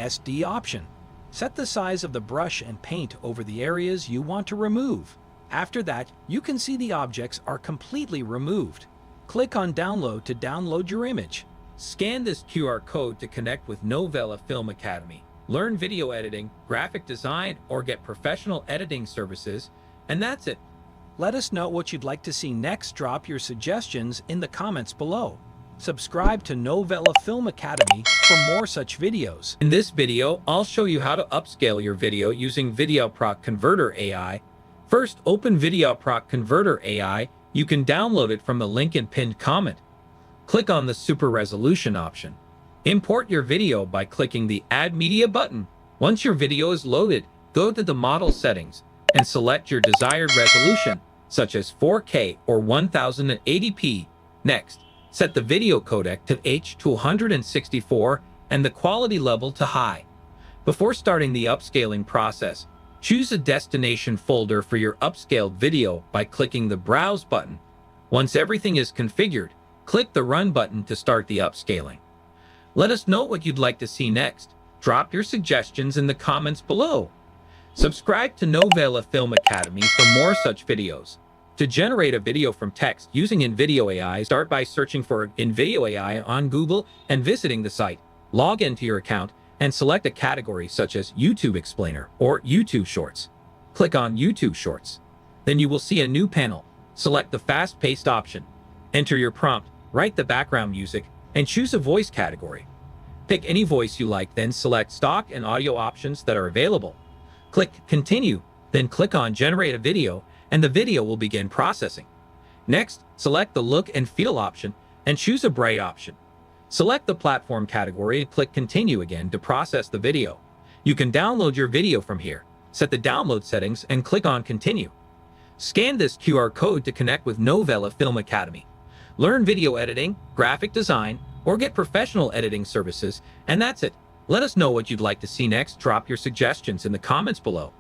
SD option. Set the size of the brush and paint over the areas you want to remove. After that, you can see the objects are completely removed. Click on Download to download your image. Scan this QR code to connect with Novela Film Academy. Learn video editing, graphic design, or get professional editing services, and that's it. Let us know what you'd like to see next. Drop your suggestions in the comments below. Subscribe to Novela Film Academy for more such videos. In this video, I'll show you how to upscale your video using Video Proc Converter AI. First, open Video Proc Converter AI. You can download it from the link in pinned comment. Click on the Super Resolution option. Import your video by clicking the Add Media button. Once your video is loaded, go to the Model settings and select your desired resolution, such as 4K or 1080p. Next, set the video codec to H264 and the quality level to high. Before starting the upscaling process, choose a destination folder for your upscaled video by clicking the Browse button. Once everything is configured, click the Run button to start the upscaling. Let us know what you'd like to see next. Drop your suggestions in the comments below. Subscribe to Novela Film Academy for more such videos. To generate a video from text using InVideo AI, start by searching for InVideo AI on Google and visiting the site. Log into your account and select a category such as YouTube Explainer or YouTube Shorts. Click on YouTube Shorts. Then you will see a new panel. Select the fast-paced option. Enter your prompt, write the background music, and choose a voice category. Pick any voice you like, then select stock and audio options that are available. Click Continue, then click on Generate a Video, and the video will begin processing. Next, select the Look and Feel option and choose a bright option. Select the platform category and click Continue again to process the video. You can download your video from here. Set the download settings and click on Continue. Scan this QR code to connect with Novela Film Academy. Learn video editing, graphic design, or get professional editing services, and that's it. Let us know what you'd like to see next. Drop your suggestions in the comments below.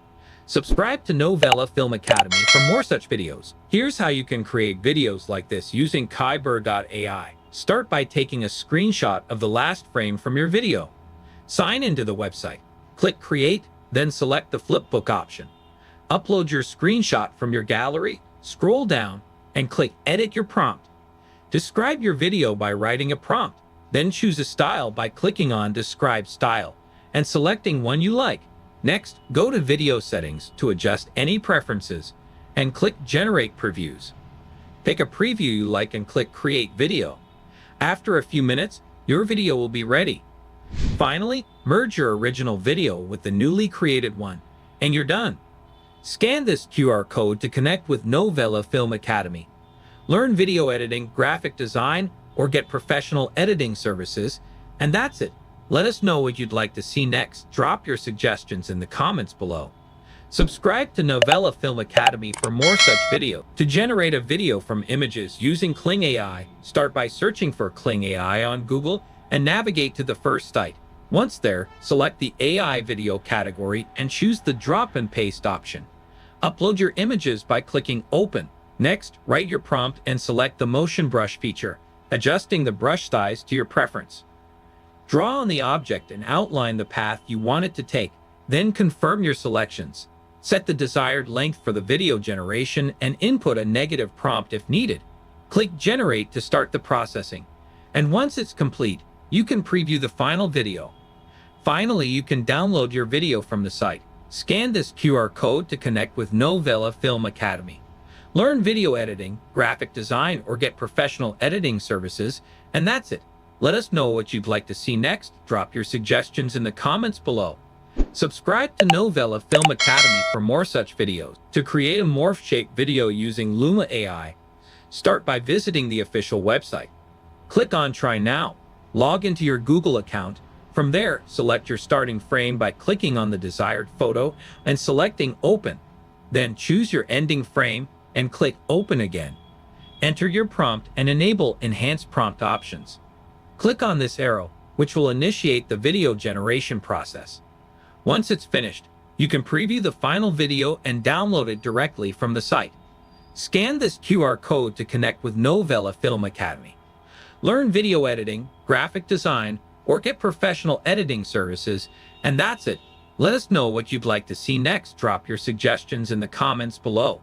Subscribe to Novela Film Academy for more such videos. Here's how you can create videos like this using Kyber.ai. Start by taking a screenshot of the last frame from your video. Sign into the website. Click Create, then select the Flipbook option. Upload your screenshot from your gallery, scroll down, and click Edit your prompt. Describe your video by writing a prompt, then choose a style by clicking on Describe Style and selecting one you like. Next, go to Video Settings to adjust any preferences and click Generate Previews. Pick a preview you like and click Create Video. After a few minutes, your video will be ready. Finally, merge your original video with the newly created one, and you're done. Scan this QR code to connect with Novela Film Academy. Learn video editing, graphic design, or get professional editing services, and that's it. Let us know what you'd like to see next. Drop your suggestions in the comments below. Subscribe to Novela Film Academy for more such videos. To generate a video from images using Kling AI, start by searching for Kling AI on Google and navigate to the first site. Once there, select the AI video category and choose the Drop and Paste option. Upload your images by clicking Open. Next, write your prompt and select the Motion Brush feature, adjusting the brush size to your preference. Draw on the object and outline the path you want it to take, then confirm your selections. Set the desired length for the video generation and input a negative prompt if needed. Click Generate to start the processing. And once it's complete, you can preview the final video. Finally, you can download your video from the site. Scan this QR code to connect with Novela Film Academy. Learn video editing, graphic design, or get professional editing services, and that's it. Let us know what you'd like to see next. Drop your suggestions in the comments below. Subscribe to Novela Film Academy for more such videos. To create a morph-shaped video using Luma AI, start by visiting the official website. Click on Try Now. Log into your Google account. From there, select your starting frame by clicking on the desired photo and selecting Open. Then choose your ending frame and click Open again. Enter your prompt and enable Enhance Prompt options. Click on this arrow, which will initiate the video generation process. Once it's finished, you can preview the final video and download it directly from the site. Scan this QR code to connect with Novela Film Academy. Learn video editing, graphic design, or get professional editing services. And that's it. Let us know what you'd like to see next. Drop your suggestions in the comments below.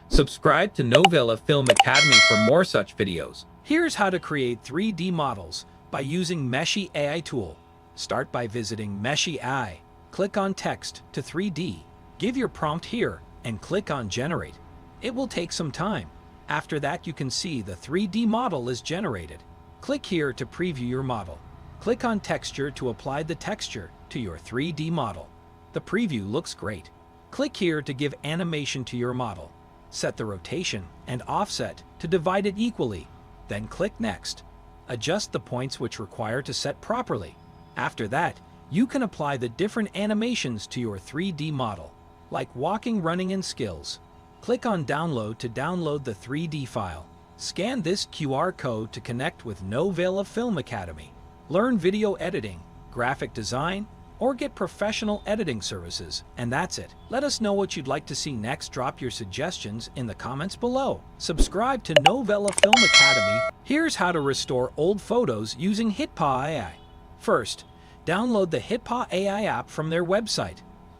Subscribe to Novela Film Academy for more such videos. Here's how to create 3D models by using Meshy AI tool. Start by visiting Meshy AI. Click on Text to 3D. Give your prompt here and click on Generate. It will take some time. After that, you can see the 3D model is generated. Click here to preview your model. Click on Texture to apply the texture to your 3D model. The preview looks great. Click here to give animation to your model. Set the rotation and offset to divide it equally. Then click Next. Adjust the points which require to set properly. After that, you can apply the different animations to your 3D model, like walking, running, and skills. Click on Download to download the 3D file. Scan this QR code to connect with Novela Film Academy. Learn video editing, graphic design, or get professional editing services. And that's it. Let us know what you'd like to see next. Drop your suggestions in the comments below. Subscribe to Novela Film Academy. Here's how to restore old photos using HitPa AI. First, download the HitPa AI app from their website.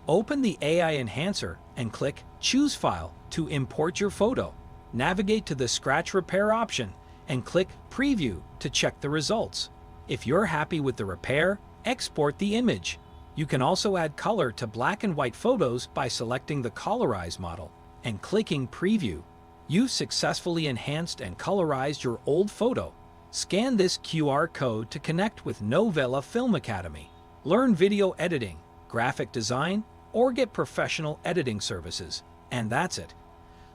Open the AI Enhancer and click Choose File to import your photo. Navigate to the Scratch Repair option and click Preview to check the results. If you're happy with the repair, export the image. You can also add color to black and white photos by selecting the Colorize model and clicking Preview. You've successfully enhanced and colorized your old photo. Scan this QR code to connect with Novela Film Academy. Learn video editing, graphic design, or get professional editing services. And that's it.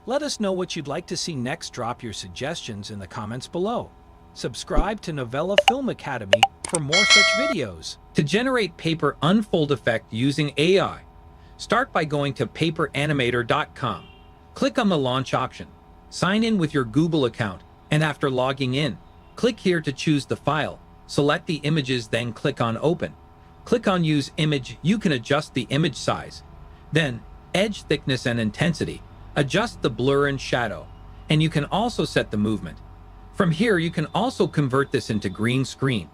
Let us know what you'd like to see next. Drop your suggestions in the comments below. Subscribe to Novela Film Academy for more such videos. To generate paper unfold effect using AI, start by going to paperanimator.com. Click on the Launch option. Sign in with your Google account, and after logging in, click here to choose the file. Select the images, then click on Open. Click on Use Image. You can adjust the image size. Then, edge thickness and intensity. Adjust the blur and shadow, and you can also set the movement. From here, you can also convert this into green screen.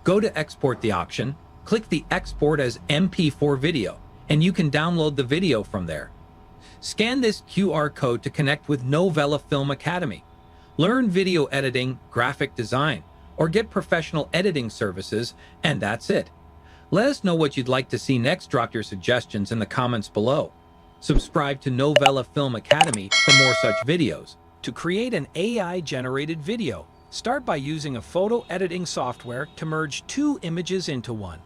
Go to Export the option, click the Export as MP4 video, and you can download the video from there. Scan this QR code to connect with Novela Film Academy. Learn video editing, graphic design, or get professional editing services, and that's it. Let us know what you'd like to see next. Drop your suggestions in the comments below. Subscribe to Novela Film Academy for more such videos. To create an AI-generated video, start by using a photo editing software to merge two images into one.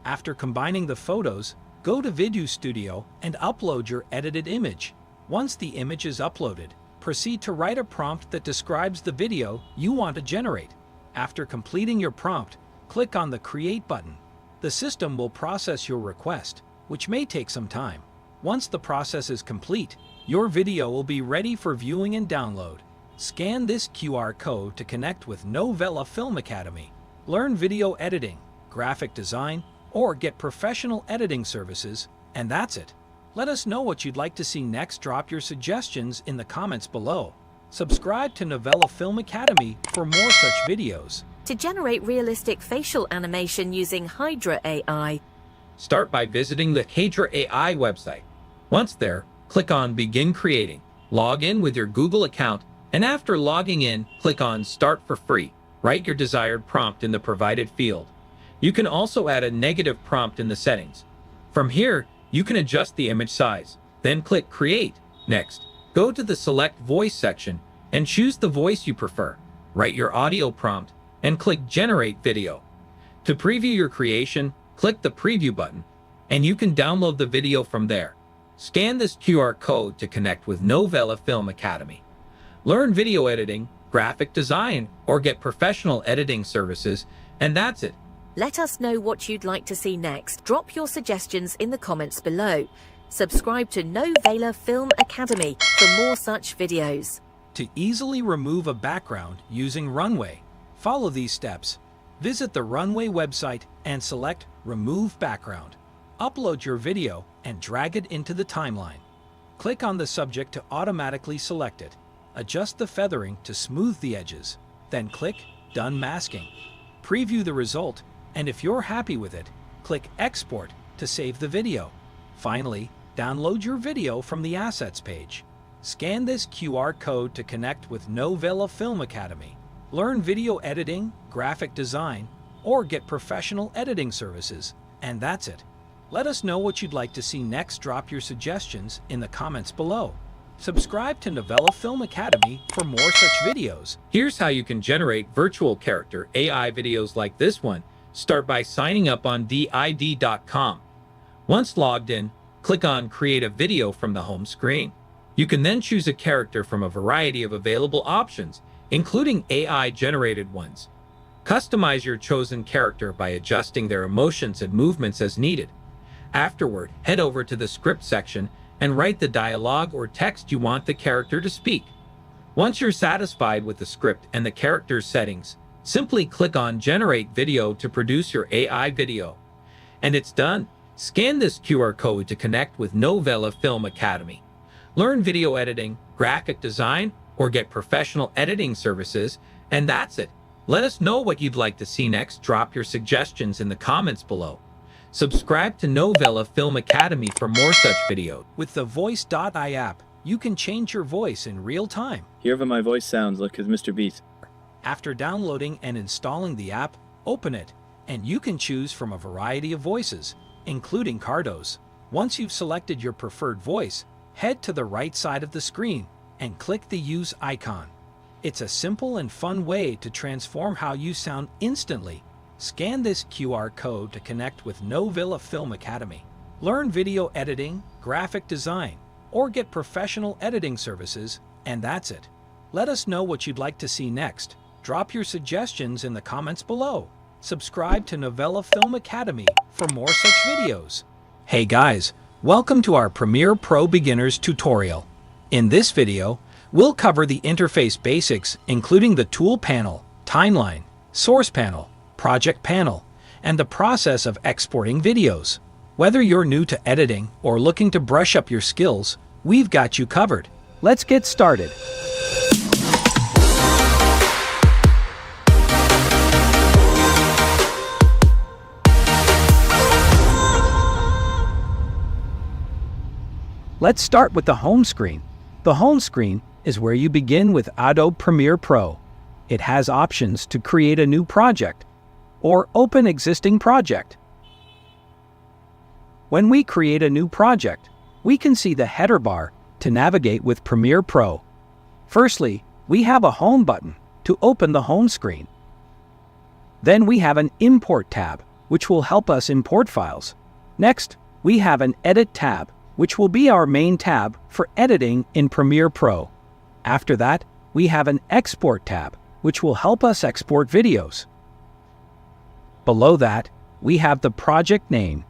After combining the photos, go to Video Studio and upload your edited image. Once the image is uploaded, proceed to write a prompt that describes the video you want to generate. After completing your prompt, click on the Create button. The system will process your request, which may take some time. Once the process is complete, your video will be ready for viewing and download. Scan this QR code to connect with Novela Film Academy. Learn video editing, graphic design, or get professional editing services, and that's it. Let us know what you'd like to see next. Drop your suggestions in the comments below. Subscribe to Novela Film Academy for more such videos. To generate realistic facial animation using Hydra AI, start by visiting the Hydra AI website. Once there, click on Begin Creating. Log in with your Google account, and after logging in, click on Start for free. Write your desired prompt in the provided field. You can also add a negative prompt in the settings. From here, you can adjust the image size. Then click Create. Next, go to the Select Voice section and choose the voice you prefer. Write your audio prompt and click Generate Video. To preview your creation, click the Preview button, and you can download the video from there. Scan this QR code to connect with Novela Film Academy. Learn video editing, graphic design, or get professional editing services, and that's it. let us know what you'd like to see next. Drop your suggestions in the comments below. Subscribe to Novela Film Academy for more such videos. To easily remove a background using Runway, follow these steps. Visit the Runway website and select Remove Background. Upload your video and drag it into the timeline. Click on the subject to automatically select it. Adjust the feathering to smooth the edges. Then click Done Masking. Preview the result And if you're happy with it, click Export to save the video. Finally, download your video from the Assets page. Scan this QR code to connect with Novela Film Academy. Learn video editing, graphic design, or get professional editing services. And that's it. Let us know what you'd like to see next. Drop your suggestions in the comments below. Subscribe to Novela Film Academy for more such videos. Here's how you can generate virtual character AI videos like this one. Start by signing up on did.com. Once logged in, click on Create a Video from the home screen. You can then choose a character from a variety of available options, including AI-generated ones. Customize your chosen character by adjusting their emotions and movements as needed. Afterward, head over to the script section and write the dialogue or text you want the character to speak. Once you're satisfied with the script and the character's settings, simply click on Generate Video to produce your AI video. And it's done. Scan this QR code to connect with Novela Film Academy. Learn video editing, graphic design, or get professional editing services, and that's it. Let us know what you'd like to see next. Drop your suggestions in the comments below. Subscribe to Novela Film Academy for more such videos. With the Voice.ai app, you can change your voice in real time. Hear how my voice sounds, look, as Mr. Beast. After downloading and installing the app, open it, and you can choose from a variety of voices, including Cardo's. Once you've selected your preferred voice, head to the right side of the screen and click the Use icon. It's a simple and fun way to transform how you sound instantly. Scan this QR code to connect with Novela Film Academy. Learn video editing, graphic design, or get professional editing services, and that's it. Let us know what you'd like to see next. Drop your suggestions in the comments below. Subscribe to Novela Film Academy for more such videos. Hey guys, welcome to our Premiere Pro Beginners tutorial. In this video, we'll cover the interface basics, including the Tool panel, Timeline, Source panel, Project panel, and the process of exporting videos. Whether you're new to editing or looking to brush up your skills, we've got you covered. Let's get started. Let's start with the home screen. The home screen is where you begin with Adobe Premiere Pro. It has options to create a new project or open existing project. When we create a new project, we can see the header bar to navigate with Premiere Pro. Firstly, we have a Home button to open the home screen. Then we have an Import tab, which will help us import files. Next, we have an Edit tab, which will be our main tab for editing in Premiere Pro. After that, we have an Export tab, which will help us export videos. Below that, we have the project name,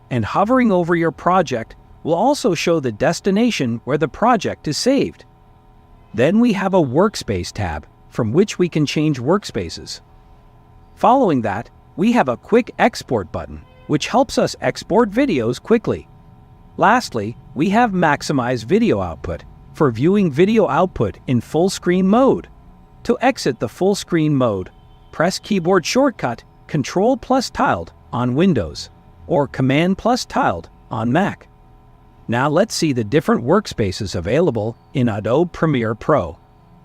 and hovering over your project will also show the destination where the project is saved. Then we have a Workspace tab, from which we can change workspaces. Following that, we have a Quick Export button, which helps us export videos quickly. Lastly, we have Maximize Video Output for viewing video output in full screen mode. To exit the full screen mode, press keyboard shortcut Ctrl+Tilde on Windows or Command+Tilde on Mac. Now let's see the different workspaces available in Adobe Premiere Pro.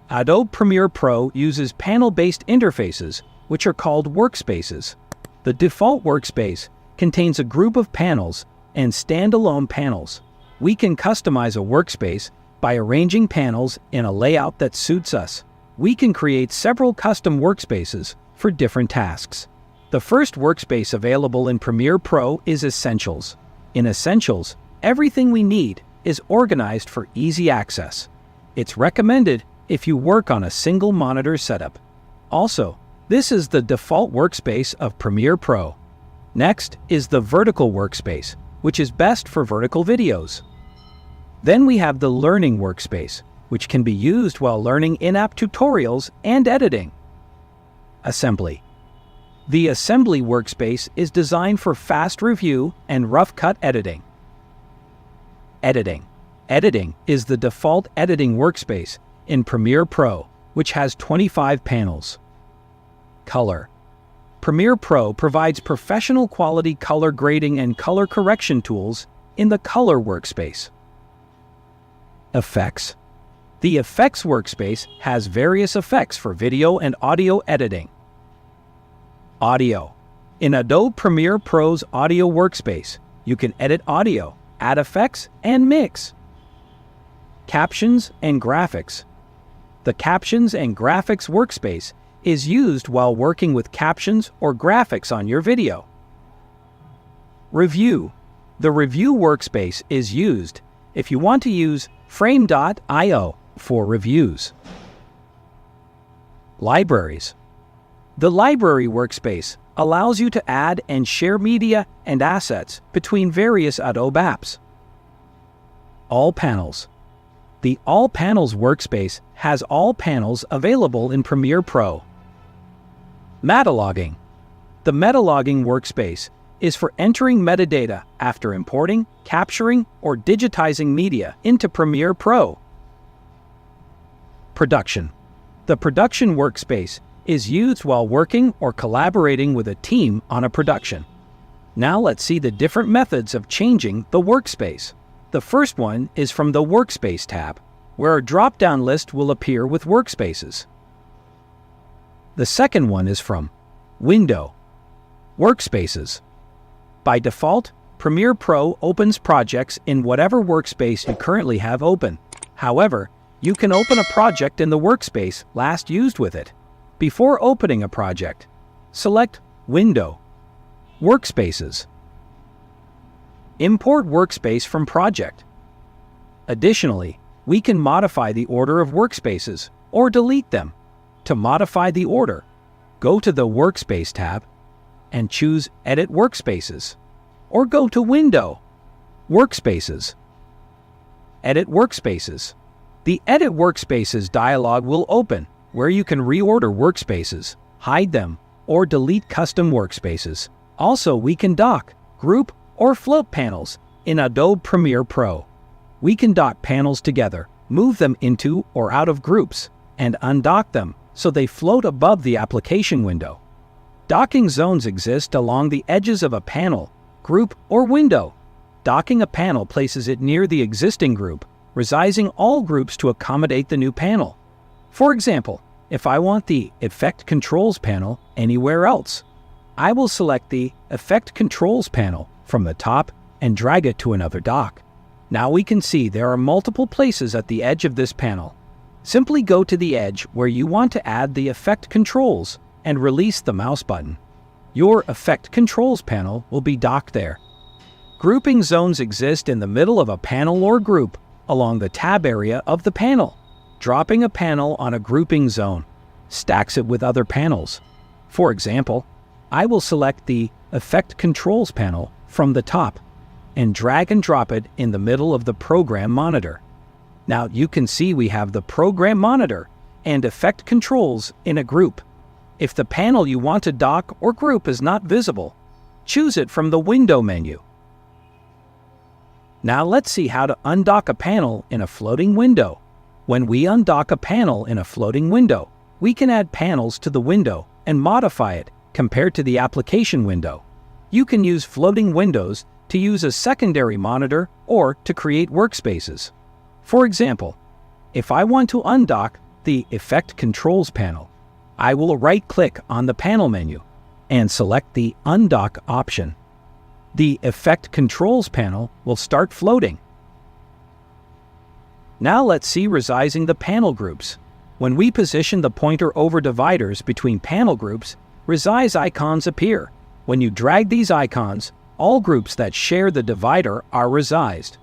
Adobe Premiere Pro uses panel-based interfaces, which are called workspaces. The default workspace contains a group of panels and standalone panels. We can customize a workspace by arranging panels in a layout that suits us. We can create several custom workspaces for different tasks. The first workspace available in Premiere Pro is Essentials. In Essentials, everything we need is organized for easy access. It's recommended if you work on a single monitor setup. Also, this is the default workspace of Premiere Pro. Next is the Vertical workspace, which is best for vertical videos. Then we have the Learning workspace, which can be used while learning in-app tutorials and editing. Assembly. The Assembly workspace is designed for fast review and rough cut editing. Editing. Editing is the default editing workspace in Premiere Pro, which has 25 panels. Color. Premiere Pro provides professional quality color grading and color correction tools in the Color workspace. Effects. The Effects workspace has various effects for video and audio editing. Audio. In Adobe Premiere Pro's Audio workspace, you can edit audio, add effects, and mix. Captions and Graphics. The Captions and Graphics workspace is used while working with captions or graphics on your video. Review. The Review workspace is used if you want to use Frame.io for reviews. Libraries. The Library workspace allows you to add and share media and assets between various Adobe apps. All Panels. The All Panels workspace has all panels available in Premiere Pro. Metalogging. The Metalogging workspace is for entering metadata after importing, capturing, or digitizing media into Premiere Pro. Production. The Production workspace is used while working or collaborating with a team on a production. Now let's see the different methods of changing the workspace. The first one is from the Workspace tab, where a drop-down list will appear with workspaces. The second one is from Window, Workspaces. By default, Premiere Pro opens projects in whatever workspace you currently have open. However, you can open a project in the workspace last used with it. Before opening a project, select Window, Workspaces. Import workspace from project. Additionally, we can modify the order of workspaces or delete them. To modify the order, go to the Workspace tab and choose Edit Workspaces, or go to Window, Workspaces. Edit Workspaces. The Edit Workspaces dialog will open, where you can reorder workspaces, hide them, or delete custom workspaces. Also, we can dock, group, or float panels in Adobe Premiere Pro. We can dock panels together, move them into or out of groups, and undock them so they float above the application window. Docking zones exist along the edges of a panel, group, or window. Docking a panel places it near the existing group, resizing all groups to accommodate the new panel. For example, if I want the Effect Controls panel anywhere else, I will select the Effect Controls panel from the top and drag it to another dock. Now we can see there are multiple places at the edge of this panel. Simply go to the edge where you want to add the Effect Controls and release the mouse button. Your Effect Controls panel will be docked there. Grouping zones exist in the middle of a panel or group along the tab area of the panel. Dropping a panel on a grouping zone stacks it with other panels. For example, I will select the Effect Controls panel from the top and drag and drop it in the middle of the program monitor. Now you can see we have the program monitor and Effect Controls in a group. If the panel you want to dock or group is not visible, choose it from the Window menu. Now let's see how to undock a panel in a floating window. When we undock a panel in a floating window, we can add panels to the window and modify it compared to the application window. You can use floating windows to use a secondary monitor or to create workspaces. For example, if I want to undock the Effect Controls panel, I will right-click on the panel menu and select the Undock option. The Effect Controls panel will start floating. Now let's see resizing the panel groups. When we position the pointer over dividers between panel groups, resize icons appear. When you drag these icons, all groups that share the divider are resized.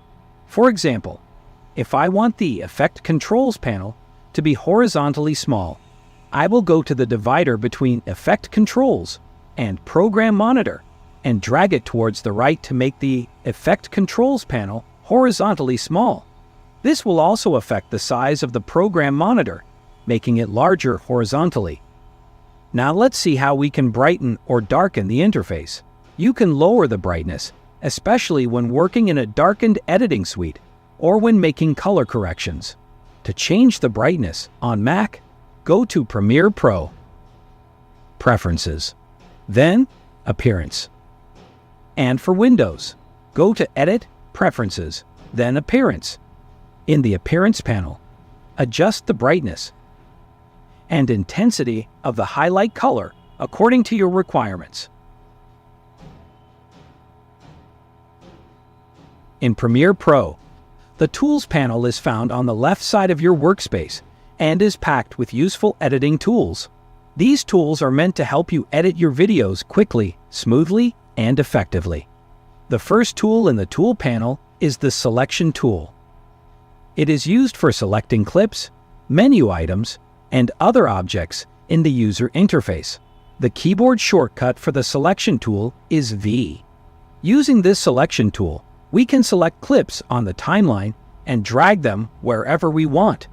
For example, if I want the Effect Controls panel to be horizontally small, I will go to the divider between Effect Controls and Program Monitor and drag it towards the right to make the Effect Controls panel horizontally small. This will also affect the size of the Program Monitor, making it larger horizontally. Now let's see how we can brighten or darken the interface. You can lower the brightness, especially when working in a darkened editing suite or when making color corrections. To change the brightness on Mac, go to Premiere Pro, Preferences. then Appearance. And for Windows, go to Edit, Preferences, then Appearance. In the Appearance panel, adjust the brightness and intensity of the highlight color according to your requirements. In Premiere Pro, the Tools panel is found on the left side of your workspace and is packed with useful editing tools. These tools are meant to help you edit your videos quickly, smoothly, and effectively. The first tool in the Tool panel is the Selection tool. It is used for selecting clips, menu items, and other objects in the user interface. The keyboard shortcut for the Selection tool is V. Using this Selection tool, we can select clips on the timeline and drag them wherever we want.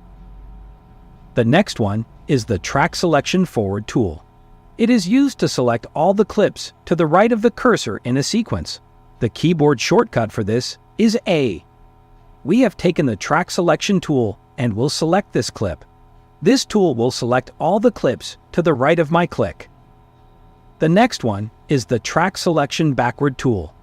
The next one is the Track Selection Forward tool. It is used to select all the clips to the right of the cursor in a sequence. The keyboard shortcut for this is A. We have taken the Track Selection tool and will select this clip. This tool will select all the clips to the right of my click. The next one is the Track Selection Backward tool.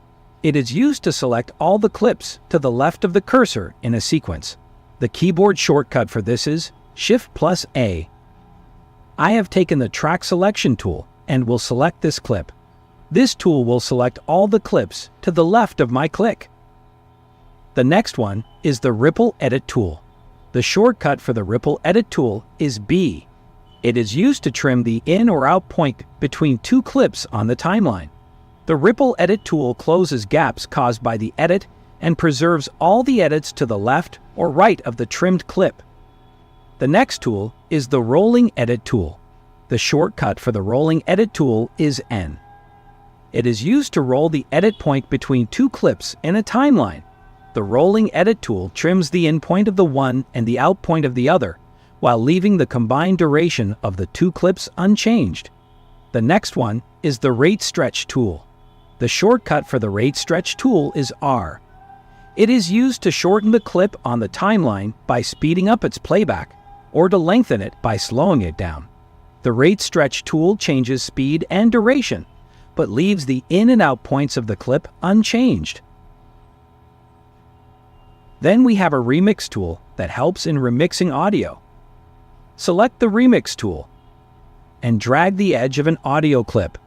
It is used to select all the clips to the left of the cursor in a sequence. The keyboard shortcut for this is Shift+A. I have taken the Track Selection tool and will select this clip. This tool will select all the clips to the left of my click. The next one is the Ripple Edit tool. The shortcut for the Ripple Edit tool is B. It is used to trim the in or out point between two clips on the timeline. The Ripple Edit tool closes gaps caused by the edit and preserves all the edits to the left or right of the trimmed clip. The next tool is the Rolling Edit tool. The shortcut for the Rolling Edit tool is N. It is used to roll the edit point between two clips in a timeline. The Rolling Edit tool trims the in point of the one and the out point of the other, while leaving the combined duration of the two clips unchanged. The next one is the Rate Stretch tool. The shortcut for the Rate Stretch tool is R. It is used to shorten the clip on the timeline by speeding up its playback, or to lengthen it by slowing it down. The Rate Stretch tool changes speed and duration, but leaves the in and out points of the clip unchanged. Then we have a Remix tool that helps in remixing audio. Select the Remix tool and drag the edge of an audio clip.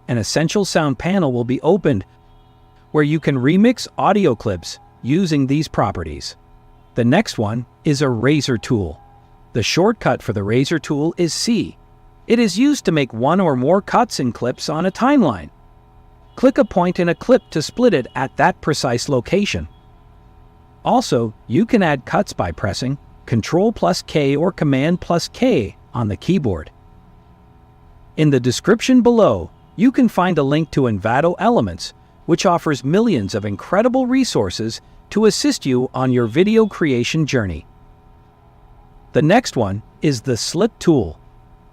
An Essential Sound panel will be opened where you can remix audio clips using these properties. The next one is a Razor tool. The shortcut for the Razor tool is C. It is used to make one or more cuts in clips on a timeline. Click a point in a clip to split it at that precise location. Also, you can add cuts by pressing Ctrl+K or Command+K on the keyboard. In the description below, you can find a link to Envato Elements, which offers millions of incredible resources to assist you on your video creation journey. The next one is the Slit tool.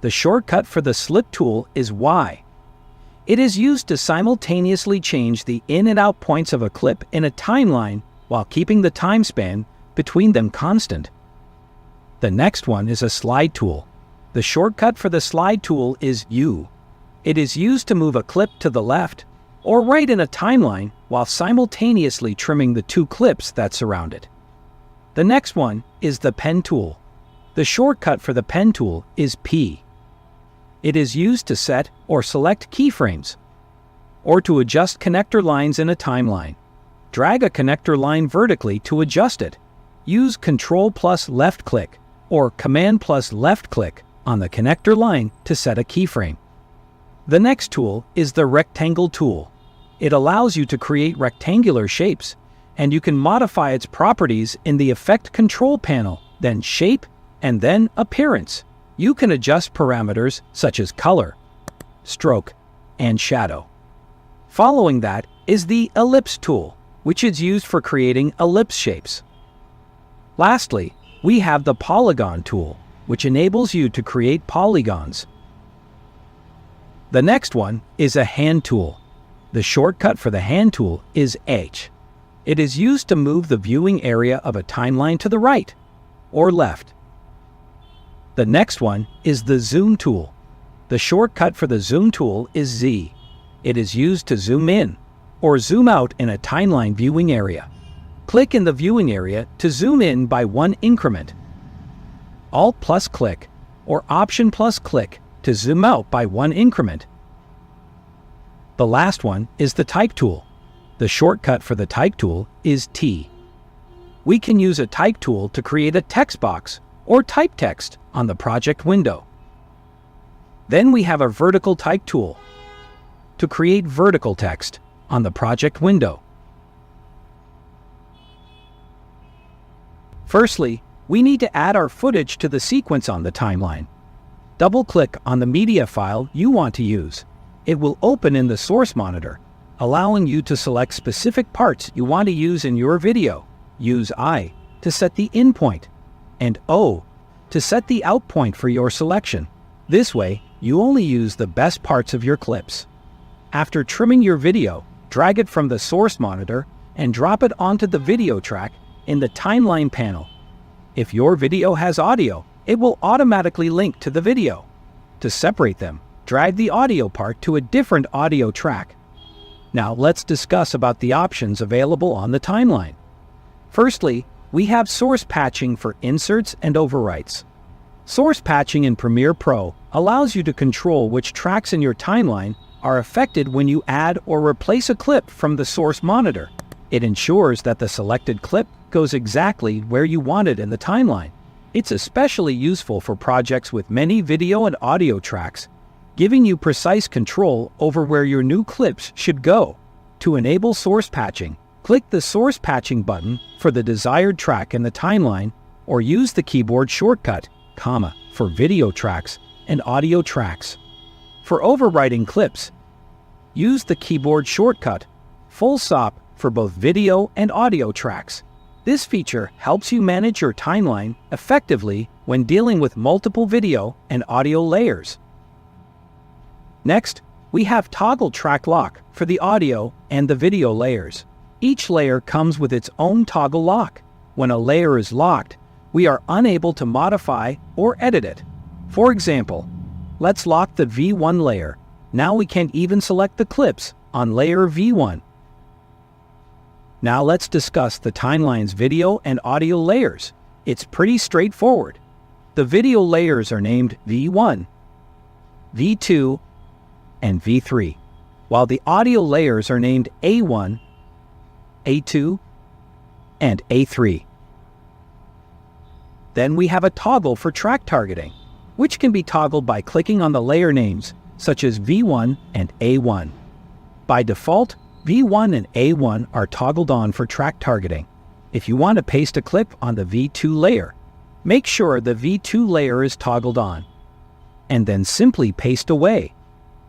The shortcut for the Slit tool is Y. It is used to simultaneously change the in and out points of a clip in a timeline while keeping the time span between them constant. The next one is a Slide tool. The shortcut for the Slide tool is U. It is used to move a clip to the left or right in a timeline while simultaneously trimming the two clips that surround it. The next one is the Pen tool. The shortcut for the Pen tool is P. It is used to set or select keyframes, or to adjust connector lines in a timeline. Drag a connector line vertically to adjust it. Use Ctrl+left click or Command+left click on the connector line to set a keyframe. The next tool is the Rectangle tool. It allows you to create rectangular shapes, and you can modify its properties in the Effect Control panel, then Shape, and then Appearance. You can adjust parameters such as color, stroke, and shadow. Following that is the Ellipse tool, which is used for creating ellipse shapes. Lastly, we have the Polygon tool, which enables you to create polygons. The next one is a Hand tool. The shortcut for the Hand tool is H. It is used to move the viewing area of a timeline to the right or left. The next one is the Zoom tool. The shortcut for the zoom tool is Z. It is used to zoom in or zoom out in a timeline viewing area. Click in the viewing area to zoom in by one increment. Alt plus click or Option plus click to zoom out by one increment. The last one is the type tool. The shortcut for the type tool is T. We can use a type tool to create a text box or type text on the project window. Then we have a vertical type tool to create vertical text on the project window. Firstly, we need to add our footage to the sequence on the timeline. Double-click on the media file you want to use. It will open in the source monitor, allowing you to select specific parts you want to use in your video. Use I to set the in point, and O to set the out point for your selection. This way, you only use the best parts of your clips. After trimming your video, drag it from the source monitor and drop it onto the video track in the timeline panel. If your video has audio, it will automatically link to the video. To separate them, drag the audio part to a different audio track. Now let's discuss about the options available on the timeline. Firstly, we have source patching for inserts and overwrites. Source patching in Premiere Pro allows you to control which tracks in your timeline are affected when you add or replace a clip from the source monitor. It ensures that the selected clip goes exactly where you want it in the timeline. It's especially useful for projects with many video and audio tracks, giving you precise control over where your new clips should go. To enable source patching, click the Source Patching button for the desired track in the timeline, or use the keyboard shortcut, comma, for video tracks and audio tracks. For overwriting clips, use the keyboard shortcut, full stop, for both video and audio tracks. This feature helps you manage your timeline effectively when dealing with multiple video and audio layers. Next, we have Toggle Track Lock for the audio and the video layers. Each layer comes with its own toggle lock. When a layer is locked, we are unable to modify or edit it. For example, let's lock the V1 layer. Now we can't even select the clips on layer V1. Now let's discuss the timeline's video and audio layers. It's pretty straightforward. The video layers are named V1, V2, and V3, while the audio layers are named A1, A2, and A3. Then we have a toggle for track targeting, which can be toggled by clicking on the layer names, such as V1 and A1. By default, V1 and A1 are toggled on for track targeting. If you want to paste a clip on the V2 layer, make sure the V2 layer is toggled on, and then simply paste away.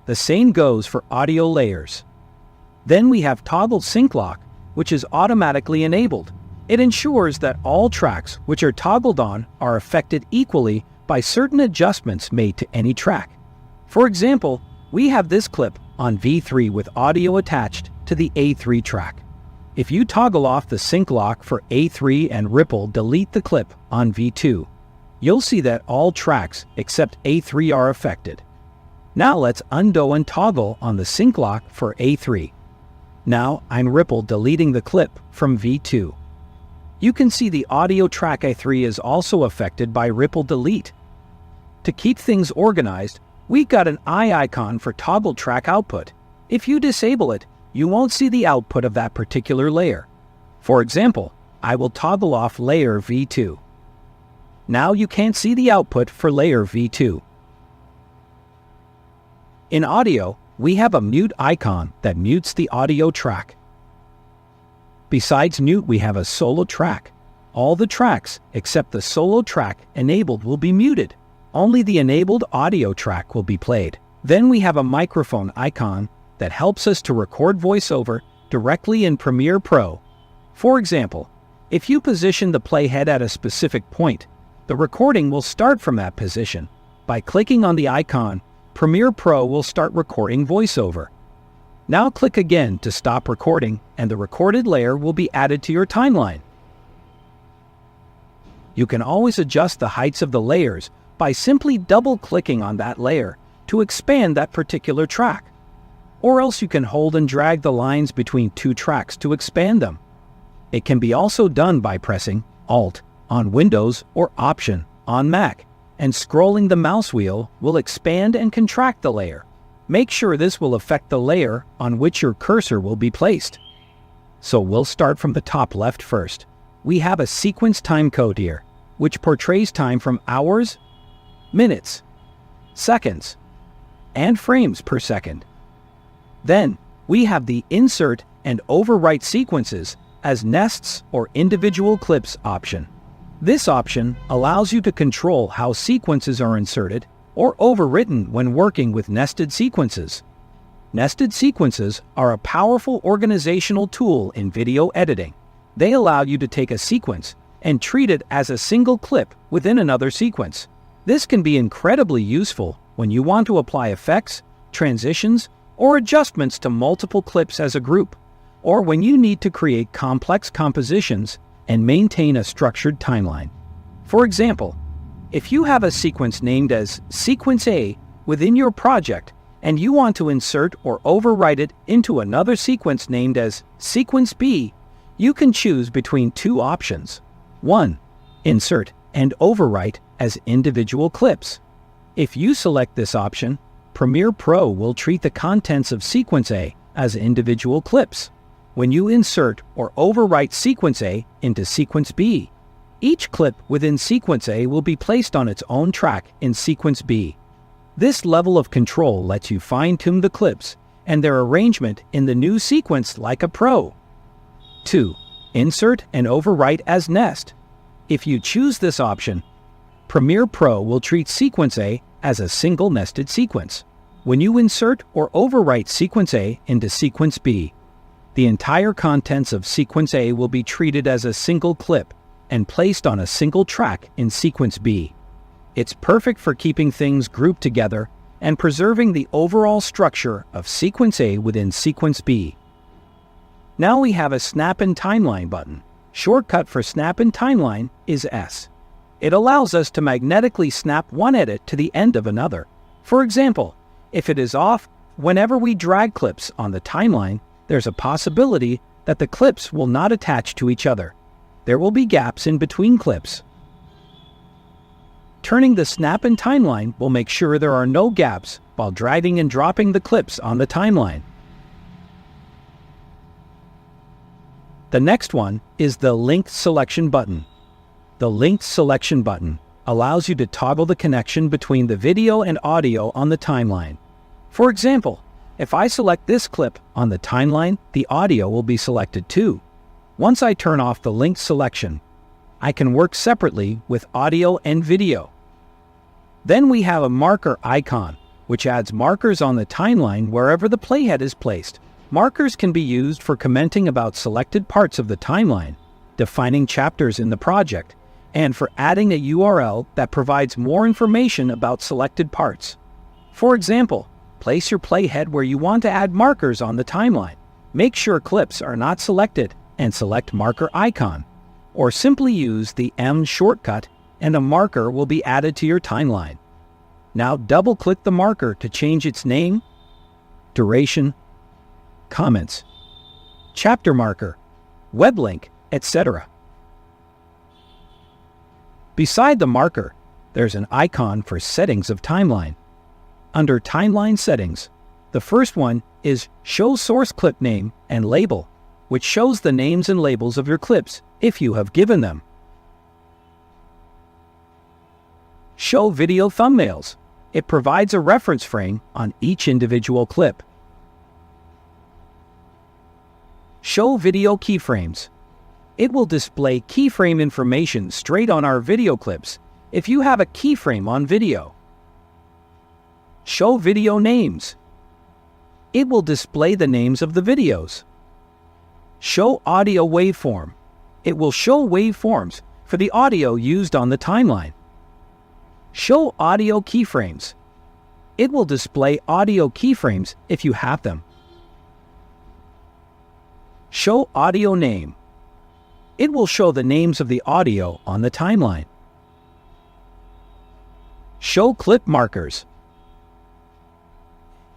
The same goes for audio layers. Then we have Toggle Sync Lock, which is automatically enabled. It ensures that all tracks which are toggled on are affected equally by certain adjustments made to any track. For example, we have this clip on V3 with audio attached to the A3 track. If you toggle off the sync lock for A3 and ripple delete the clip on V2, you'll see that all tracks except A3 are affected. Now let's undo and toggle on the sync lock for A3. Now I'm ripple deleting the clip from V2. You can see the audio track A3 is also affected by ripple delete. To keep things organized, we've got an eye icon for toggle track output. If you disable it, you won't see the output of that particular layer. For example, I will toggle off layer V2. Now you can't see the output for layer V2. In audio, we have a mute icon that mutes the audio track. Besides mute, we have a solo track. All the tracks except the solo track enabled will be muted. Only the enabled audio track will be played. Then we have a microphone icon that helps us to record voiceover directly in Premiere Pro. For example, if you position the playhead at a specific point, the recording will start from that position. By clicking on the icon, Premiere Pro will start recording voiceover. Now click again to stop recording, and the recorded layer will be added to your timeline. You can always adjust the heights of the layers by simply double-clicking on that layer to expand that particular track. Or else you can hold and drag the lines between two tracks to expand them. It can be also done by pressing Alt on Windows or Option on Mac, and scrolling the mouse wheel will expand and contract the layer. Make sure this will affect the layer on which your cursor will be placed. So we'll start from the top left first. We have a sequence time code here, which portrays time from hours, minutes, seconds, and frames per second. Then, we have the Insert and Overwrite Sequences as Nests or Individual Clips option. This option allows you to control how sequences are inserted or overwritten when working with nested sequences. Nested sequences are a powerful organizational tool in video editing. They allow you to take a sequence and treat it as a single clip within another sequence. This can be incredibly useful when you want to apply effects, transitions, or adjustments to multiple clips as a group, or when you need to create complex compositions and maintain a structured timeline. For example, if you have a sequence named as Sequence A within your project and you want to insert or overwrite it into another sequence named as Sequence B, you can choose between two options. 1. Insert and overwrite as individual clips. If you select this option, Premiere Pro will treat the contents of Sequence A as individual clips. When you insert or overwrite Sequence A into Sequence B, each clip within Sequence A will be placed on its own track in Sequence B. This level of control lets you fine-tune the clips and their arrangement in the new sequence like a pro. 2. Insert and overwrite as nest. If you choose this option, Premiere Pro will treat Sequence A as a single nested sequence. When you insert or overwrite Sequence A into Sequence B, the entire contents of Sequence A will be treated as a single clip and placed on a single track in Sequence B. It's perfect for keeping things grouped together and preserving the overall structure of Sequence A within Sequence B. Now we have a Snap in Timeline button. Shortcut for Snap in Timeline is S. It allows us to magnetically snap one edit to the end of another. For example, if it is off, whenever we drag clips on the timeline, there's a possibility that the clips will not attach to each other. There will be gaps in between clips. Turning the Snap in Timeline will make sure there are no gaps while dragging and dropping the clips on the timeline. The next one is the Linked Selection button. The Linked Selection button allows you to toggle the connection between the video and audio on the timeline. For example, if I select this clip on the timeline, the audio will be selected too. Once I turn off the linked selection, I can work separately with audio and video. Then we have a marker icon, which adds markers on the timeline wherever the playhead is placed. Markers can be used for commenting about selected parts of the timeline, defining chapters in the project, and for adding a URL that provides more information about selected parts. For example, place your playhead where you want to add markers on the timeline. Make sure clips are not selected and select Marker Icon, or simply use the M shortcut and a marker will be added to your timeline. Now double-click the marker to change its name, duration, comments, chapter marker, web link, etc. Beside the marker, there's an icon for settings of timeline. Under Timeline Settings, the first one is Show Source Clip Name and Label, which shows the names and labels of your clips if you have given them. Show Video Thumbnails. It provides a reference frame on each individual clip. Show Video Keyframes. It will display keyframe information straight on our video clips if you have a keyframe on video. Show Video Names. It will display the names of the videos. Show Audio Waveform. It will show waveforms for the audio used on the timeline. Show Audio Keyframes. It will display audio keyframes if you have them. Show Audio Name. It will show the names of the audio on the timeline. Show Clip Markers.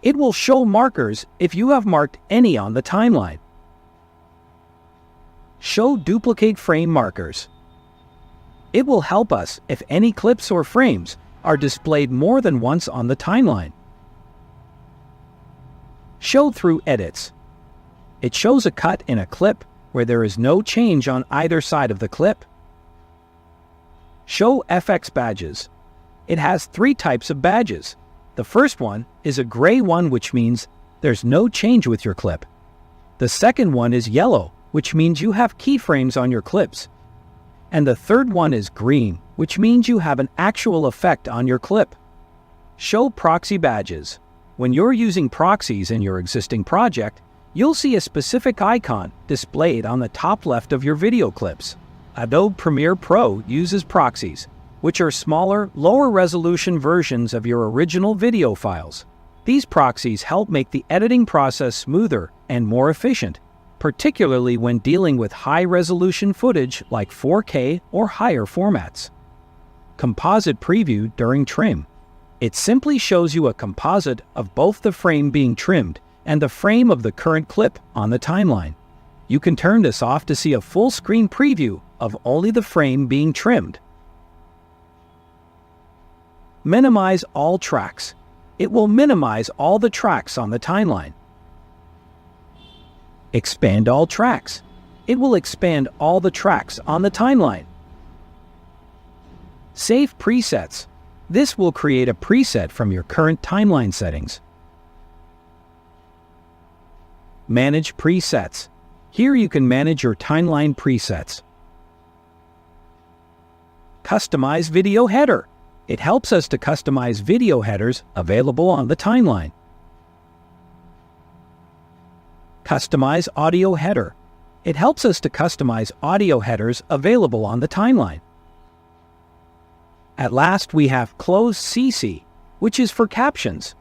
It will show markers if you have marked any on the timeline. Show duplicate frame markers. It will help us if any clips or frames are displayed more than once on the timeline. Show through edits. It shows a cut in a clip where there is no change on either side of the clip. Show FX badges. It has 3 types of badges. The first one is a gray one, which means there's no change with your clip. The second one is yellow, which means you have keyframes on your clips. And the third one is green, which means you have an actual effect on your clip. Show proxy badges. When you're using proxies in your existing project, you'll see a specific icon displayed on the top left of your video clips. Adobe Premiere Pro uses proxies, which are smaller, lower resolution versions of your original video files. These proxies help make the editing process smoother and more efficient, particularly when dealing with high-resolution footage like 4K or higher formats. Composite preview during trim. It simply shows you a composite of both the frame being trimmed and the frame of the current clip on the timeline. You can turn this off to see a full-screen preview of only the frame being trimmed. Minimize all tracks. It will minimize all the tracks on the timeline. Expand all tracks. It will expand all the tracks on the timeline. Save presets. This will create a preset from your current timeline settings. Manage presets. Here you can manage your timeline presets. Customize video header. It helps us to customize video headers available on the timeline. Customize audio header. It helps us to customize audio headers available on the timeline. At last, we have Close CC, which is for captions.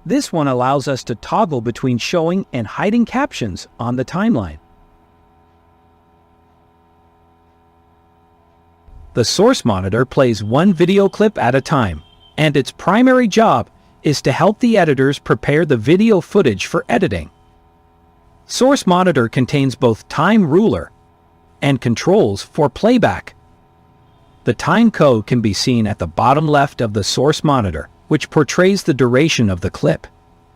This one allows us to toggle between showing and hiding captions on the timeline. The source monitor plays one video clip at a time, and its primary job is to help the editors prepare the video footage for editing. Source monitor contains both time ruler and controls for playback. The time code can be seen at the bottom left of the source monitor, which portrays the duration of the clip.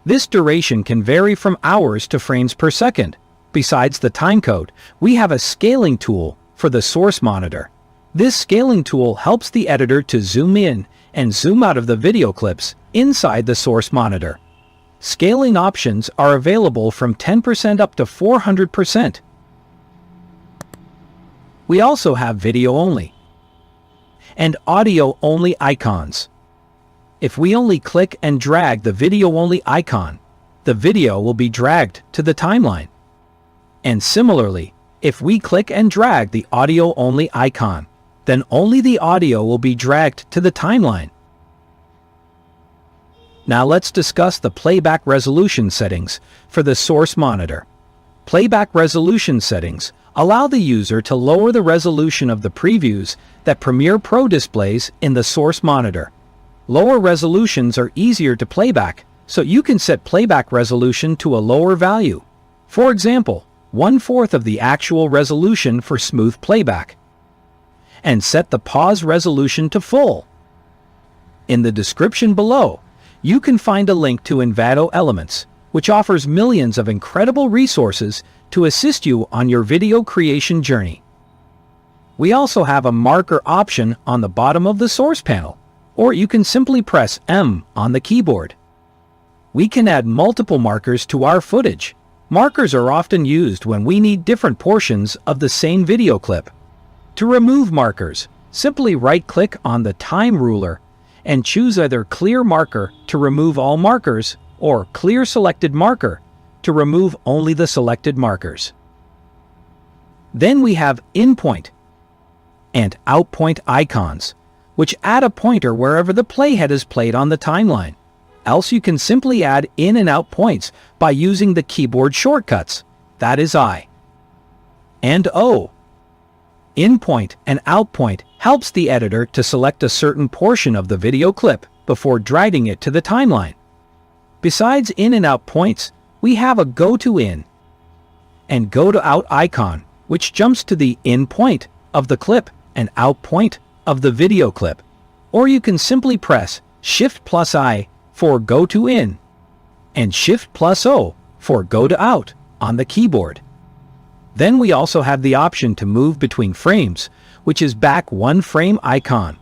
This duration can vary from hours to frames per second. Besides the time code, we have a scaling tool for the source monitor. This scaling tool helps the editor to zoom in and zoom out of the video clips inside the source monitor. Scaling options are available from 10% up to 400%. We also have video only and audio only icons. If we only click and drag the video only icon, the video will be dragged to the timeline. And similarly, if we click and drag the audio only icon, then only the audio will be dragged to the timeline. Now let's discuss the playback resolution settings for the source monitor. Playback resolution settings allow the user to lower the resolution of the previews that Premiere Pro displays in the source monitor. Lower resolutions are easier to playback, so you can set playback resolution to a lower value. For example, 1/4 of the actual resolution for smooth playback. And set the pause resolution to full. In the description below, you can find a link to Envato Elements, which offers millions of incredible resources to assist you on your video creation journey. We also have a marker option on the bottom of the source panel, or you can simply press M on the keyboard. We can add multiple markers to our footage. Markers are often used when we need different portions of the same video clip. To remove markers, simply right-click on the time ruler and choose either Clear Marker to remove all markers or Clear Selected Marker to remove only the selected markers. Then we have In-Point and Out-Point icons, which add a pointer wherever the playhead is played on the timeline. Else you can simply add in and out points by using the keyboard shortcuts, that is I and O. In-point and out-point helps the editor to select a certain portion of the video clip before dragging it to the timeline. Besides in and out points, we have a go to in and go to out icon, which jumps to the in point of the clip and out point of the video clip. Or you can simply press Shift plus I for go to in and Shift plus O for go to out on the keyboard. Then we also have the option to move between frames, which is back one frame icon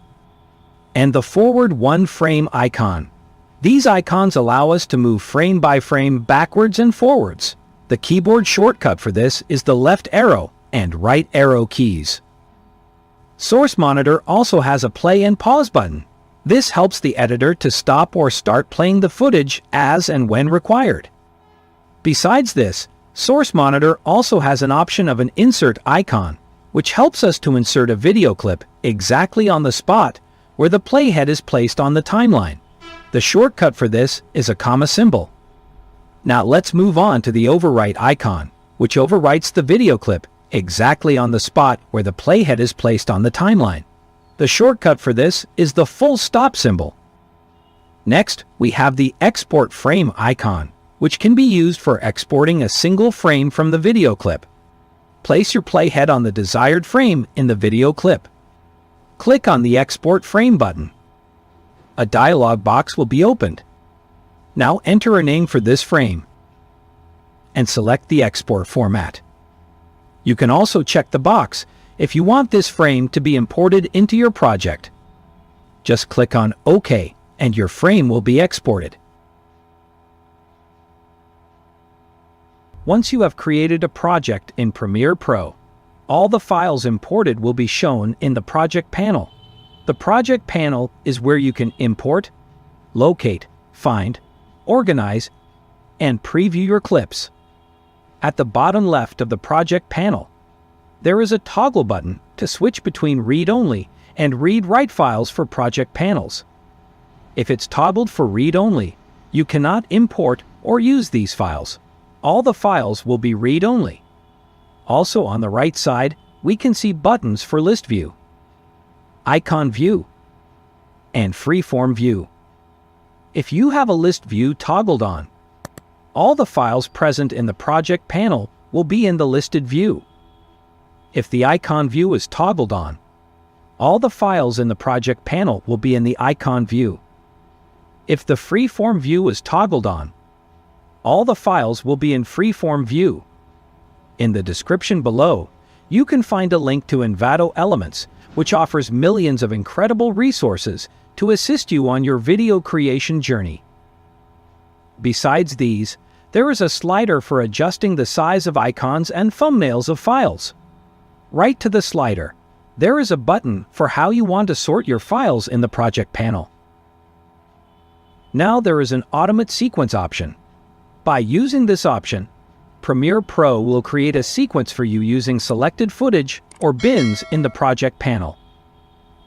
and the forward one frame icon. These icons allow us to move frame by frame backwards and forwards. The keyboard shortcut for this is the left arrow and right arrow keys. Source Monitor also has a play and pause button. This helps the editor to stop or start playing the footage as and when required. Besides this, Source Monitor also has an option of an insert icon, which helps us to insert a video clip exactly on the spot where the playhead is placed on the timeline. The shortcut for this is a comma symbol. Now let's move on to the overwrite icon, which overwrites the video clip exactly on the spot where the playhead is placed on the timeline. The shortcut for this is the full stop symbol. Next, we have the export frame icon, which can be used for exporting a single frame from the video clip. Place your playhead on the desired frame in the video clip. Click on the Export Frame button. A dialog box will be opened. Now enter a name for this frame and select the export format. You can also check the box if you want this frame to be imported into your project. Just click on OK and your frame will be exported. Once you have created a project in Premiere Pro, all the files imported will be shown in the project panel. The project panel is where you can import, locate, find, organize, and preview your clips. At the bottom left of the project panel, there is a toggle button to switch between read-only and read-write files for project panels. If it's toggled for read-only, you cannot import or use these files. All the files will be read-only. Also on the right side, we can see buttons for list view, icon view, and freeform view. If you have a list view toggled on, all the files present in the project panel will be in the listed view. If the icon view is toggled on, all the files in the project panel will be in the icon view. If the freeform view is toggled on, all the files will be in freeform view. In the description below, you can find a link to Envato Elements, which offers millions of incredible resources to assist you on your video creation journey. Besides these, there is a slider for adjusting the size of icons and thumbnails of files. Right to the slider, there is a button for how you want to sort your files in the project panel. Now there is an Automate Sequence option. By using this option, Premiere Pro will create a sequence for you using selected footage or bins in the project panel.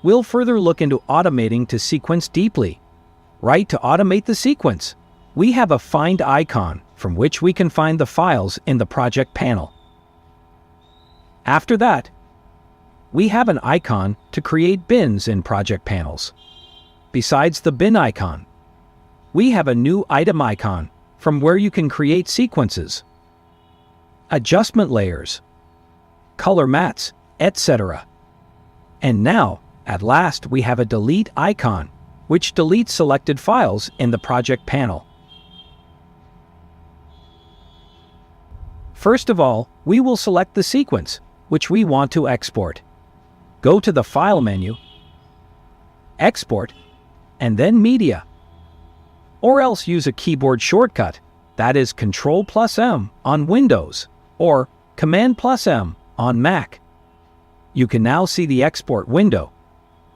We'll further look into automating to sequence deeply. Right to automate the sequence, we have a Find icon from which we can find the files in the project panel. After that, we have an icon to create bins in project panels. Besides the bin icon, we have a new item icon from where you can create sequences, adjustment layers, color mats, etc. And now, at last, we have a delete icon, which deletes selected files in the project panel. First of all, we will select the sequence, which we want to export. Go to the File menu, Export, and then Media. Or else use a keyboard shortcut, that is Ctrl+M on Windows, or Command+M on Mac. You can now see the export window.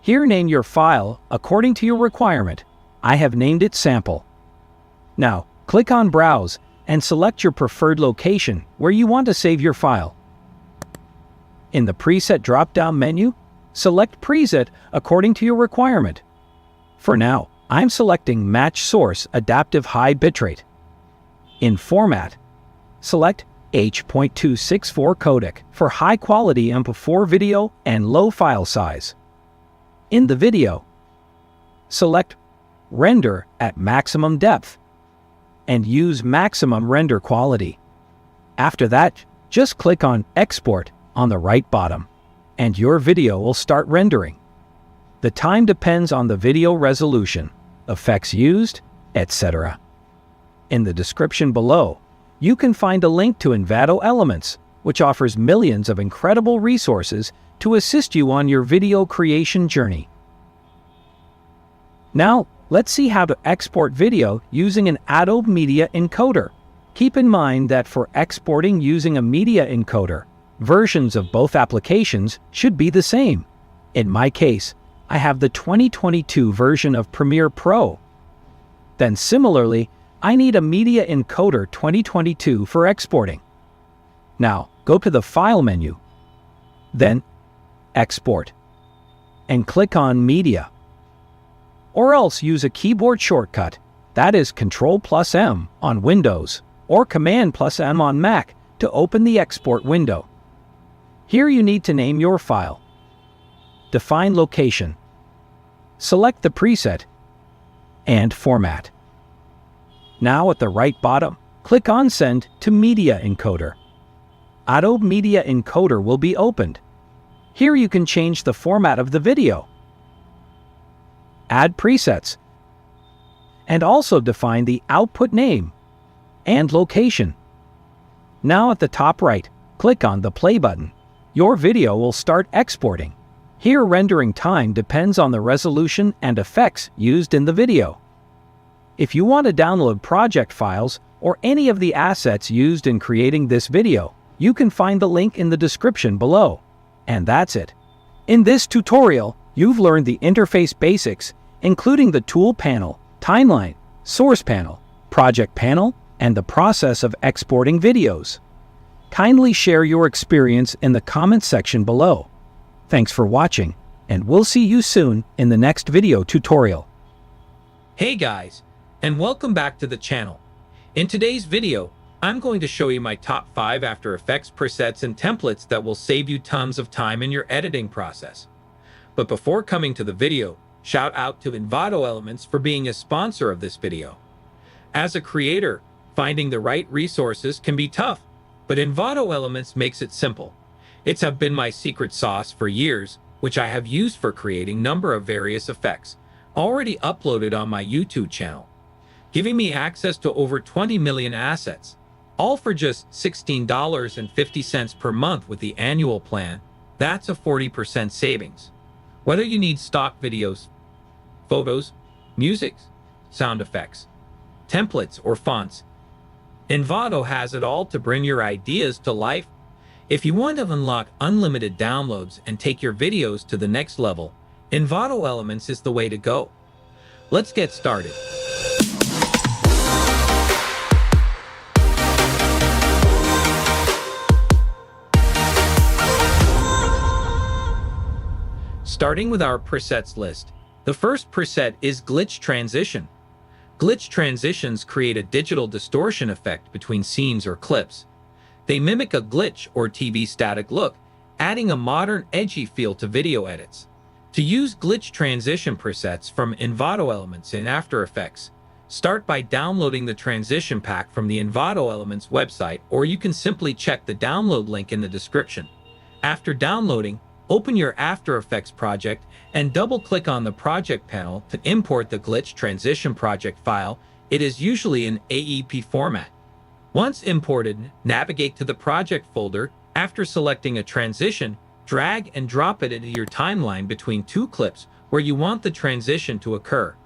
Here name your file according to your requirement. I have named it Sample. Now, click on Browse and select your preferred location where you want to save your file. In the Preset drop-down menu, select Preset according to your requirement. For now, I'm selecting Match Source Adaptive High Bitrate. In Format, select H.264 codec for high-quality MP4 video and low file size. In the video, select Render at maximum depth. and use maximum render quality. After that, just click on Export on the right bottom, and your video will start rendering. The time depends on the video resolution, effects used, etc. In the description below, you can find a link to Envato Elements, which offers millions of incredible resources to assist you on your video creation journey. Now, let's see how to export video using an Adobe Media Encoder. Keep in mind that for exporting using a media encoder, versions of both applications should be the same. In my case, I have the 2022 version of Premiere Pro. Then similarly, I need a Media Encoder 2022 for exporting. Now, go to the File menu, then Export, and click on Media. Or else use a keyboard shortcut, that is Ctrl+M on Windows or Command+M on Mac to open the export window. Here you need to name your file, define location, select the preset, and format. Now at the right bottom, click on Send to Media Encoder. Adobe Media Encoder will be opened. Here you can change the format of the video, add presets, and also define the output name and location. Now at the top right, click on the play button. Your video will start exporting. Here rendering time depends on the resolution and effects used in the video. If you want to download project files or any of the assets used in creating this video, you can find the link in the description below. And that's it. In this tutorial, you've learned the interface basics, including the tool panel, timeline, source panel, project panel, and the process of exporting videos. Kindly share your experience in the comments section below. Thanks for watching, and we'll see you soon in the next video tutorial. Hey guys, and welcome back to the channel. In today's video, I'm going to show you my top 5 After Effects presets and templates that will save you tons of time in your editing process. But before coming to the video, shout out to Envato Elements for being a sponsor of this video. As a creator, finding the right resources can be tough, but Envato Elements makes it simple. It's have been my secret sauce for years, which I have used for creating number of various effects, already uploaded on my YouTube channel, giving me access to over 20 million assets, all for just $16.50 per month with the annual plan. That's a 40% savings. Whether you need stock videos, photos, music, sound effects, templates, or fonts, Envato has it all to bring your ideas to life. If you want to unlock unlimited downloads and take your videos to the next level, Envato Elements is the way to go. Let's get started. Starting with our presets list, the first preset is Glitch Transition. Glitch transitions create a digital distortion effect between scenes or clips. They mimic a glitch or TV static look, adding a modern, edgy feel to video edits. To use glitch transition presets from Envato Elements in After Effects, start by downloading the transition pack from the Envato Elements website, or you can simply check the download link in the description. After downloading, open your After Effects project and double-click on the project panel to import the glitch transition project file. It is usually in AEP format. Once imported, navigate to the project folder. After selecting a transition, drag and drop it into your timeline between two clips where you want the transition to occur.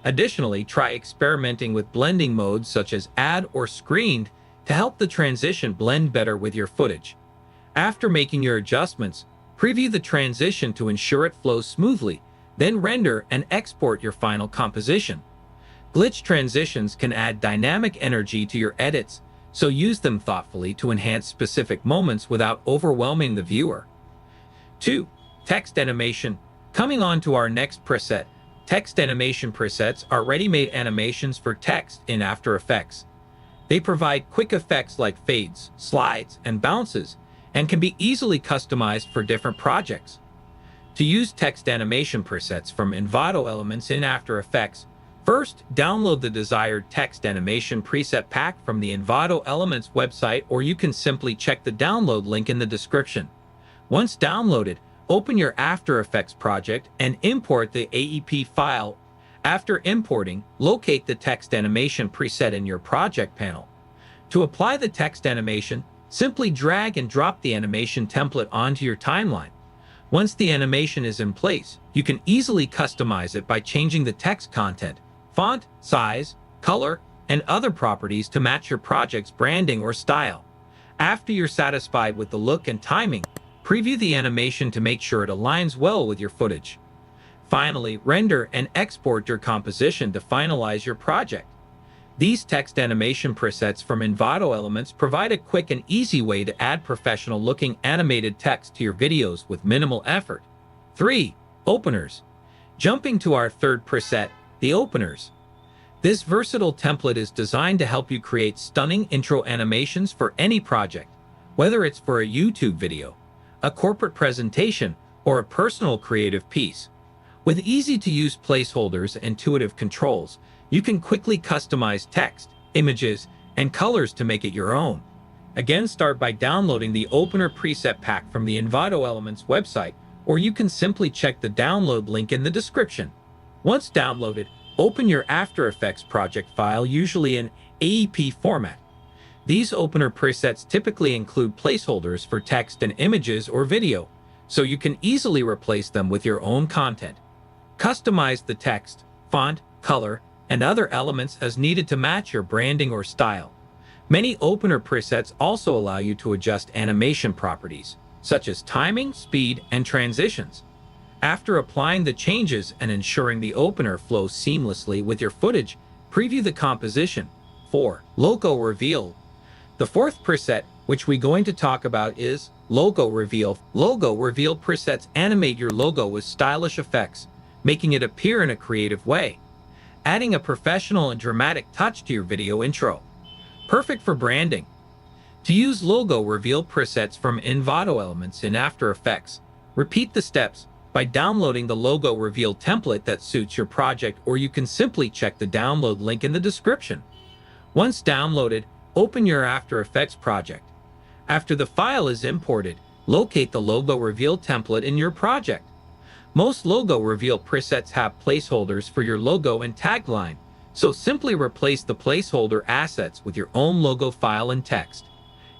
Additionally, try experimenting with blending modes such as add or screened to help the transition blend better with your footage. After making your adjustments, preview the transition to ensure it flows smoothly, then render and export your final composition. Glitch transitions can add dynamic energy to your edits, so use them thoughtfully to enhance specific moments without overwhelming the viewer. 2. Text animation. Coming on to our next preset, text animation presets are ready-made animations for text in After Effects. They provide quick effects like fades, slides, and bounces, and can be easily customized for different projects. To use text animation presets from Envato Elements in After Effects, First, download the desired text animation preset pack from the Envato Elements website, or you can simply check the download link in the description. Once downloaded, open your After Effects project and import the AEP file. After importing, locate the text animation preset in your project panel. To apply the text animation, simply drag and drop the animation template onto your timeline. Once the animation is in place, you can easily customize it by changing the text content, font, size, color, and other properties to match your project's branding or style. After you're satisfied with the look and timing, preview the animation to make sure it aligns well with your footage. Finally, render and export your composition to finalize your project. These text animation presets from Envato Elements provide a quick and easy way to add professional-looking animated text to your videos with minimal effort. 3. Openers. Jumping to our third preset, the openers. This versatile template is designed to help you create stunning intro animations for any project, whether it's for a YouTube video, a corporate presentation, or a personal creative piece. With easy-to-use placeholders and intuitive controls, you can quickly customize text, images, and colors to make it your own. Again, start by downloading the Opener preset pack from the Envato Elements website, or you can simply check the download link in the description. Once downloaded, open your After Effects project file, usually in AEP format. These Opener presets typically include placeholders for text and images or video, so you can easily replace them with your own content. Customize the text, font, color, and other elements as needed to match your branding or style. Many Opener presets also allow you to adjust animation properties, such as timing, speed, and transitions. After applying the changes and ensuring the opener flows seamlessly with your footage, preview the composition. 4. Logo Reveal. The fourth preset, which we're going to talk about, is Logo Reveal. Logo Reveal presets animate your logo with stylish effects, making it appear in a creative way, adding a professional and dramatic touch to your video intro. Perfect for branding. To use Logo Reveal presets from Envato Elements in After Effects, repeat the steps by downloading the Logo Reveal template that suits your project, or you can simply check the download link in the description. Once downloaded, open your After Effects project. After the file is imported, locate the Logo Reveal template in your project. Most Logo Reveal presets have placeholders for your logo and tagline, so simply replace the placeholder assets with your own logo file and text.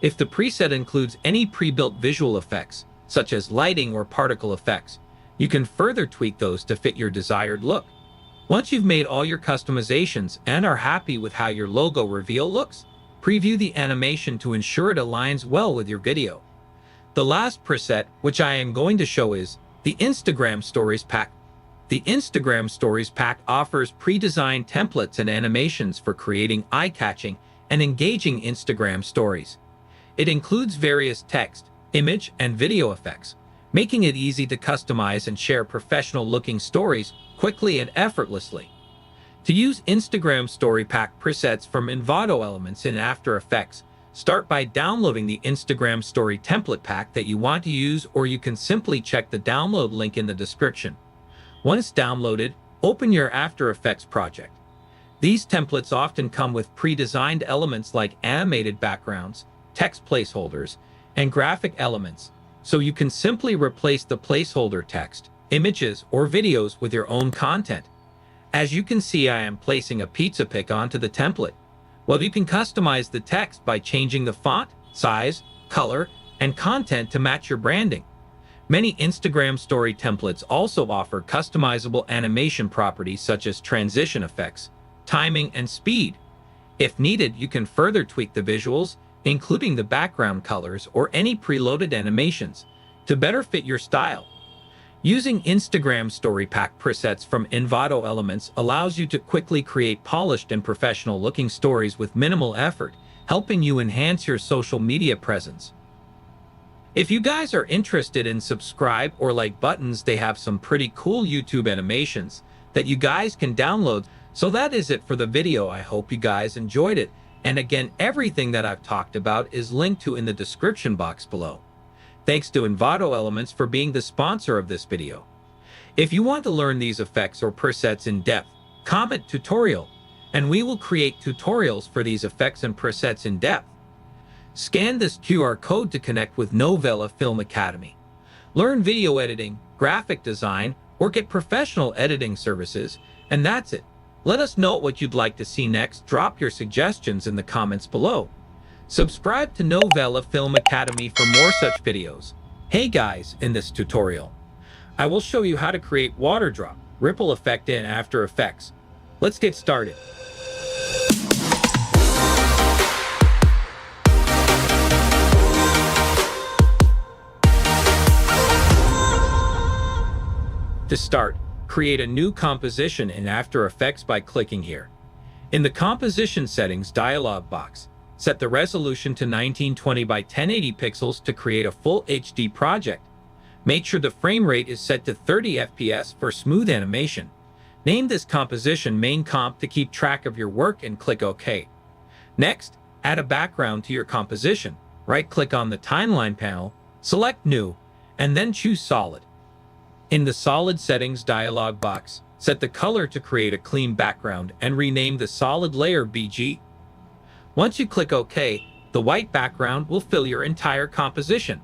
If the preset includes any pre-built visual effects, such as lighting or particle effects, you can further tweak those to fit your desired look. Once you've made all your customizations and are happy with how your logo reveal looks, preview the animation to ensure it aligns well with your video. The last preset, which I am going to show, is the Instagram Stories pack. The Instagram Stories pack offers pre-designed templates and animations for creating eye-catching and engaging Instagram stories. It includes various text, image, and video effects, making it easy to customize and share professional-looking stories quickly and effortlessly. To use Instagram Story Pack presets from Envato Elements in After Effects, start by downloading the Instagram Story template pack that you want to use, or you can simply check the download link in the description. Once downloaded, open your After Effects project. These templates often come with pre-designed elements like animated backgrounds, text placeholders, and graphic elements, so you can simply replace the placeholder text, images, or videos with your own content. As you can see, I am placing a pizza pic onto the template. Well, you can customize the text by changing the font, size, color, and content to match your branding. Many Instagram Story templates also offer customizable animation properties such as transition effects, timing, and speed. If needed, you can further tweak the visuals, including the background colors or any preloaded animations, to better fit your style. Using Instagram Story Pack presets from Envato Elements allows you to quickly create polished and professional-looking stories with minimal effort, helping you enhance your social media presence. If you guys are interested in subscribe or like buttons, they have some pretty cool YouTube animations that you guys can download. So that is it for the video. I hope you guys enjoyed it. And again, everything that I've talked about is linked to in the description box below. Thanks to Envato Elements for being the sponsor of this video. If you want to learn these effects or presets in depth, comment tutorial, and we will create tutorials for these effects and presets in depth. Scan this QR code to connect with Novela Film Academy. Learn video editing, graphic design, or get professional editing services, and that's it. Let us know what you'd like to see next. Drop your suggestions in the comments below. Subscribe to Novela Film Academy for more such videos. Hey guys, in this tutorial, I will show you how to create water drop ripple effect in After Effects. Let's get started. To start, create a new composition in After Effects by clicking here. In the Composition Settings dialog box, set the resolution to 1920 by 1080 pixels to create a full HD project. Make sure the frame rate is set to 30 FPS for smooth animation. Name this composition Main Comp to keep track of your work and click OK. Next, add a background to your composition. Right-click on the Timeline panel, select New, and then choose Solid. In the Solid Settings dialog box, set the color to create a clean background and rename the solid layer BG. Once you click OK, the white background will fill your entire composition.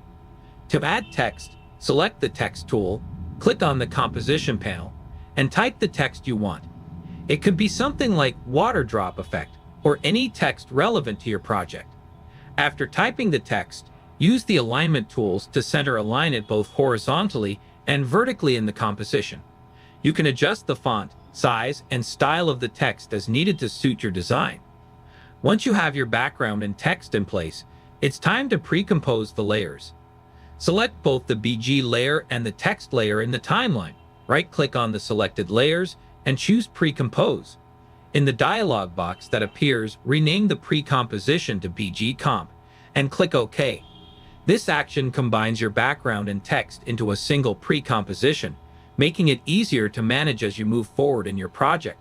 To add text, select the Text tool, click on the Composition panel, and type the text you want. It could be something like water drop effect or any text relevant to your project. After typing the text, use the alignment tools to center align it both horizontally and vertically in the composition. You can adjust the font, size, and style of the text as needed to suit your design. Once you have your background and text in place, it's time to pre-compose the layers. Select both the BG layer and the text layer in the timeline. Right-click on the selected layers and choose Pre-compose. In the dialog box that appears, rename the pre-composition to BG Comp and click OK. This action combines your background and text into a single pre-composition, making it easier to manage as you move forward in your project.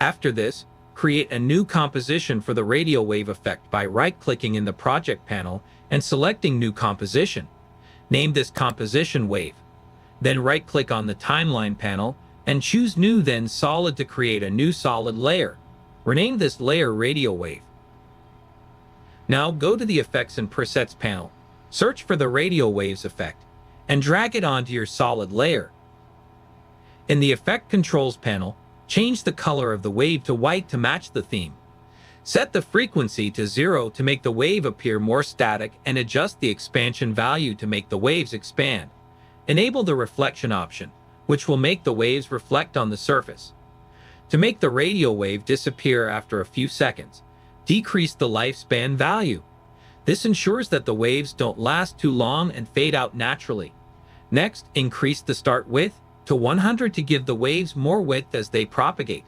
After this, create a new composition for the radio wave effect by right-clicking in the project panel and selecting New Composition. Name this composition Wave. Then right-click on the Timeline panel and choose New, then Solid to create a new solid layer. Rename this layer Radio Wave. Now go to the Effects and Presets panel. Search for the Radio Waves effect and drag it onto your solid layer. In the Effect Controls panel, change the color of the wave to white to match the theme. Set the frequency to 0 to make the wave appear more static and adjust the expansion value to make the waves expand. Enable the reflection option, which will make the waves reflect on the surface. To make the radio wave disappear after a few seconds, decrease the lifespan value. This ensures that the waves don't last too long and fade out naturally. Next, increase the start width to 100 to give the waves more width as they propagate.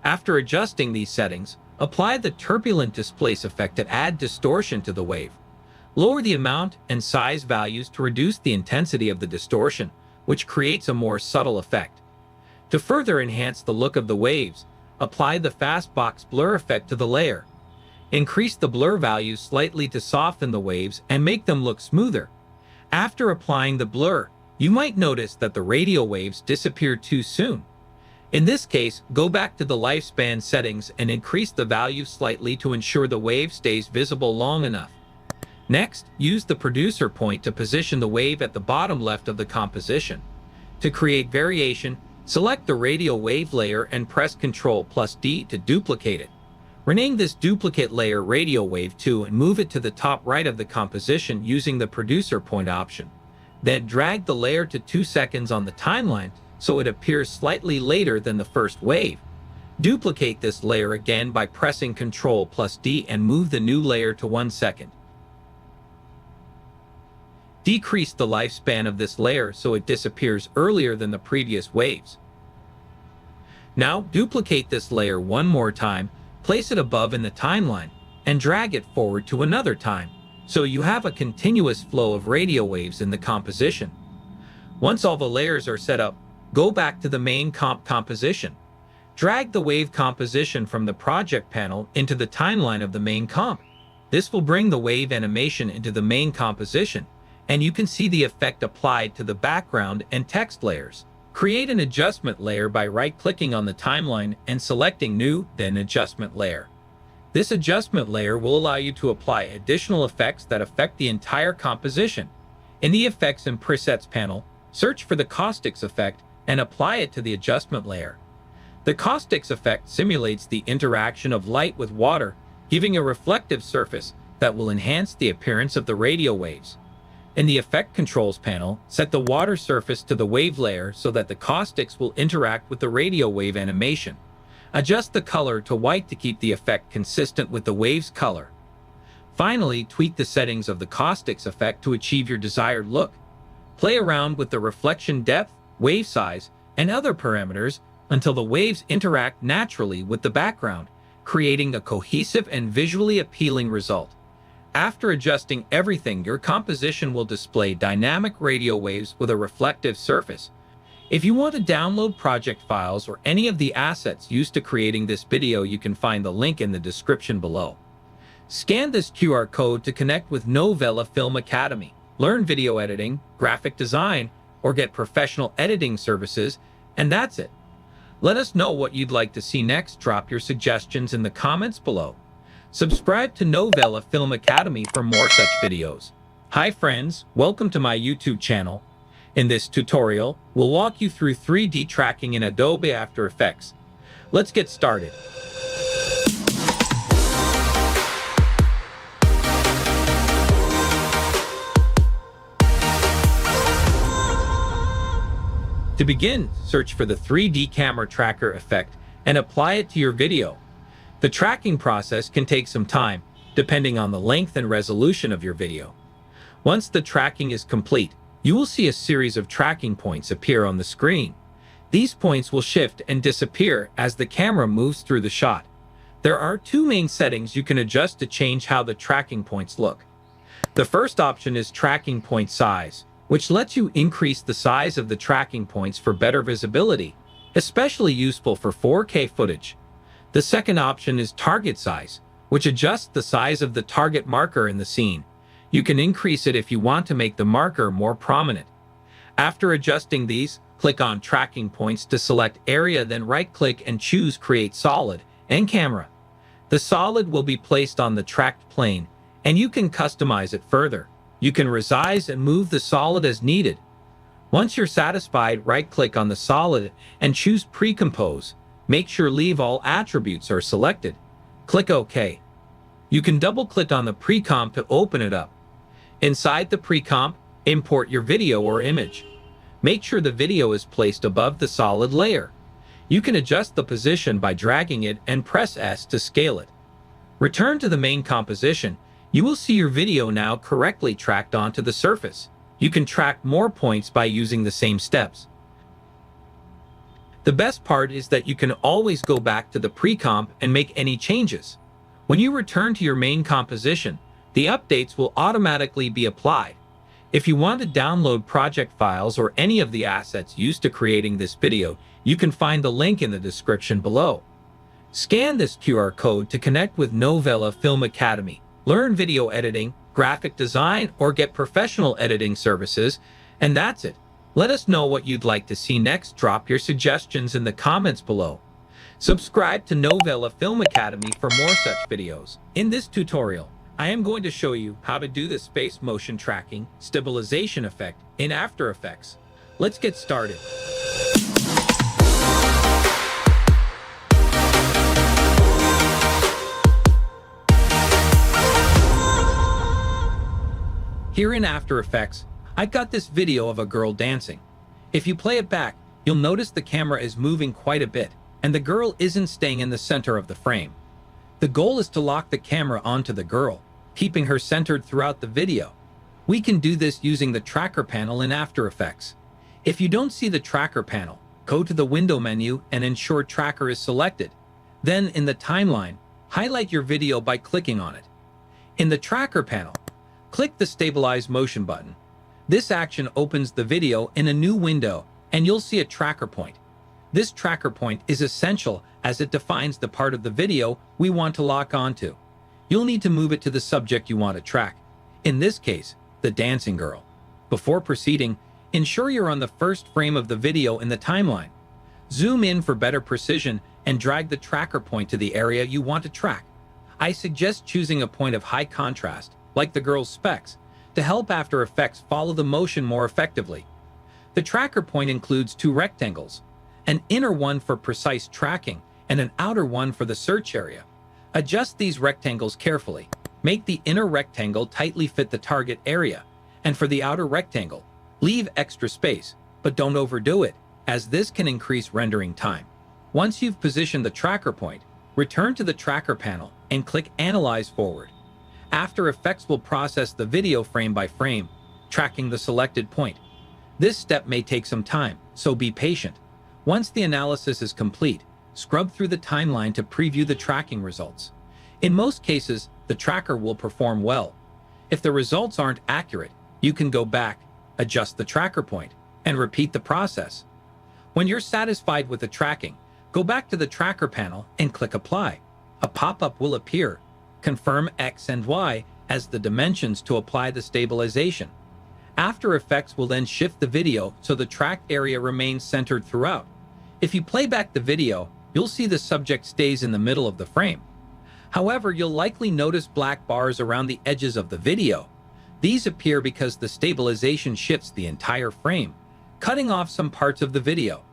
After adjusting these settings, apply the turbulent displace effect to add distortion to the wave. Lower the amount and size values to reduce the intensity of the distortion, which creates a more subtle effect. To further enhance the look of the waves, apply the Fastbox Blur effect to the layer. Increase the blur value slightly to soften the waves and make them look smoother. After applying the blur, you might notice that the radio waves disappear too soon. In this case, go back to the lifespan settings and increase the value slightly to ensure the wave stays visible long enough. Next, use the producer point to position the wave at the bottom left of the composition. To create variation, select the radio wave layer and press Ctrl+D to duplicate it. Rename this duplicate layer Radio Wave 2 and move it to the top right of the composition using the producer point option. Then drag the layer to 2 seconds on the timeline so it appears slightly later than the first wave. Duplicate this layer again by pressing Ctrl+D and move the new layer to 1 second. Decrease the lifespan of this layer so it disappears earlier than the previous waves. Now duplicate this layer one more time, place it above in the timeline, and drag it forward to another time, so you have a continuous flow of radio waves in the composition. Once all the layers are set up, go back to the main composition. Drag the wave composition from the project panel into the timeline of the main comp. This will bring the wave animation into the main composition, and you can see the effect applied to the background and text layers. Create an adjustment layer by right-clicking on the timeline and selecting New, then Adjustment Layer. This adjustment layer will allow you to apply additional effects that affect the entire composition. In the Effects and Presets panel, search for the Caustics effect and apply it to the adjustment layer. The Caustics effect simulates the interaction of light with water, giving a reflective surface that will enhance the appearance of the radio waves. In the Effect Controls panel, set the water surface to the wave layer so that the caustics will interact with the radio wave animation. Adjust the color to white to keep the effect consistent with the wave's color. Finally, tweak the settings of the caustics effect to achieve your desired look. Play around with the reflection depth, wave size, and other parameters until the waves interact naturally with the background, creating a cohesive and visually appealing result. After adjusting everything, your composition will display dynamic radio waves with a reflective surface. If you want to download project files or any of the assets used to creating this video, you can find the link in the description below. Scan this QR code to connect with Novela Film Academy, learn video editing, graphic design, or get professional editing services, and that's it. Let us know what you'd like to see next. Drop your suggestions in the comments below. Subscribe to Novela Film Academy for more such videos. Hi friends, welcome to my YouTube channel. In this tutorial, we'll walk you through 3D tracking in Adobe After Effects. Let's get started. To begin, search for the 3D camera tracker effect and apply it to your video. The tracking process can take some time, depending on the length and resolution of your video. Once the tracking is complete, you will see a series of tracking points appear on the screen. These points will shift and disappear as the camera moves through the shot. There are two main settings you can adjust to change how the tracking points look. The first option is tracking point size, which lets you increase the size of the tracking points for better visibility, especially useful for 4K footage. The second option is target size, which adjusts the size of the target marker in the scene. You can increase it if you want to make the marker more prominent. After adjusting these, click on Tracking Points to select Area, then right-click and choose Create Solid and Camera. The solid will be placed on the tracked plane, and you can customize it further. You can resize and move the solid as needed. Once you're satisfied, right-click on the solid and choose Pre-Compose. Make sure Leave All Attributes are selected. Click OK. You can double-click on the pre-comp to open it up. Inside the pre-comp, import your video or image. Make sure the video is placed above the solid layer. You can adjust the position by dragging it and press S to scale it. Return to the main composition. You will see your video now correctly tracked onto the surface. You can track more points by using the same steps. The best part is that you can always go back to the pre-comp and make any changes. When you return to your main composition, the updates will automatically be applied. If you want to download project files or any of the assets used to creating this video, you can find the link in the description below. Scan this QR code to connect with Novela Film Academy, learn video editing, graphic design, or get professional editing services, and that's it. Let us know what you'd like to see next. Drop your suggestions in the comments below. Subscribe to Novela Film Academy for more such videos. In this tutorial, I am going to show you how to do the space motion tracking stabilization effect in After Effects. Let's get started. Here in After Effects, I got this video of a girl dancing. If you play it back, you'll notice the camera is moving quite a bit, and the girl isn't staying in the center of the frame. The goal is to lock the camera onto the girl, keeping her centered throughout the video. We can do this using the tracker panel in After Effects. If you don't see the tracker panel, go to the window menu and ensure tracker is selected. Then in the timeline, highlight your video by clicking on it. In the tracker panel, click the Stabilize Motion button. This action opens the video in a new window, and you'll see a tracker point. This tracker point is essential as it defines the part of the video we want to lock onto. You'll need to move it to the subject you want to track. In this case, the dancing girl. Before proceeding, Ensure you're on the first frame of the video in the timeline. Zoom in for better precision and drag the tracker point to the area you want to track. I suggest choosing a point of high contrast, like the girl's specs, to help After Effects follow the motion more effectively. The tracker point includes two rectangles, an inner one for precise tracking and an outer one for the search area. Adjust these rectangles carefully. Make the inner rectangle tightly fit the target area, and for the outer rectangle, leave extra space, but don't overdo it, as this can increase rendering time. Once you've positioned the tracker point, return to the tracker panel and click Analyze Forward. After Effects will process the video frame by frame, tracking the selected point. This step may take some time, so be patient. Once the analysis is complete, scrub through the timeline to preview the tracking results. In most cases, the tracker will perform well. If the results aren't accurate, you can go back, adjust the tracker point, and repeat the process. When you're satisfied with the tracking, go back to the tracker panel and click Apply. A pop-up will appear. Confirm X and Y as the dimensions to apply the stabilization. After Effects will then shift the video so the track area remains centered throughout. If you play back the video, you'll see the subject stays in the middle of the frame. However, you'll likely notice black bars around the edges of the video. These appear because the stabilization shifts the entire frame, cutting off some parts of the video.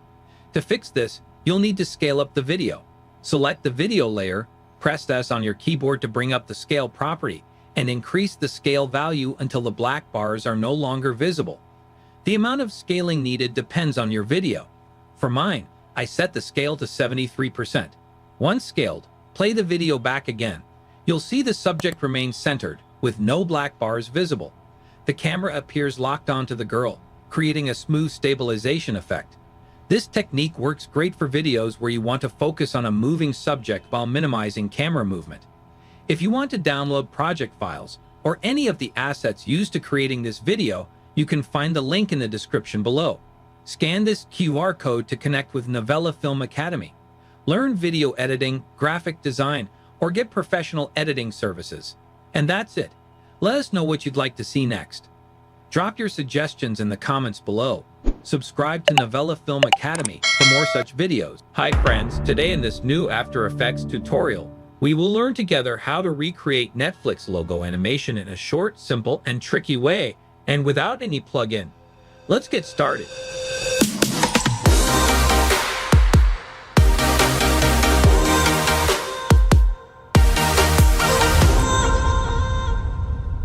To fix this, you'll need to scale up the video. Select the video layer, press S on your keyboard to bring up the scale property, and increase the scale value until the black bars are no longer visible. The amount of scaling needed depends on your video. For mine, I set the scale to 73%. Once scaled, play the video back again. You'll see the subject remains centered, with no black bars visible. The camera appears locked onto the girl, creating a smooth stabilization effect. This technique works great for videos where you want to focus on a moving subject while minimizing camera movement. If you want to download project files or any of the assets used to creating this video, you can find the link in the description below. Scan this QR code to connect with Novela Film Academy. Learn video editing, graphic design, or get professional editing services. And that's it. Let us know what you'd like to see next. Drop your suggestions in the comments below. Subscribe to Novela Film Academy for more such videos. Hi friends, today in this new After Effects tutorial, we will learn together how to recreate Netflix logo animation in a short, simple, and tricky way, and without any plug-in. Let's get started.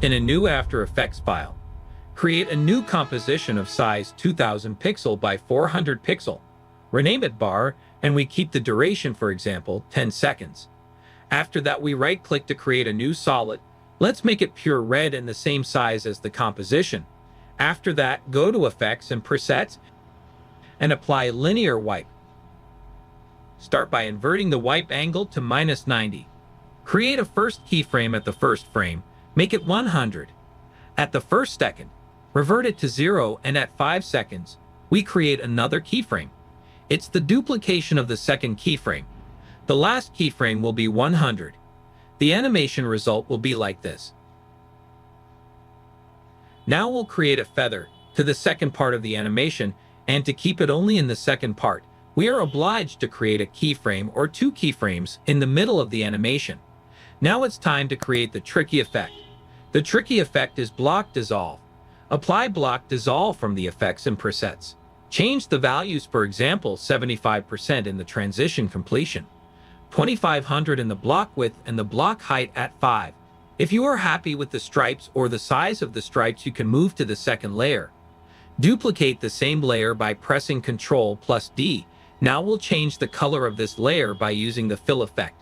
In a new After Effects file, create a new composition of size 2000 pixel by 400 pixel. Rename it bar, and we keep the duration, for example, 10 seconds. After that, we right-click to create a new solid. Let's make it pure red and the same size as the composition. After that, go to Effects and Presets and apply Linear Wipe. Start by inverting the wipe angle to -90. Create a first keyframe at the first frame. Make it 100. At the first second, revert it to 0, and at 5 seconds, we create another keyframe. It's the duplication of the second keyframe. The last keyframe will be 100. The animation result will be like this. Now we'll create a feather to the second part of the animation, and to keep it only in the second part, we are obliged to create a keyframe or two keyframes in the middle of the animation. Now it's time to create the tricky effect. The tricky effect is Block Dissolve. Apply Block Dissolve from the Effects and Presets. Change the values, for example, 75% in the transition completion, 2500 in the block width, and the block height at 5. If you are happy with the stripes or the size of the stripes, you can move to the second layer. Duplicate the same layer by pressing Ctrl+D. Now we'll change the color of this layer by using the fill effect.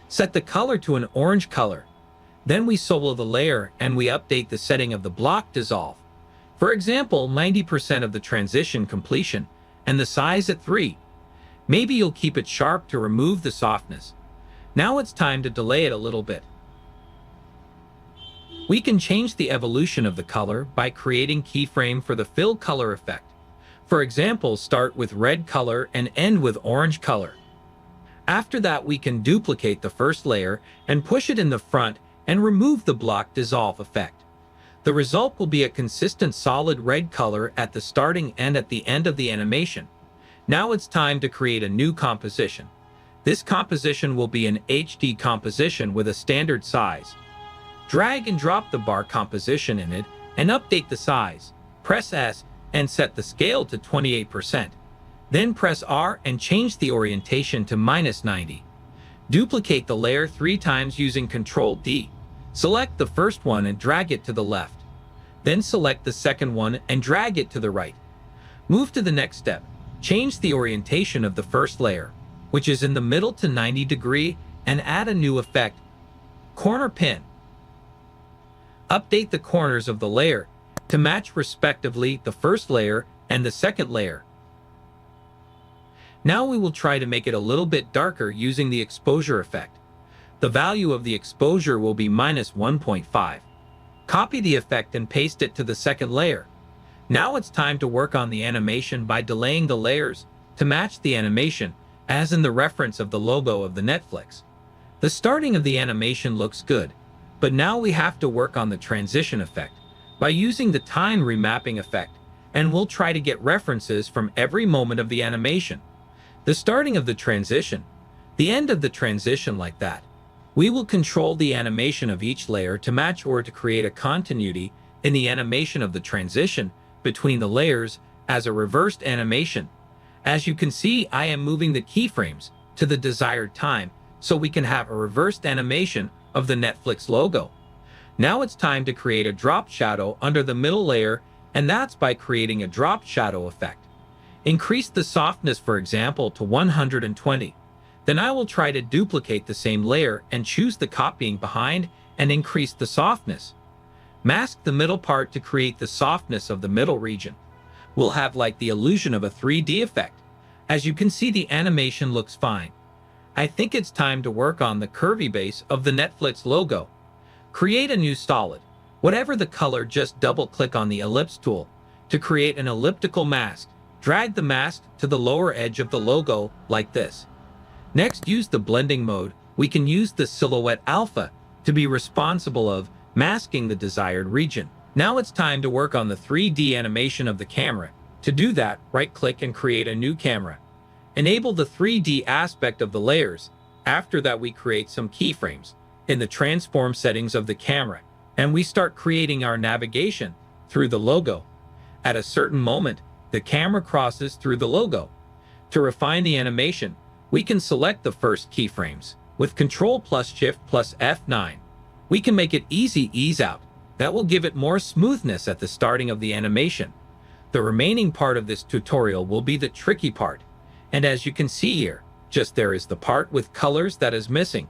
Set the color to an orange color. Then we solo the layer and we update the setting of the block dissolve. For example, 90% of the transition completion and the size at 3. Maybe you'll keep it sharp to remove the softness. Now it's time to delay it a little bit. We can change the evolution of the color by creating keyframe for the fill color effect. For example, start with red color and end with orange color. After that, we can duplicate the first layer and push it in the front and remove the block dissolve effect. The result will be a consistent solid red color at the starting and at the end of the animation. Now it's time to create a new composition. This composition will be an HD composition with a standard size. Drag and drop the bar composition in it and update the size. Press S and set the scale to 28%. Then press R and change the orientation to -90. Duplicate the layer 3 times using Ctrl D. Select the first one and drag it to the left. Then select the second one and drag it to the right. Move to the next step. Change the orientation of the first layer, which is in the middle, to 90 degrees, and add a new effect, corner pin. Update the corners of the layer to match respectively the first layer and the second layer. Now we will try to make it a little bit darker using the exposure effect. The value of the exposure will be -1.5. Copy the effect and paste it to the second layer. Now it's time to work on the animation by delaying the layers to match the animation, as in the reference of the logo of the Netflix. The starting of the animation looks good, but now we have to work on the transition effect by using the time remapping effect, and we'll try to get references from every moment of the animation. The starting of the transition, the end of the transition, like that. We will control the animation of each layer to match or to create a continuity in the animation of the transition between the layers as a reversed animation. As you can see, I am moving the keyframes to the desired time so we can have a reversed animation of the Netflix logo. Now it's time to create a drop shadow under the middle layer, and that's by creating a drop shadow effect. Increase the softness, for example, to 120. Then I will try to duplicate the same layer and choose the copying behind and increase the softness. Mask the middle part to create the softness of the middle region. We'll have like the illusion of a 3D effect. As you can see, the animation looks fine. I think it's time to work on the curvy base of the Netflix logo. Create a new solid. Whatever the color, just double-click on the ellipse tool to create an elliptical mask. Drag the mask to the lower edge of the logo like this. Next, use the blending mode. We can use the silhouette alpha to be responsible of masking the desired region. Now it's time to work on the 3D animation of the camera. To do that, right-click and create a new camera. Enable the 3D aspect of the layers. After that, we create some keyframes in the transform settings of the camera, and we start creating our navigation through the logo. At a certain moment, the camera crosses through the logo. To refine the animation, we can select the first keyframes. With Ctrl plus Shift plus F9, we can make it easy ease out. That will give it more smoothness at the starting of the animation. The remaining part of this tutorial will be the tricky part. And as you can see here, just there is the part with colors that is missing.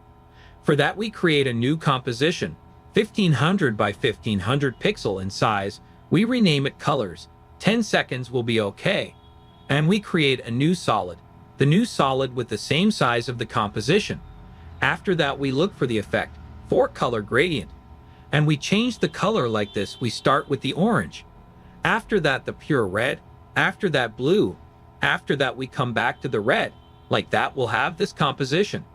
For that, we create a new composition, 1500 by 1500 pixel in size. We rename it colors. 10 seconds will be okay. And we create a new solid. The new solid with the same size of the composition. After that, we look for the effect, for color gradient. And we change the color like this. We start with the orange. After that, the pure red. After that, blue. After that, we come back to the red. Like that, we'll have this composition.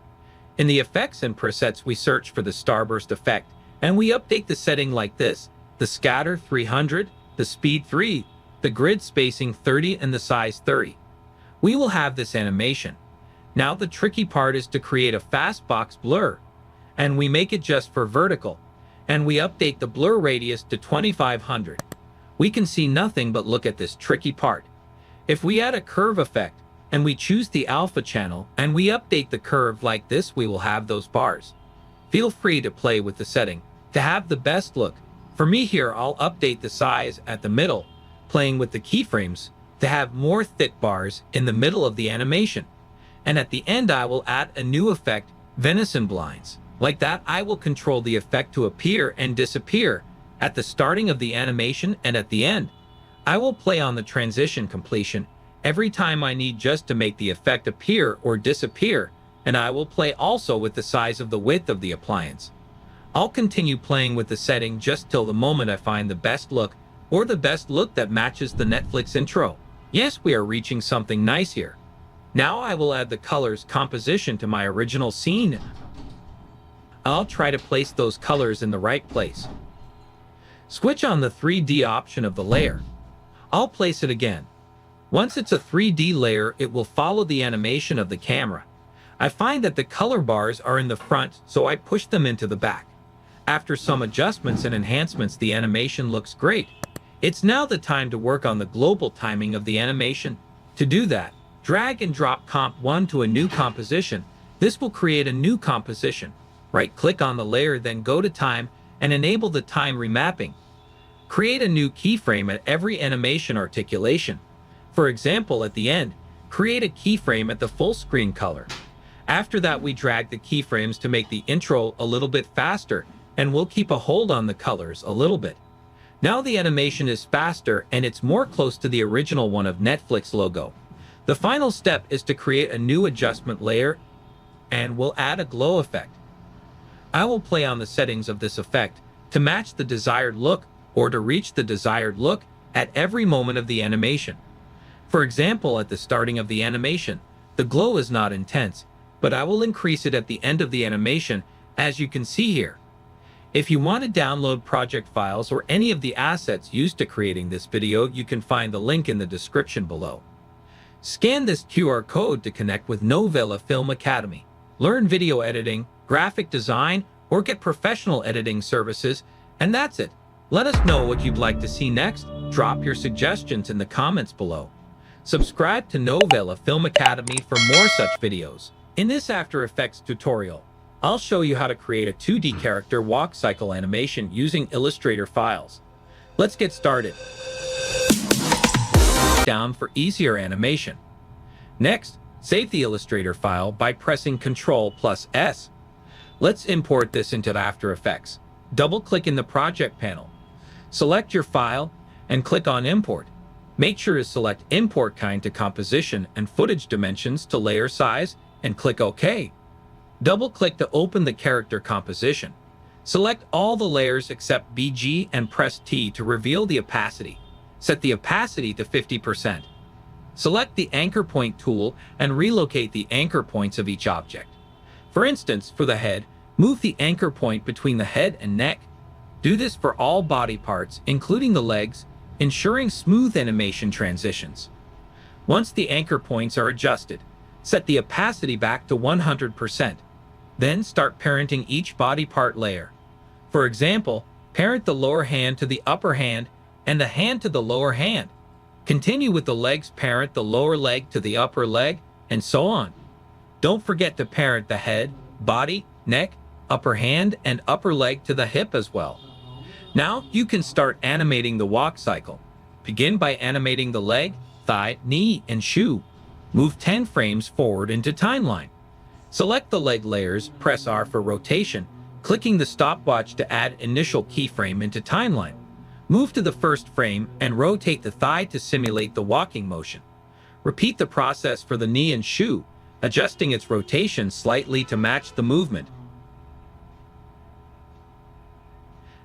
In the effects and presets, we search for the starburst effect, and we update the setting like this. The scatter 300, the speed 3, the grid spacing 30, and the size 30. We will have this animation. Now the tricky part is to create a fast box blur, and we make it just for vertical, and we update the blur radius to 2500. We can see nothing, but look at this tricky part. If we add a curve effect, and we choose the alpha channel, and we update the curve like this, we will have those bars. Feel free to play with the setting to have the best look. For me here, I'll update the size at the middle, playing with the keyframes to have more thick bars in the middle of the animation. And at the end, I will add a new effect, venison blinds. Like that, I will control the effect to appear and disappear at the starting of the animation and at the end. I will play on the transition completion every time I need just to make the effect appear or disappear, and I will play also with the size of the width of the appliance. I'll continue playing with the setting just till the moment I find the best look, or the best look that matches the Netflix intro. Yes, we are reaching something nice here. Now I will add the colors composition to my original scene. I'll try to place those colors in the right place. Switch on the 3D option of the layer. I'll place it again. Once it's a 3D layer, it will follow the animation of the camera. I find that the color bars are in the front, so I push them into the back. After some adjustments and enhancements, the animation looks great. It's now the time to work on the global timing of the animation. To do that, drag and drop Comp 1 to a new composition. This will create a new composition. Right-click on the layer, then go to Time and enable the time remapping. Create a new keyframe at every animation articulation. For example, at the end, create a keyframe at the full screen color. After that, we drag the keyframes to make the intro a little bit faster, and we'll keep a hold on the colors a little bit. Now the animation is faster and it's more close to the original one of Netflix logo. The final step is to create a new adjustment layer, and we'll add a glow effect. I will play on the settings of this effect to match the desired look or to reach the desired look at every moment of the animation. For example, at the starting of the animation, the glow is not intense, but I will increase it at the end of the animation, as you can see here. If you want to download project files or any of the assets used to creating this video, you can find the link in the description below. Scan this QR code to connect with Novela Film Academy. Learn video editing, graphic design, or get professional editing services, and that's it. Let us know what you'd like to see next. Drop your suggestions in the comments below. Subscribe to Novela Film Academy for more such videos. In this After Effects tutorial, I'll show you how to create a 2D character walk cycle animation using Illustrator files. Let's get started. Down for easier animation. Next, save the Illustrator file by pressing Ctrl+S. Let's import this into After Effects. Double-click in the project panel. Select your file and click on Import. Make sure to select Import Kind to Composition and Footage Dimensions to Layer Size and click OK. Double-click to open the character composition. Select all the layers except BG and press T to reveal the opacity. Set the opacity to 50%. Select the Anchor Point tool and relocate the anchor points of each object. For instance, for the head, move the anchor point between the head and neck. Do this for all body parts, including the legs, ensuring smooth animation transitions. Once the anchor points are adjusted, set the opacity back to 100%. Then start parenting each body part layer. For example, parent the lower hand to the upper hand and the hand to the lower hand. Continue with the legs, parent the lower leg to the upper leg, and so on. Don't forget to parent the head, body, neck, upper hand, and upper leg to the hip as well. Now you can start animating the walk cycle. Begin by animating the leg, thigh, knee, and shoe. Move 10 frames forward into timeline. Select the leg layers, press R for rotation, clicking the stopwatch to add initial keyframe into timeline. Move to the first frame and rotate the thigh to simulate the walking motion. Repeat the process for the knee and shoe, adjusting its rotation slightly to match the movement.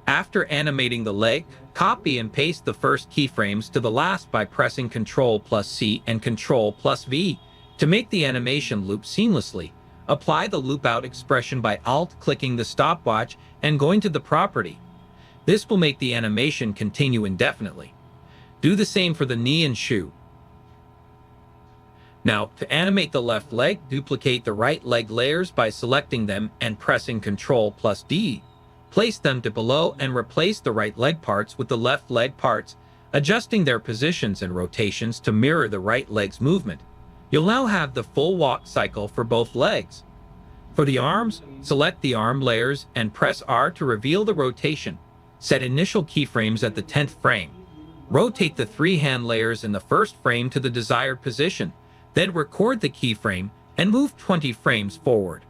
After animating the leg, copy and paste the first keyframes to the last by pressing Ctrl+C and Ctrl+V to make the animation loop seamlessly. Apply the loop out expression by Alt-clicking the stopwatch and going to the property. This will make the animation continue indefinitely. Do the same for the knee and shoe. Now, to animate the left leg, duplicate the right leg layers by selecting them and pressing Ctrl+D. Place them to below and replace the right leg parts with the left leg parts, adjusting their positions and rotations to mirror the right leg's movement. You'll now have the full walk cycle for both legs. For the arms, select the arm layers and press R to reveal the rotation. Set initial keyframes at the 10th frame. Rotate the 3 hand layers in the first frame to the desired position, then record the keyframe and move 20 frames forward.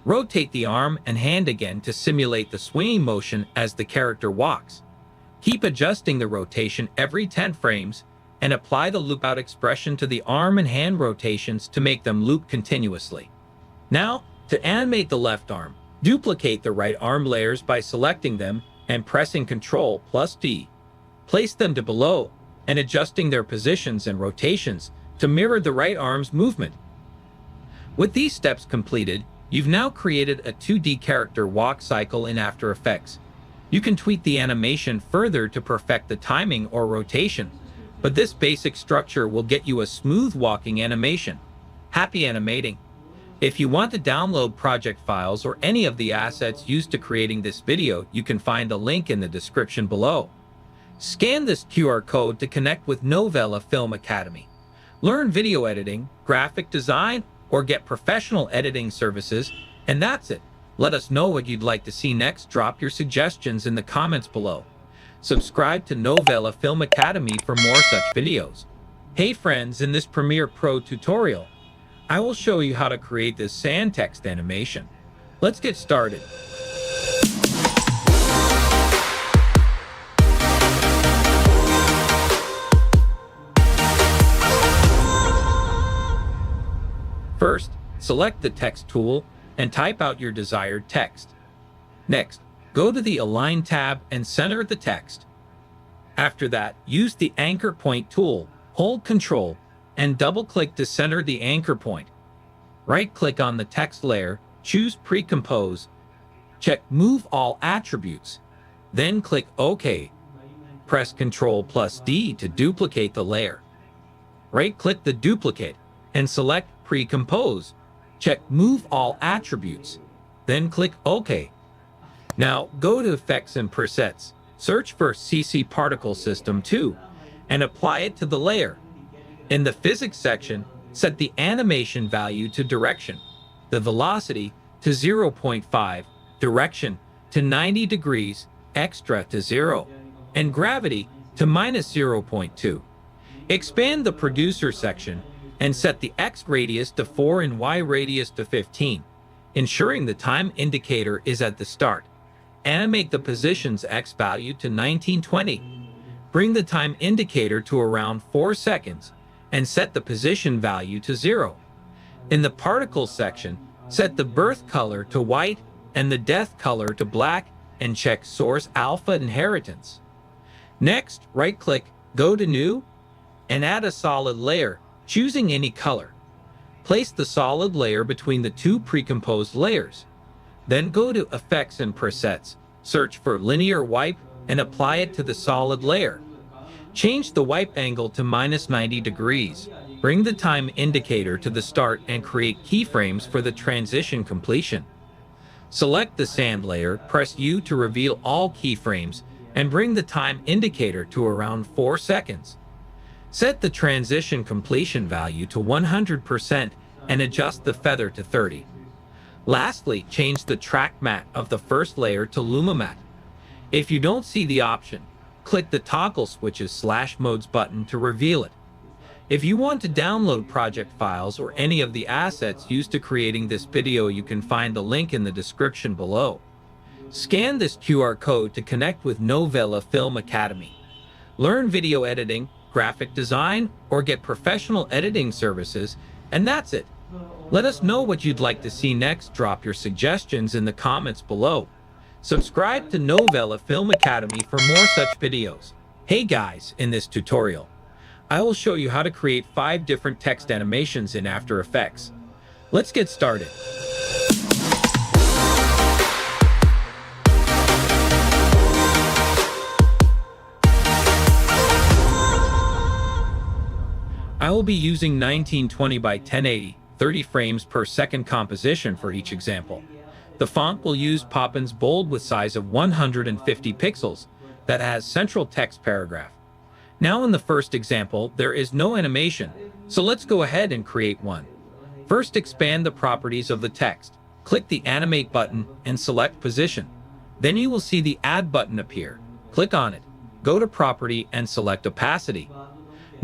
Rotate the arm and hand again to simulate the swinging motion as the character walks. Keep adjusting the rotation every 10 frames and apply the loop out expression to the arm and hand rotations to make them loop continuously. Now, to animate the left arm, duplicate the right arm layers by selecting them and pressing Ctrl+D. Place them to below and adjusting their positions and rotations to mirror the right arm's movement. With these steps completed, you've now created a 2D character walk cycle in After Effects. You can tweak the animation further to perfect the timing or rotation, but this basic structure will get you a smooth walking animation. Happy animating! If you want to download project files or any of the assets used to creating this video, you can find a link in the description below. Scan this QR code to connect with Novela Film Academy. Learn video editing, graphic design, or get professional editing services, and that's it. Let us know what you'd like to see next. Drop your suggestions in the comments below. Subscribe to Novela Film Academy for more such videos. Hey friends, in this Premiere Pro tutorial, I will show you how to create this sand text animation. Let's get started. First, select the text tool and type out your desired text. Next, go to the Align tab and center the text. After that, use the Anchor Point tool, hold Ctrl, and double-click to center the anchor point. Right-click on the text layer, choose Pre-compose, check Move All Attributes, then click OK. Press Ctrl+D to duplicate the layer. Right-click the duplicate and select Pre-compose. Check Move All Attributes, then click OK. Now go to Effects and Presets, search for CC Particle System 2, and apply it to the layer. In the Physics section, set the animation value to direction, the velocity to 0.5, direction to 90 degrees, extra to 0, and gravity to -0.2. Expand the Producer section and set the X radius to 4 and Y radius to 15, ensuring the time indicator is at the start. Animate the position's X value to 1920. Bring the time indicator to around 4 seconds and set the position value to 0. In the Particles section, set the birth color to white and the death color to black and check Source Alpha Inheritance. Next, right-click, go to New, and add a solid layer, choosing any color. Place the solid layer between the two pre-composed layers. Then go to Effects and Presets, search for Linear Wipe, and apply it to the solid layer. Change the wipe angle to -90 degrees. Bring the time indicator to the start and create keyframes for the transition completion. Select the sand layer, press U to reveal all keyframes, and bring the time indicator to around 4 seconds. Set the transition completion value to 100% and adjust the feather to 30. Lastly, change the track matte of the first layer to Luma Matte. If you don't see the option, click the Toggle Switches /Modes button to reveal it. If you want to download project files or any of the assets used to creating this video, you can find the link in the description below. Scan this QR code to connect with Novela Film Academy. Learn video editing, graphic design, or get professional editing services, and that's it. Let us know what you'd like to see next. Drop your suggestions in the comments below. Subscribe to Novela Film Academy for more such videos. Hey guys, in this tutorial, I will show you how to create 5 different text animations in After Effects. Let's get started. I will be using 1920 by 1080, 30 frames per second composition for each example. The font will use Poppins Bold with size of 150 pixels that has central text paragraph. Now in the first example, there is no animation, so let's go ahead and create one. First, expand the properties of the text. Click the Animate button and select Position. Then you will see the Add button appear. Click on it. Go to Property and select Opacity.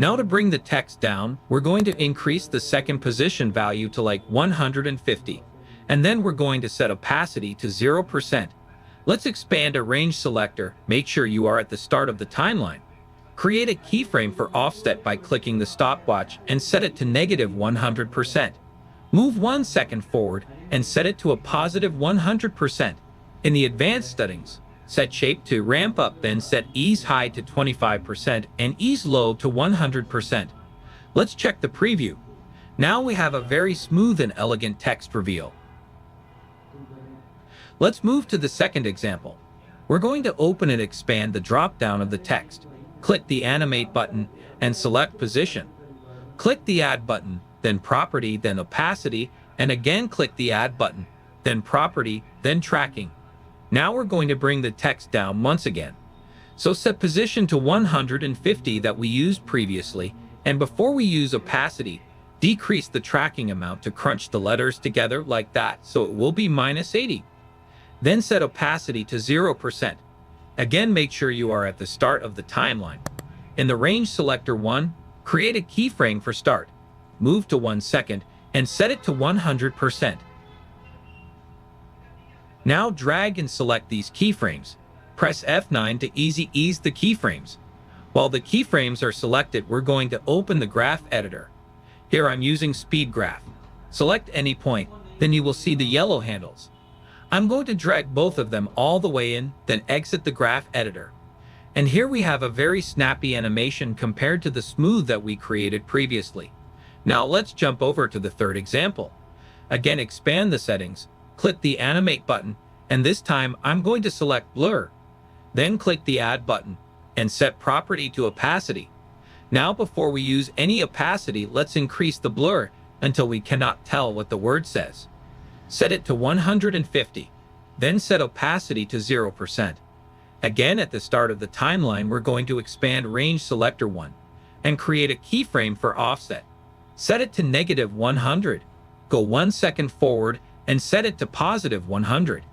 Now to bring the text down, we're going to increase the second position value to like 150. And then we're going to set opacity to 0%. Let's expand a range selector. Make sure you are at the start of the timeline. Create a keyframe for offset by clicking the stopwatch and set it to -100%. Move 1 second forward and set it to a +100%. In the advanced settings, set shape to ramp up, then set ease high to 25% and ease low to 100%. Let's check the preview. Now we have a very smooth and elegant text reveal. Let's move to the second example. we're going to open and expand the drop-down of the text. Click the Animate button and select Position. Click the Add button, then Property, then Opacity, and again click the Add button, then Property, then Tracking. Now we're going to bring the text down once again. So set Position to 150 that we used previously, and before we use Opacity, decrease the tracking amount to crunch the letters together like that, so it will be -80. Then set Opacity to 0%. Again, make sure you are at the start of the timeline. In the Range Selector 1, create a keyframe for start. Move to 1 second and set it to 100%. Now drag and select these keyframes. Press F9 to ease the keyframes. While the keyframes are selected, we're going to open the graph editor. Here I'm using Speed Graph. Select any point, then you will see the yellow handles. I'm going to drag both of them all the way in, then exit the graph editor. And here we have a very snappy animation compared to the smooth that we created previously. Now let's jump over to the third example. Again, expand the settings, click the Animate button, and this time I'm going to select Blur. Then click the Add button and set Property to Opacity. Now before we use any opacity, let's increase the blur until we cannot tell what the word says. Set it to 150, then set opacity to 0%. Again, at the start of the timeline, we're going to expand Range Selector 1 and create a keyframe for offset. Set it to -100. Go 1 second forward and set it to +100.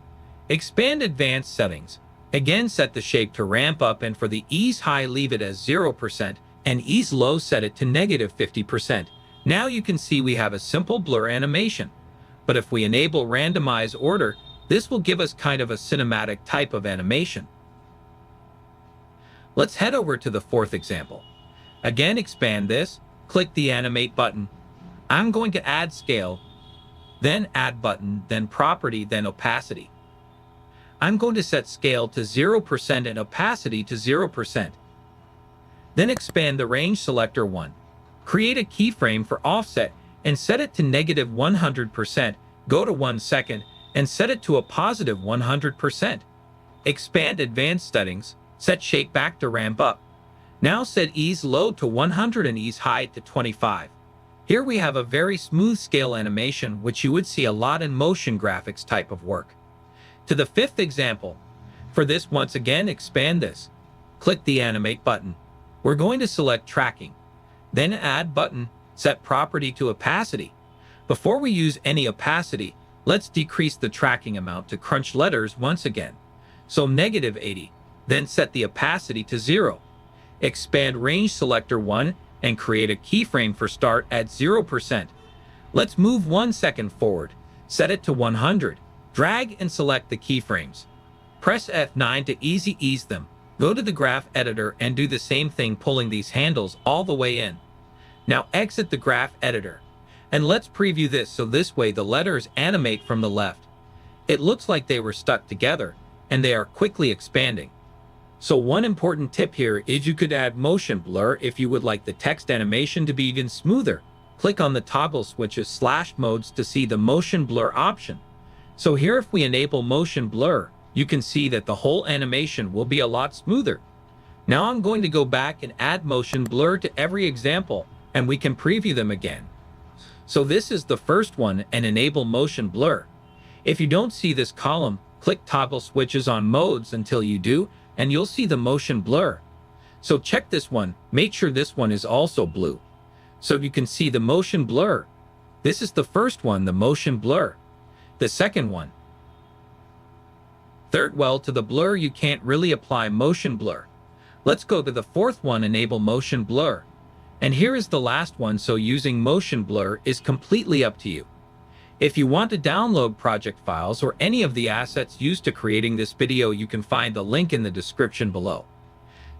Expand Advanced Settings. Again, set the shape to ramp up, and for the ease high, leave it as 0%, and ease low, set it to -50%. Now you can see we have a simple blur animation. But if we enable randomize order, this will give us kind of a cinematic type of animation. Let's head over to the fourth example. Again, expand this, click the Animate button. I'm going to add Scale, then Add button, then Property, then Opacity. I'm going to set Scale to 0% and Opacity to 0%. Then expand the Range Selector 1. Create a keyframe for offset and set it to -100%. Go to 1 second and set it to a +100%. Expand Advanced Settings. Set Shape back to ramp up. Now set Ease Low to 100 and Ease High to 25. Here we have a very smooth scale animation, which you would see a lot in motion graphics type of work. To the fifth example. For this, once again, expand this. Click the Animate button. We're going to select Tracking. Then Add button, set Property to Opacity. Before we use any opacity, let's decrease the tracking amount to crunch letters once again. So -80. Then set the opacity to 0. Expand Range Selector 1 and create a keyframe for start at 0%. Let's move 1 second forward. Set it to 100. Drag and select the keyframes. Press F9 to ease them. Go to the graph editor and do the same thing, pulling these handles all the way in. Now exit the graph editor. And let's preview this, so this way the letters animate from the left. It looks like they were stuck together, and they are quickly expanding. So one important tip here is you could add motion blur if you would like the text animation to be even smoother. Click on the toggle switches / modes to see the motion blur option. So here, if we enable motion blur, you can see that the whole animation will be a lot smoother. Now I'm going to go back and add motion blur to every example, and we can preview them again. So this is the first one, and enable motion blur. If you don't see this column, click toggle switches on modes until you do, and you'll see the motion blur. So check this one, make sure this one is also blue, so you can see the motion blur. This is the first one, the motion blur. The second one. Third, well, to the blur you can't really apply motion blur. Let's go to the fourth one, enable motion blur. And here is the last one, so using motion blur is completely up to you. If you want to download project files or any of the assets used to creating this video, you can find the link in the description below.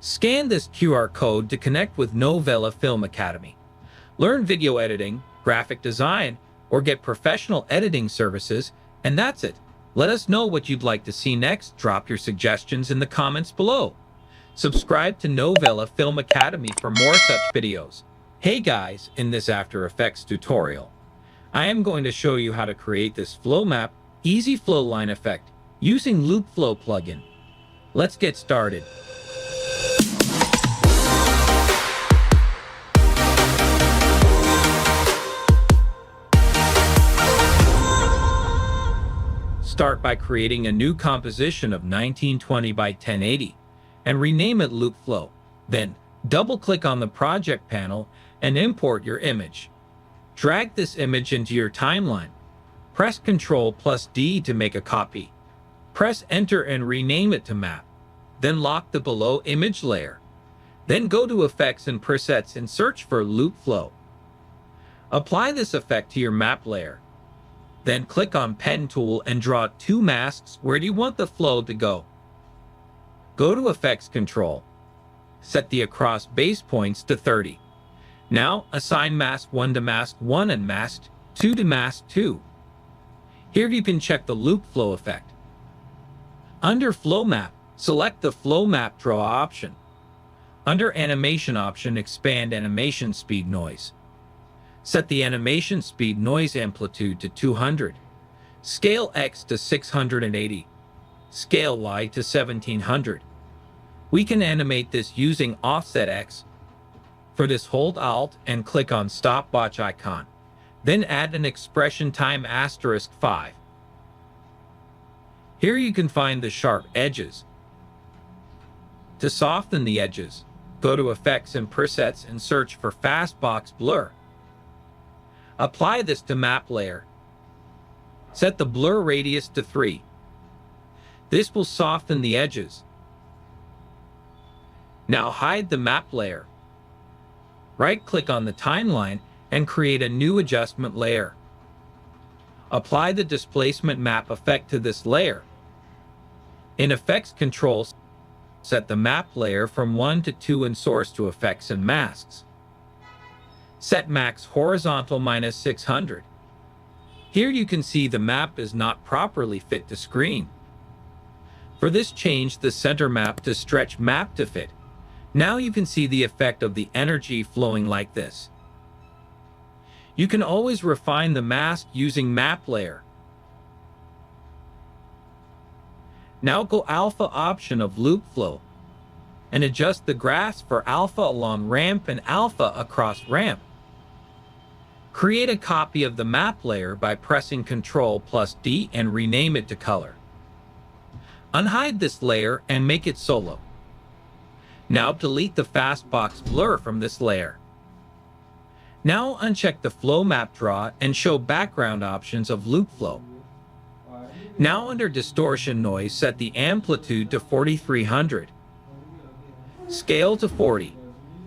Scan this QR code to connect with Novela Film Academy. Learn video editing, graphic design, or get professional editing services, and that's it. Let us know what you'd like to see next. Drop your suggestions in the comments below. Subscribe to Novela Film Academy for more such videos. Hey guys, in this After Effects tutorial, I am going to show you how to create this flow map, easy flow line effect, using Loop Flow plugin. Let's get started. Start by creating a new composition of 1920 by 1080 and rename it Loop Flow. Then, double-click on the project panel and import your image. Drag this image into your timeline. Press Ctrl+D to make a copy. Press Enter and rename it to Map. Then lock the below image layer. Then go to Effects and Presets and search for Loop Flow. Apply this effect to your map layer. Then click on Pen tool and draw two masks where you want the flow to go. Go to Effects Control. Set the across base points to 30. Now assign Mask 1 to Mask 1 and Mask 2 to Mask 2. Here you can check the Loop Flow effect. Under Flow Map, select the Flow Map Draw option. Under Animation option, expand Animation Speed Noise. Set the animation speed noise amplitude to 200, scale X to 680, scale Y to 1700. We can animate this using Offset X. For this, hold Alt and click on Stopwatch icon. Then add an expression time *5. Here you can find the sharp edges. To soften the edges, go to Effects and Presets and search for Fastbox Blur. Apply this to map layer. Set the blur radius to 3. This will soften the edges. Now hide the map layer. Right-click on the timeline and create a new adjustment layer. Apply the displacement map effect to this layer. In Effects Control, set the map layer from 1 to 2 in Source to Effects and Masks. Set max horizontal -600. Here you can see the map is not properly fit to screen. For this, change the center map to stretch map to fit. Now you can see the effect of the energy flowing like this. You can always refine the mask using map layer. Now go Alpha option of Loop Flow and adjust the graphs for alpha along ramp and alpha across ramp. Create a copy of the map layer by pressing Ctrl+D and rename it to Color. Unhide this layer and make it solo. Now delete the Fastbox Blur from this layer. Now uncheck the Flow Map Draw and show background options of Loop Flow. Now under Distortion Noise, set the amplitude to 4300, scale to 40,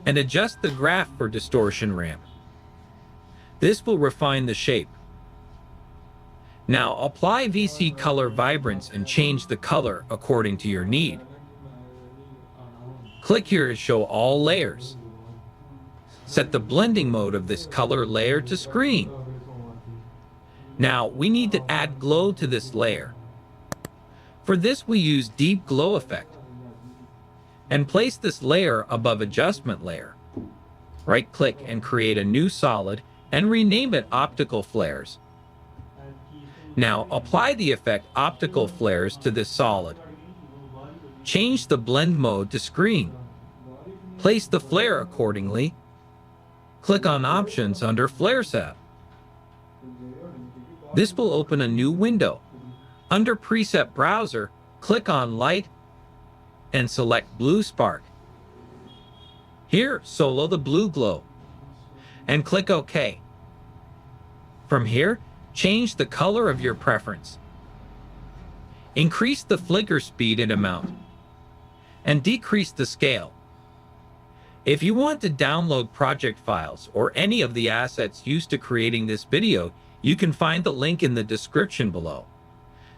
and adjust the graph for distortion ramp. This will refine the shape. Now apply VC Color Vibrance and change the color according to your need. Click here to show all layers. Set the blending mode of this color layer to screen. Now we need to add glow to this layer. For this, we use Deep Glow effect and place this layer above Adjustment layer. Right-click and create a new solid and rename it Optical Flares. Now apply the effect Optical Flares to this solid. Change the blend mode to screen. Place the flare accordingly. Click on Options under Flare Set. This will open a new window. Under Preset Browser, click on Light and select Blue Spark. Here, solo the blue glow and click OK. From here, change the color of your preference. Increase the flicker speed and amount, and decrease the scale. If you want to download project files or any of the assets used to creating this video, you can find the link in the description below.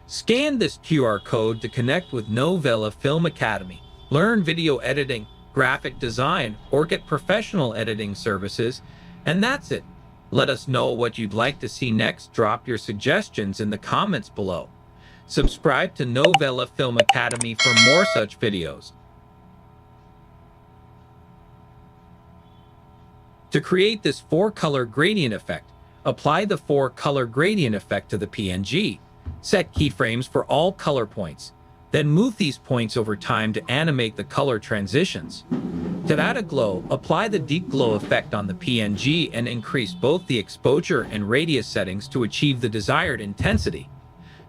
Scan this QR code to connect with Novela Film Academy, learn video editing, graphic design, or get professional editing services, and that's it. Let us know what you'd like to see next. Drop your suggestions in the comments below. Subscribe to Novela Film Academy for more such videos. To create this 4-color gradient effect, apply the 4-color gradient effect to the PNG. Set keyframes for all color points. Then move these points over time to animate the color transitions. To add a glow, apply the deep glow effect on the PNG and increase both the exposure and radius settings to achieve the desired intensity.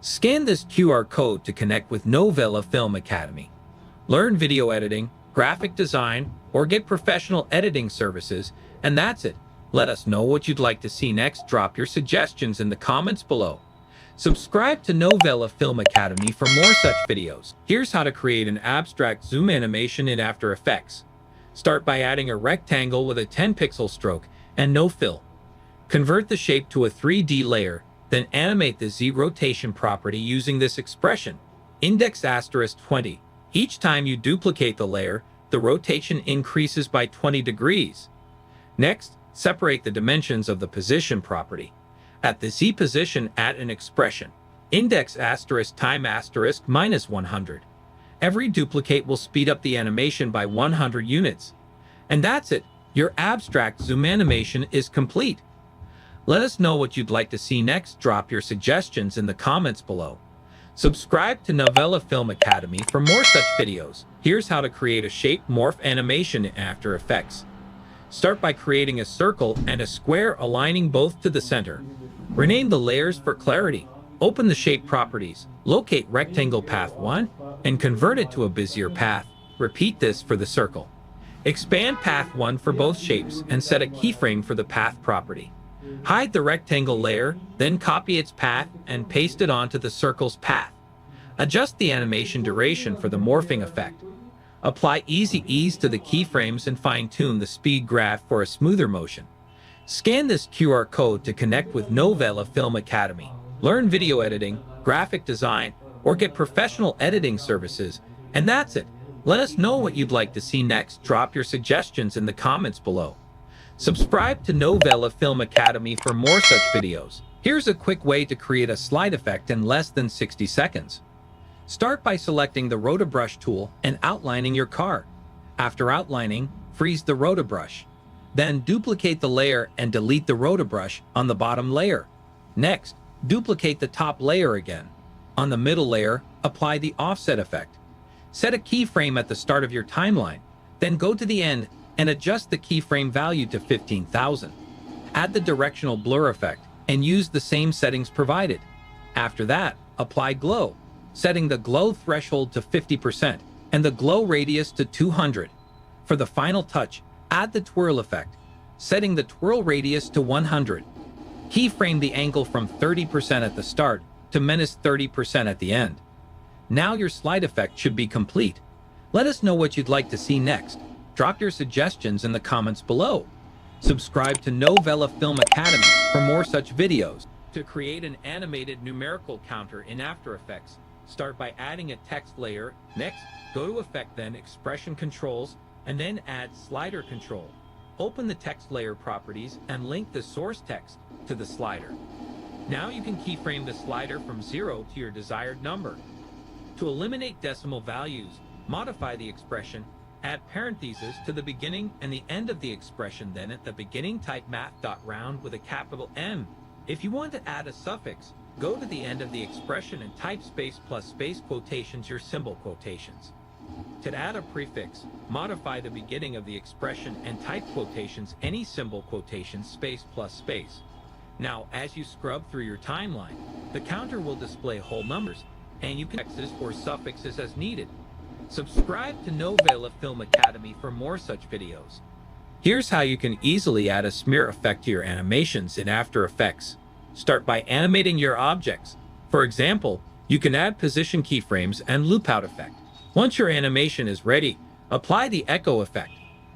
Scan this QR code to connect with Novela Film Academy. Learn video editing, graphic design, or get professional editing services, and that's it. Let us know what you'd like to see next. Drop your suggestions in the comments below. Subscribe to Novela Film Academy for more such videos. Here's how to create an abstract zoom animation in After Effects. Start by adding a rectangle with a 10-pixel stroke and no fill. Convert the shape to a 3D layer, then animate the Z rotation property using this expression, index *20. Each time you duplicate the layer, the rotation increases by 20 degrees. Next, separate the dimensions of the position property. At the Z position, add an expression, index time -100. Every duplicate will speed up the animation by 100 units. And that's it. Your abstract zoom animation is complete. Let us know what you'd like to see next. Drop your suggestions in the comments below. Subscribe to Novela Film Academy for more such videos. Here's how to create a shape morph animation in After Effects. Start by creating a circle and a square aligning both to the center. Rename the layers for clarity. Open the shape properties, locate rectangle path 1, and convert it to a Bezier path. Repeat this for the circle. Expand path 1 for both shapes and set a keyframe for the path property. Hide the rectangle layer, then copy its path and paste it onto the circle's path. Adjust the animation duration for the morphing effect. Apply easy ease to the keyframes and fine-tune the speed graph for a smoother motion. Scan this QR code to connect with Novela Film Academy. Learn video editing, graphic design, or get professional editing services. And that's it. Let us know what you'd like to see next. Drop your suggestions in the comments below. Subscribe to Novela Film Academy for more such videos. Here's a quick way to create a slide effect in less than 60 seconds. Start by selecting the Rotobrush tool and outlining your car. After outlining, freeze the Rotobrush. Then duplicate the layer and delete the Rotobrush on the bottom layer. Next, duplicate the top layer again. On the middle layer, apply the offset effect. Set a keyframe at the start of your timeline, then go to the end and adjust the keyframe value to 15,000. Add the directional blur effect and use the same settings provided. After that, apply glow, setting the glow threshold to 50% and the glow radius to 200. For the final touch, add the twirl effect, setting the twirl radius to 100. Keyframe the angle from 30% at the start to -30% at the end. Now your slide effect should be complete. Let us know what you'd like to see next. Drop your suggestions in the comments below. Subscribe to Novela Film Academy for more such videos. To create an animated numerical counter in After Effects, start by adding a text layer. Next, go to Effect, then Expression Controls, and then add Slider Control. Open the text layer properties and link the source text to the slider. Now you can keyframe the slider from 0 to your desired number. To eliminate decimal values, modify the expression, add parentheses to the beginning and the end of the expression, then at the beginning type math.round with a capital M. If you want to add a suffix, go to the end of the expression and type space plus space quotations your symbol quotations. To add a prefix, modify the beginning of the expression and type quotations any symbol quotations space plus space. Now, as you scrub through your timeline, the counter will display whole numbers, and you can X's or suffixes as needed. Subscribe to Novela Film Academy for more such videos. Here's how you can easily add a smear effect to your animations in After Effects. Start by animating your objects. For example, you can add position keyframes and loop out effect. Once your animation is ready, apply the echo effect.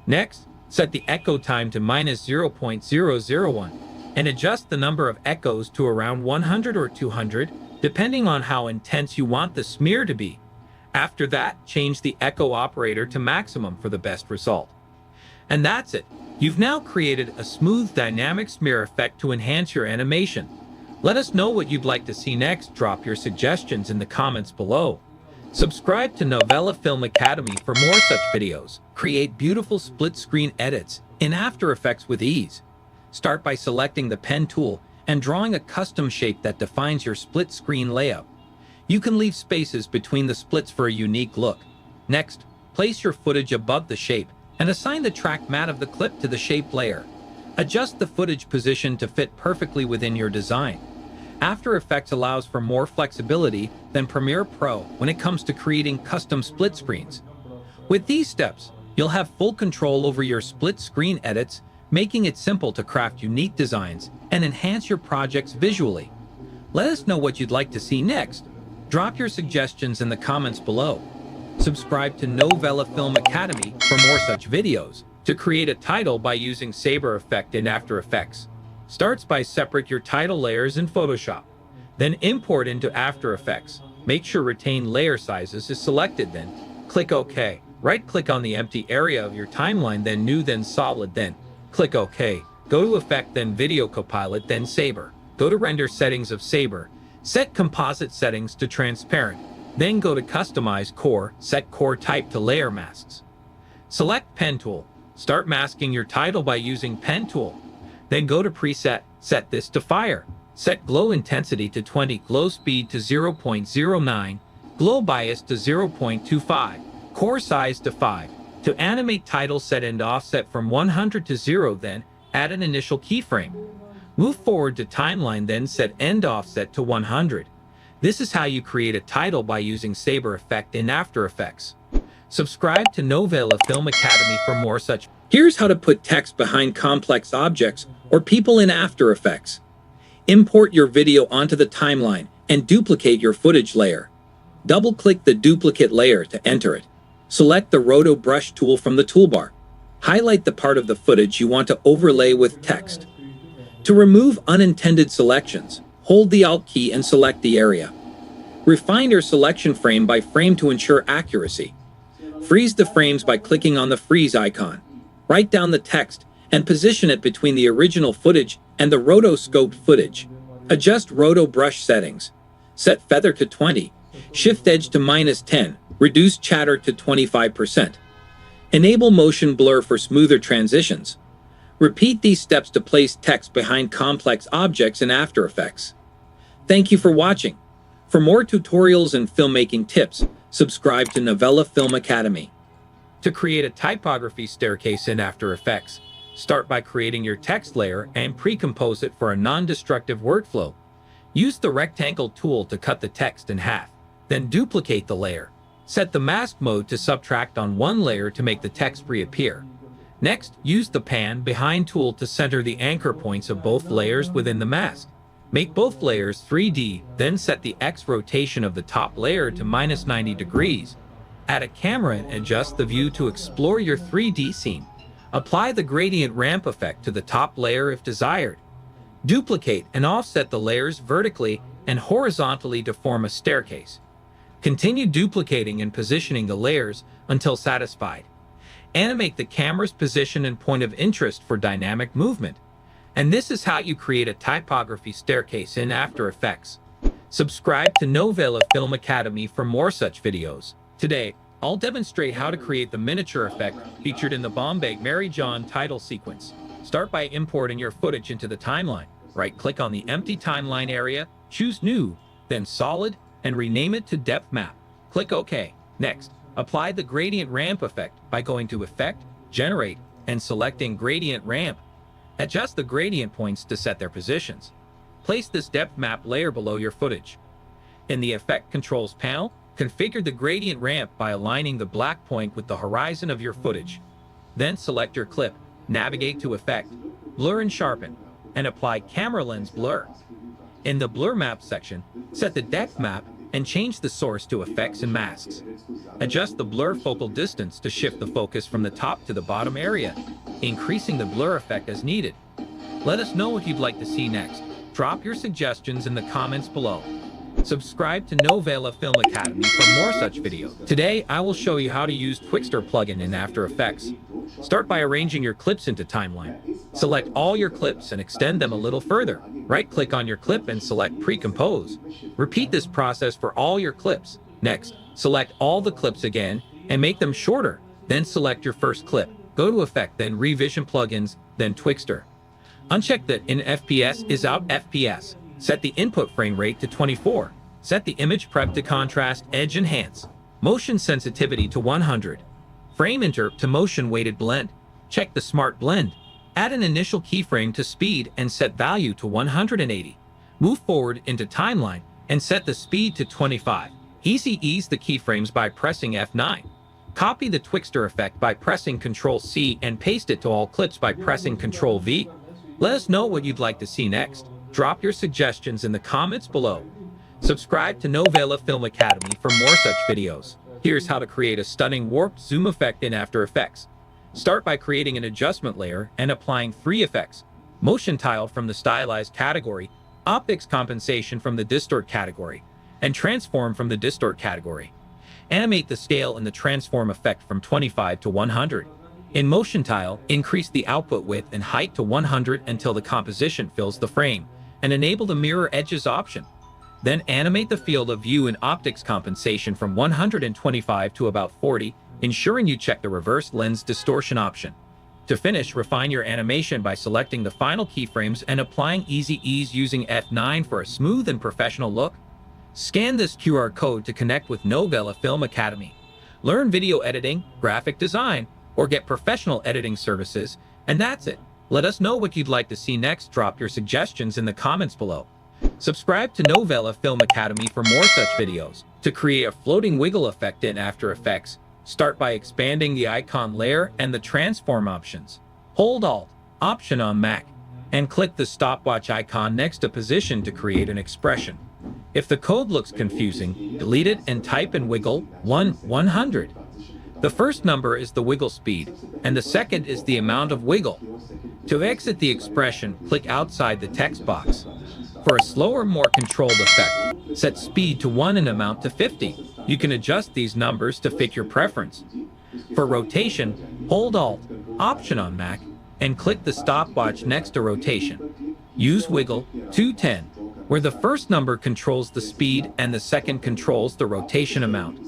Next, set the echo time to -0.001 and adjust the number of echoes to around 100 or 200, depending on how intense you want the smear to be. After that, change the echo operator to maximum for the best result. And that's it. You've now created a smooth, dynamic smear effect to enhance your animation. Let us know what you'd like to see next. Drop your suggestions in the comments below. Subscribe to Novela Film Academy for more such videos. Create beautiful split-screen edits in After Effects with ease. Start by selecting the pen tool and drawing a custom shape that defines your split-screen layout. You can leave spaces between the splits for a unique look. Next, place your footage above the shape and assign the track matte of the clip to the shape layer. Adjust the footage position to fit perfectly within your design. After Effects allows for more flexibility than Premiere Pro when it comes to creating custom split screens. With these steps, you'll have full control over your split screen edits, making it simple to craft unique designs and enhance your projects visually. Let us know what you'd like to see next. Drop your suggestions in the comments below. Subscribe to Novela Film Academy for more such videos. To create a title by using Saber Effect in After Effects. Starts by separate your title layers in Photoshop. Then import into After Effects. Make sure Retain Layer Sizes is selected, then click OK. Right-click on the empty area of your timeline, then New, then Solid, then click OK. Go to Effect, then Video Copilot, then Saber. Go to Render Settings of Saber. Set Composite Settings to Transparent. Then go to Customize Core. Set Core Type to Layer Masks. Select Pen Tool. Start masking your title by using Pen Tool. Then go to Preset. Set this to Fire. Set Glow Intensity to 20, Glow Speed to 0.09, Glow Bias to 0.25, Core Size to 5. To animate title, set End Offset from 100 to 0, then add an initial keyframe. Move forward to Timeline, then set End Offset to 100. This is how you create a title by using Saber Effect in After Effects. Subscribe to Novela Film Academy for more such. Here's how to put text behind complex objects or people in After Effects. Import your video onto the timeline and duplicate your footage layer. Double-click the duplicate layer to enter it. Select the Roto Brush tool from the toolbar. Highlight the part of the footage you want to overlay with text. To remove unintended selections, hold the Alt key and select the area. Refine your selection frame by frame to ensure accuracy. Freeze the frames by clicking on the freeze icon. Write down the text and position it between the original footage and the rotoscoped footage. Adjust Roto Brush settings. Set Feather to 20, Shift Edge to -10, reduce Chatter to 25%. Enable Motion Blur for smoother transitions. Repeat these steps to place text behind complex objects in After Effects. Thank you for watching. For more tutorials and filmmaking tips, subscribe to Novela Film Academy. To create a typography staircase in After Effects, start by creating your text layer and pre-compose it for a non-destructive workflow. Use the rectangle tool to cut the text in half, then duplicate the layer. Set the mask mode to subtract on one layer to make the text reappear. Next, use the Pan Behind tool to center the anchor points of both layers within the mask. Make both layers 3D, then set the X rotation of the top layer to -90 degrees. Add a camera and adjust the view to explore your 3D scene. Apply the gradient ramp effect to the top layer if desired. Duplicate and offset the layers vertically and horizontally to form a staircase. Continue duplicating and positioning the layers until satisfied. Animate the camera's position and point of interest for dynamic movement. And this is how you create a typography staircase in After Effects. Subscribe to Novela Film Academy for more such videos. Today, I'll demonstrate how to create the miniature effect featured in the Bombay Mary John title sequence. Start by importing your footage into the timeline. Right-click on the empty timeline area, choose New, then Solid, and rename it to Depth Map. Click OK. Next, apply the gradient ramp effect by going to Effect, Generate, and selecting Gradient Ramp. Adjust the gradient points to set their positions. Place this depth map layer below your footage. In the Effect Controls panel, configure the gradient ramp by aligning the black point with the horizon of your footage. Then select your clip, navigate to Effect, Blur and Sharpen, and apply Camera Lens Blur. In the Blur Map section, set the depth map and change the source to Effects and Masks. Adjust the blur focal distance to shift the focus from the top to the bottom area, increasing the blur effect as needed. Let us know what you'd like to see next. Drop your suggestions in the comments below. Subscribe to Novela Film Academy for more such videos. Today, I will show you how to use Twixtor plugin in After Effects. Start by arranging your clips into timeline. Select all your clips and extend them a little further. Right-click on your clip and select Pre-Compose. Repeat this process for all your clips. Next, select all the clips again and make them shorter. Then select your first clip. Go to Effect, then Revision Plugins, then Twixtor. Uncheck that In FPS is Out FPS. Set the input frame rate to 24. Set the image prep to contrast edge enhance. Motion sensitivity to 100. Frame interp to motion weighted blend. Check the smart blend. Add an initial keyframe to speed and set value to 180. Move forward into timeline and set the speed to 25. Easy ease the keyframes by pressing F9. Copy the Twixtor effect by pressing Ctrl-C and paste it to all clips by pressing Ctrl-V. Let us know what you'd like to see next. Drop your suggestions in the comments below. Subscribe to Novela Film Academy for more such videos. Here's how to create a stunning warped zoom effect in After Effects. Start by creating an adjustment layer and applying 3 effects: motion tile from the stylized category, optics compensation from the distort category, and transform from the distort category. Animate the scale in the transform effect from 25 to 100. In motion tile, increase the output width and height to 100 until the composition fills the frame, and enable the mirror edges option. Then animate the field of view in optics compensation from 125 to about 40, ensuring you check the reverse lens distortion option. To finish, refine your animation by selecting the final keyframes and applying Easy Ease using F9 for a smooth and professional look. Scan this QR code to connect with Novela Film Academy. Learn video editing, graphic design, or get professional editing services, and that's it. Let us know what you'd like to see next. Drop your suggestions in the comments below. Subscribe to Novela Film Academy for more such videos. To create a floating wiggle effect in After Effects, start by expanding the icon layer and the transform options. Hold Alt, Option on Mac, and click the stopwatch icon next to position to create an expression. If the code looks confusing, delete it and type in wiggle 100. The first number is the wiggle speed, and the second is the amount of wiggle. To exit the expression, click outside the text box. For a slower, more controlled effect, set speed to 1 and amount to 50. You can adjust these numbers to fit your preference. For rotation, hold Alt, Option on Mac, and click the stopwatch next to rotation. Use wiggle 210, where the first number controls the speed and the second controls the rotation amount.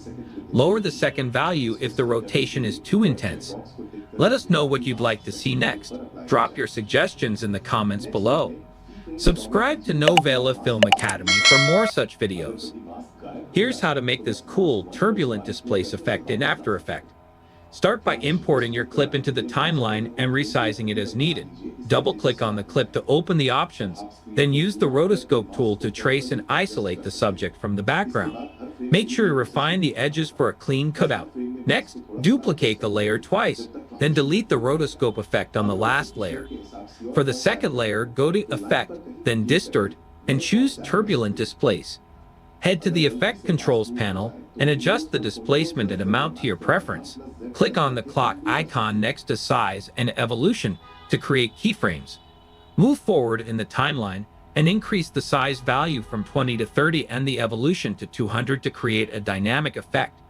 Lower the second value if the rotation is too intense. Let us know what you'd like to see next. Drop your suggestions in the comments below. Subscribe to Novela Film Academy for more such videos. Here's how to make this cool, turbulent displace effect in After Effects. Start by importing your clip into the timeline and resizing it as needed. Double-click on the clip to open the options, then use the rotoscope tool to trace and isolate the subject from the background. Make sure to refine the edges for a clean cutout. Next, duplicate the layer twice, then delete the rotoscope effect on the last layer. For the second layer, go to Effect, then Distort, and choose Turbulent Displace. Head to the Effect Controls panel and adjust the displacement and amount to your preference. Click on the clock icon next to Size and Evolution to create keyframes. Move forward in the timeline and increase the size value from 20 to 30 and the evolution to 200 to create a dynamic effect.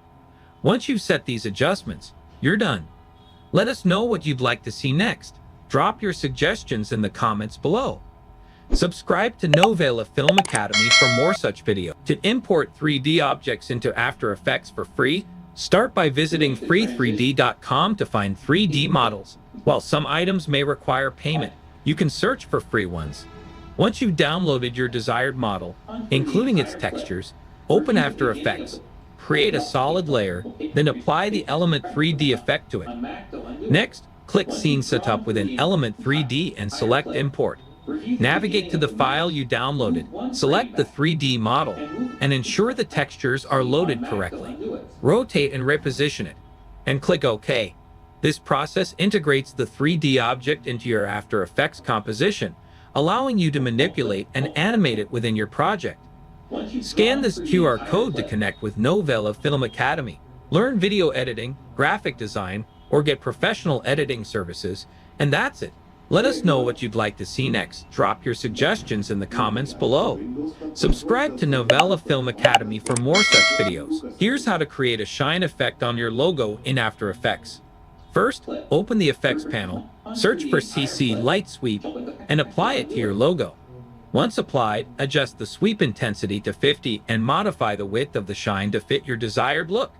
Once you've set these adjustments, you're done. Let us know what you'd like to see next. Drop your suggestions in the comments below. Subscribe to Novela Film Academy for more such videos. To import 3D objects into After Effects for free, start by visiting free3d.com to find 3D models. While some items may require payment, you can search for free ones. Once you've downloaded your desired model, including its textures, open After Effects, create a solid layer, then apply the Element 3D effect to it. Next, click Scene Setup within Element 3D and select Import. Navigate to the file you downloaded, select the 3D model, and ensure the textures are loaded correctly. Rotate and reposition it, and click OK. This process integrates the 3D object into your After Effects composition, allowing you to manipulate and animate it within your project. Scan this QR code to connect with Novela Film Academy. Learn video editing, graphic design, or get professional editing services, and that's it. Let us know what you'd like to see next. Drop your suggestions in the comments below. Subscribe to Novela Film Academy for more such videos. Here's how to create a shine effect on your logo in After Effects. First, open the Effects panel, search for CC Light Sweep, and apply it to your logo. Once applied, adjust the sweep intensity to 50 and modify the width of the shine to fit your desired look.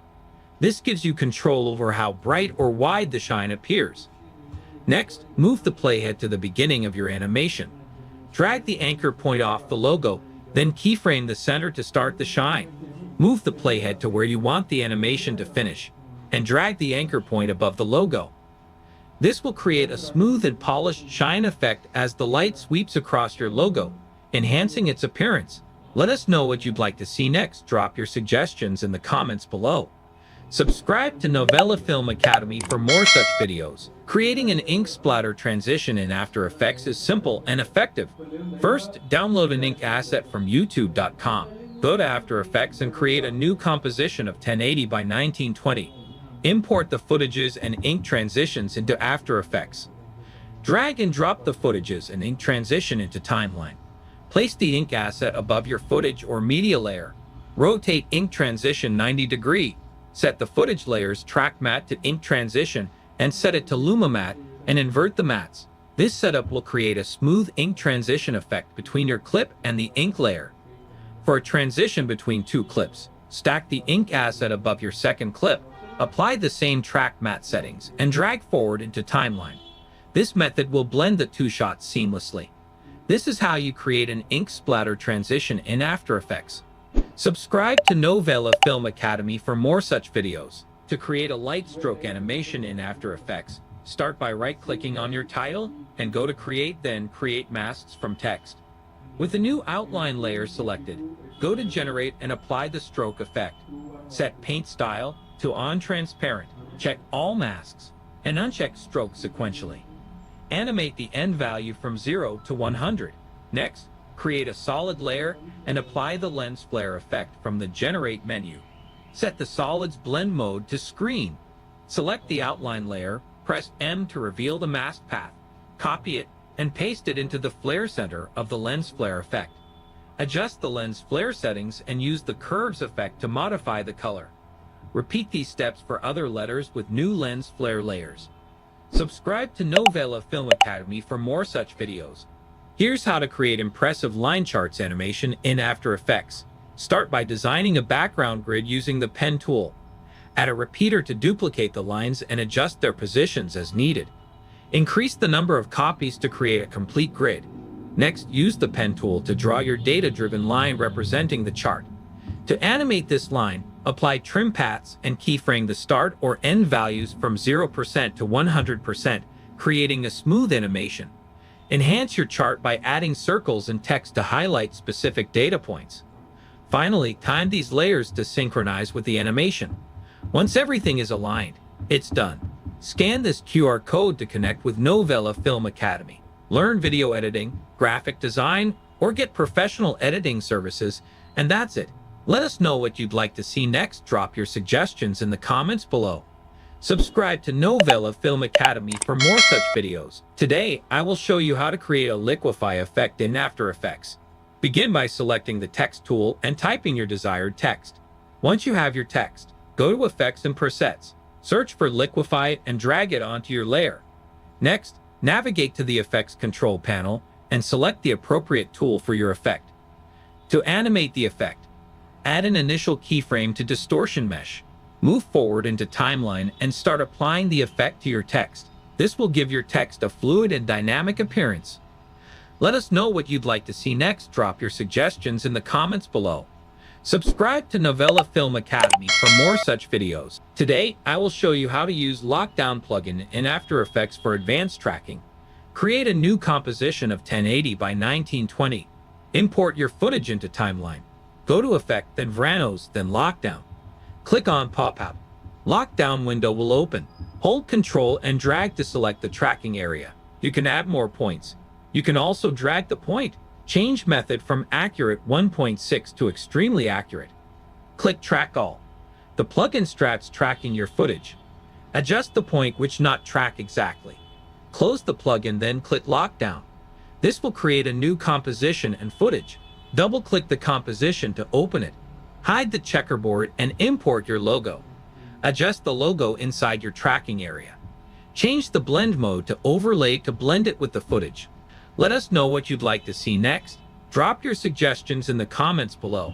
This gives you control over how bright or wide the shine appears. Next, move the playhead to the beginning of your animation. Drag the anchor point off the logo Then keyframe the center to start the shine. Move the playhead to where you want the animation to finish, and drag the anchor point above the logo. This will create a smooth and polished shine effect as the light sweeps across your logo, enhancing its appearance. Let us know what you'd like to see next. Drop your suggestions in the comments below. Subscribe to Novela Film Academy for more such videos. Creating an ink splatter transition in After Effects is simple and effective. First, download an ink asset from youtube.com. Go to After Effects and create a new composition of 1080 by 1920. Import the footages and ink transitions into After Effects. Drag and drop the footages and ink transition into Timeline. Place the ink asset above your footage or media layer. Rotate ink transition 90 degrees. Set the footage layer's track matte to ink transition and set it to Luma matte and invert the mattes. This setup will create a smooth ink transition effect between your clip and the ink layer. For a transition between two clips, stack the ink asset above your second clip, apply the same track matte settings, and drag forward into Timeline. This method will blend the two shots seamlessly. This is how you create an ink splatter transition in After Effects. Subscribe to Novela Film Academy for more such videos. To create a light stroke animation in After Effects, start by right-clicking on your title and go to Create, then Create Masks from Text. With the new outline layer selected, go to Generate and apply the stroke effect. Set Paint Style to On Transparent. Check all masks and uncheck Stroke sequentially. Animate the end value from 0 to 100. Next, create a solid layer and apply the lens flare effect from the Generate menu. Set the Solids Blend mode to Screen. Select the outline layer, press M to reveal the mask path. Copy it and paste it into the flare center of the lens flare effect. Adjust the lens flare settings and use the curves effect to modify the color. Repeat these steps for other letters with new lens flare layers. Subscribe to Novela Film Academy for more such videos. Here's how to create impressive line charts animation in After Effects. Start by designing a background grid using the pen tool. Add a repeater to duplicate the lines and adjust their positions as needed. Increase the number of copies to create a complete grid. Next, use the pen tool to draw your data-driven line representing the chart. To animate this line, apply trim paths and keyframe the start or end values from 0% to 100%, creating a smooth animation. Enhance your chart by adding circles and text to highlight specific data points. Finally, time these layers to synchronize with the animation. Once everything is aligned, it's done. Scan this QR code to connect with Novela Film Academy. Learn video editing, graphic design, or get professional editing services, and that's it. Let us know what you'd like to see next. Drop your suggestions in the comments below. Subscribe to Novela Film Academy for more such videos. Today, I will show you how to create a liquefy effect in After Effects. Begin by selecting the text tool and typing your desired text. Once you have your text, go to Effects and Presets. Search for liquefy and drag it onto your layer. Next, navigate to the Effects Control panel and select the appropriate tool for your effect. To animate the effect, add an initial keyframe to Distortion Mesh. Move forward into Timeline and start applying the effect to your text. This will give your text a fluid and dynamic appearance. Let us know what you'd like to see next. Drop your suggestions in the comments below. Subscribe to Novela Film Academy for more such videos. Today, I will show you how to use Lockdown plugin in After Effects for advanced tracking. Create a new composition of 1080 by 1920. Import your footage into Timeline. Go to Effect, then Vranos, then Lockdown. Click on Pop-Out. Lockdown window will open. Hold Ctrl and drag to select the tracking area. You can add more points. You can also drag the point. Change method from Accurate 1.6 to Extremely Accurate. Click Track All. The plugin starts tracking your footage. Adjust the point which not track exactly. Close the plugin, then click Lockdown. This will create a new composition and footage. Double-click the composition to open it. Hide the checkerboard and import your logo. Adjust the logo inside your tracking area. Change the blend mode to overlay to blend it with the footage. Let us know what you'd like to see next. Drop your suggestions in the comments below.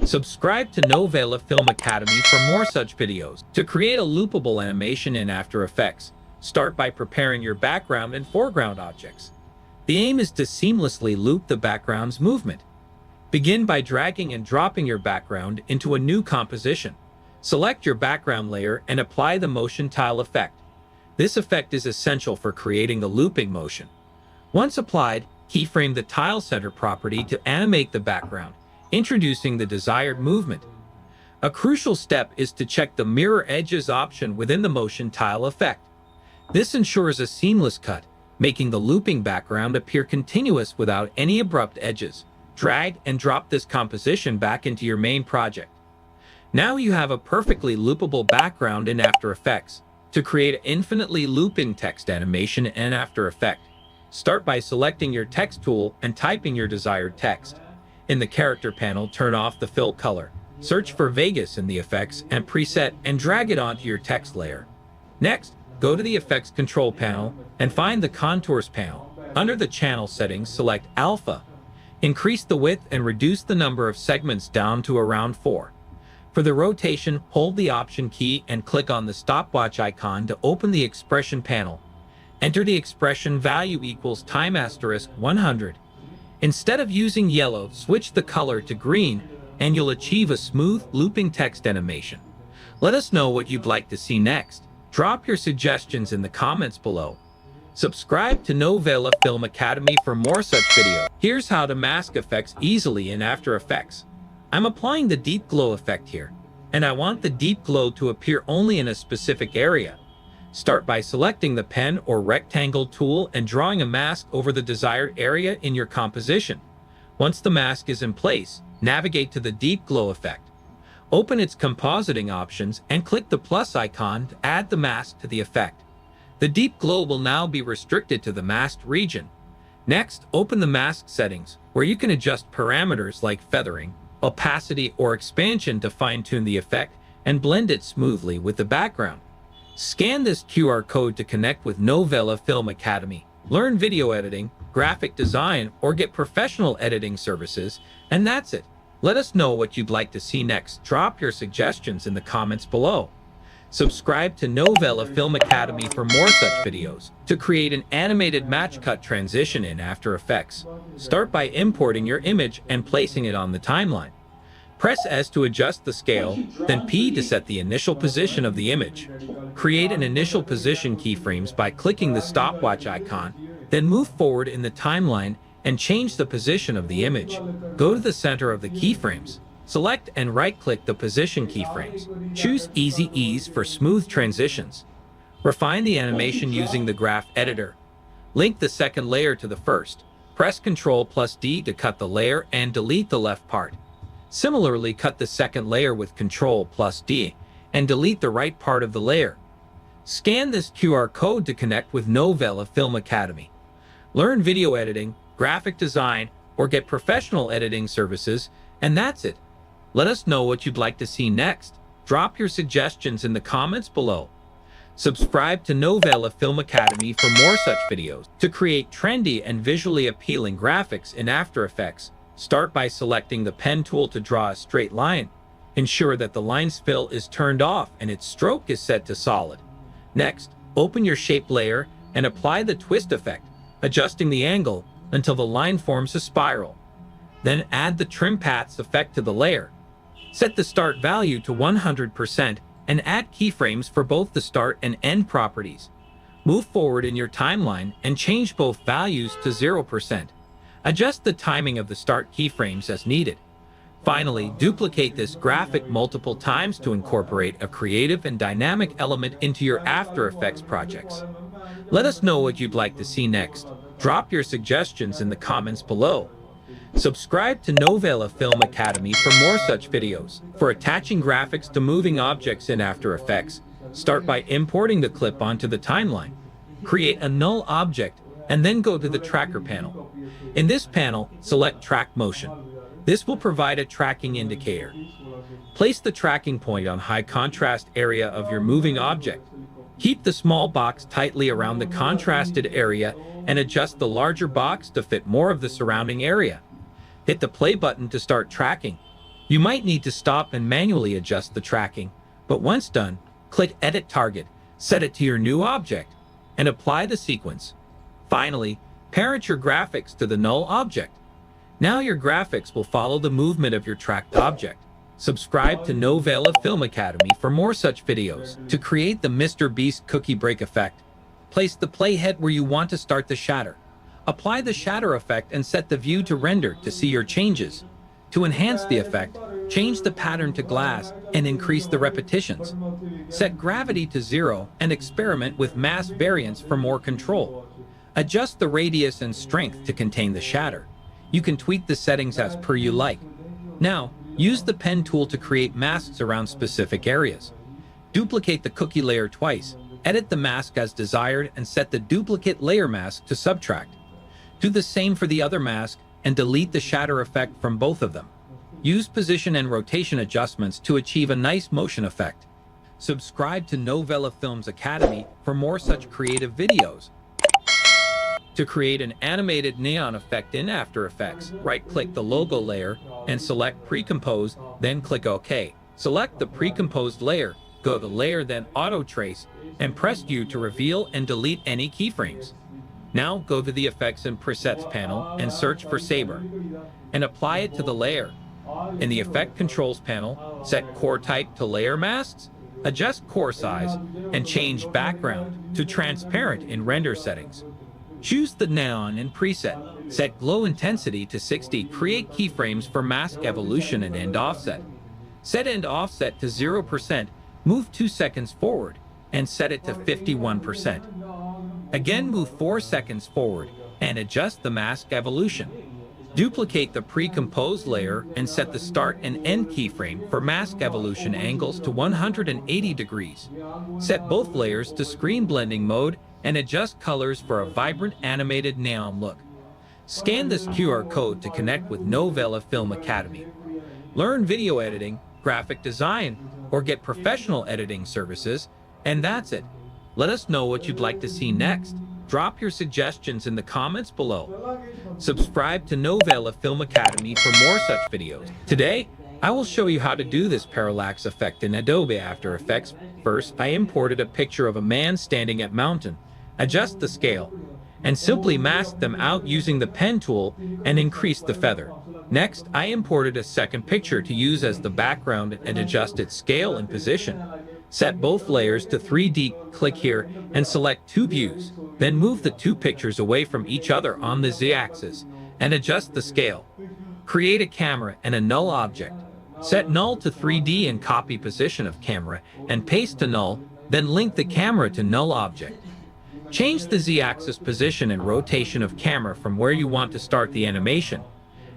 Subscribe to Novela Film Academy for more such videos. To create a loopable animation in After Effects, start by preparing your background and foreground objects. The aim is to seamlessly loop the background's movement. Begin by dragging and dropping your background into a new composition. Select your background layer and apply the motion tile effect. This effect is essential for creating the looping motion. Once applied, keyframe the tile center property to animate the background, introducing the desired movement. A crucial step is to check the mirror edges option within the motion tile effect. This ensures a seamless cut, making the looping background appear continuous without any abrupt edges. Drag and drop this composition back into your main project. Now you have a perfectly loopable background in After Effects. To create an infinitely looping text animation in After Effects, start by selecting your text tool and typing your desired text. In the character panel, turn off the fill color. Search for Vegas in the effects and preset and drag it onto your text layer. Next, go to the effects control panel and find the contours panel. Under the channel settings, select alpha. Increase the width and reduce the number of segments down to around 4. For the rotation, hold the Option key and click on the stopwatch icon to open the expression panel. Enter the expression value equals time asterisk 100. Instead of using yellow, switch the color to green and you'll achieve a smooth, looping text animation. Let us know what you'd like to see next. Drop your suggestions in the comments below. Subscribe to Novela Film Academy for more such videos. Here's how to mask effects easily in After Effects. I'm applying the deep glow effect here, and I want the deep glow to appear only in a specific area. Start by selecting the pen or rectangle tool and drawing a mask over the desired area in your composition. Once the mask is in place, navigate to the deep glow effect. Open its compositing options and click the plus icon to add the mask to the effect. The deep glow will now be restricted to the masked region. Next, open the mask settings, where you can adjust parameters like feathering, opacity, or expansion to fine-tune the effect and blend it smoothly with the background. Scan this QR code to connect with Novela Film Academy. Learn video editing, graphic design, or get professional editing services, and that's it. Let us know what you'd like to see next. Drop your suggestions in the comments below. Subscribe to Novela Film Academy for more such videos. To create an animated match cut transition in After Effects, start by importing your image and placing it on the timeline. Press S to adjust the scale, then P to set the initial position of the image. Create an initial position keyframes by clicking the stopwatch icon, then move forward in the timeline and change the position of the image. Go to the center of the keyframes. Select and right-click the position keyframes. Choose Easy Ease for smooth transitions. Refine the animation using the graph editor. Link the second layer to the first. Press Ctrl+D to cut the layer and delete the left part. Similarly, cut the second layer with Ctrl+D and delete the right part of the layer. Scan this QR code to connect with Novela Film Academy. Learn video editing, graphic design, or get professional editing services, and that's it. Let us know what you'd like to see next. Drop your suggestions in the comments below. Subscribe to Novela Film Academy for more such videos. To create trendy and visually appealing graphics in After Effects, start by selecting the pen tool to draw a straight line. Ensure that the line's fill is turned off and its stroke is set to solid. Next, open your shape layer and apply the twist effect, adjusting the angle until the line forms a spiral. Then add the trim paths effect to the layer. Set the start value to 100% and add keyframes for both the start and end properties. Move forward in your timeline and change both values to 0%. Adjust the timing of the start keyframes as needed. Finally, duplicate this graphic multiple times to incorporate a creative and dynamic element into your After Effects projects. Let us know what you'd like to see next. Drop your suggestions in the comments below. Subscribe to Novela Film Academy for more such videos. For attaching graphics to moving objects in After Effects, start by importing the clip onto the timeline. Create a null object and then go to the tracker panel. In this panel, select Track Motion. This will provide a tracking indicator. Place the tracking point on high contrast area of your moving object. Keep the small box tightly around the contrasted area and adjust the larger box to fit more of the surrounding area. Hit the play button to start tracking. You might need to stop and manually adjust the tracking, but once done, click Edit Target, set it to your new object, and apply the sequence. Finally, parent your graphics to the null object. Now your graphics will follow the movement of your tracked object. Subscribe to Novela Film Academy for more such videos. To create the Mr. Beast cookie break effect, place the playhead where you want to start the shatter. Apply the shatter effect and set the view to render to see your changes. To enhance the effect, change the pattern to glass and increase the repetitions. Set gravity to 0 and experiment with mass variance for more control. Adjust the radius and strength to contain the shatter. You can tweak the settings as per you like. Now, use the pen tool to create masks around specific areas. Duplicate the cookie layer twice, edit the mask as desired, and set the duplicate layer mask to subtract. Do the same for the other mask and delete the shatter effect from both of them. Use position and rotation adjustments to achieve a nice motion effect. Subscribe to Novela Films Academy for more such creative videos. To create an animated neon effect in After Effects, right-click the logo layer and select Pre-Compose, then click OK. Select the pre-composed layer, go to Layer, then Auto Trace, and press U to reveal and delete any keyframes. Now go to the Effects and Presets panel and search for Saber, and apply it to the layer. In the Effect Controls panel, set Core Type to Layer Masks, adjust core size, and change Background to Transparent in Render settings. Choose the Neon in preset. Set Glow Intensity to 60. Create keyframes for mask evolution and end offset. Set end offset to 0%. Move 2 seconds forward and set it to 51%. Again, move 4 seconds forward and adjust the mask evolution. Duplicate the pre-composed layer and set the start and end keyframe for mask evolution angles to 180 degrees. Set both layers to screen blending mode and adjust colors for a vibrant animated neon look. Scan this QR code to connect with Novela Film Academy. Learn video editing, graphic design, or get professional editing services, and that's it. Let us know what you'd like to see next. Drop your suggestions in the comments below. Subscribe to Novela Film Academy for more such videos. Today, I will show you how to do this parallax effect in Adobe After Effects. First, I imported a picture of a man standing at mountain. Adjust the scale, and simply mask them out using the pen tool and increase the feather. Next, I imported a second picture to use as the background and adjust its scale and position. Set both layers to 3D, click here, and select 2 views. Then move the 2 pictures away from each other on the Z-axis and adjust the scale. Create a camera and a null object. Set null to 3D and copy position of camera and paste to null, then link the camera to null object. Change the Z-axis position and rotation of camera from where you want to start the animation.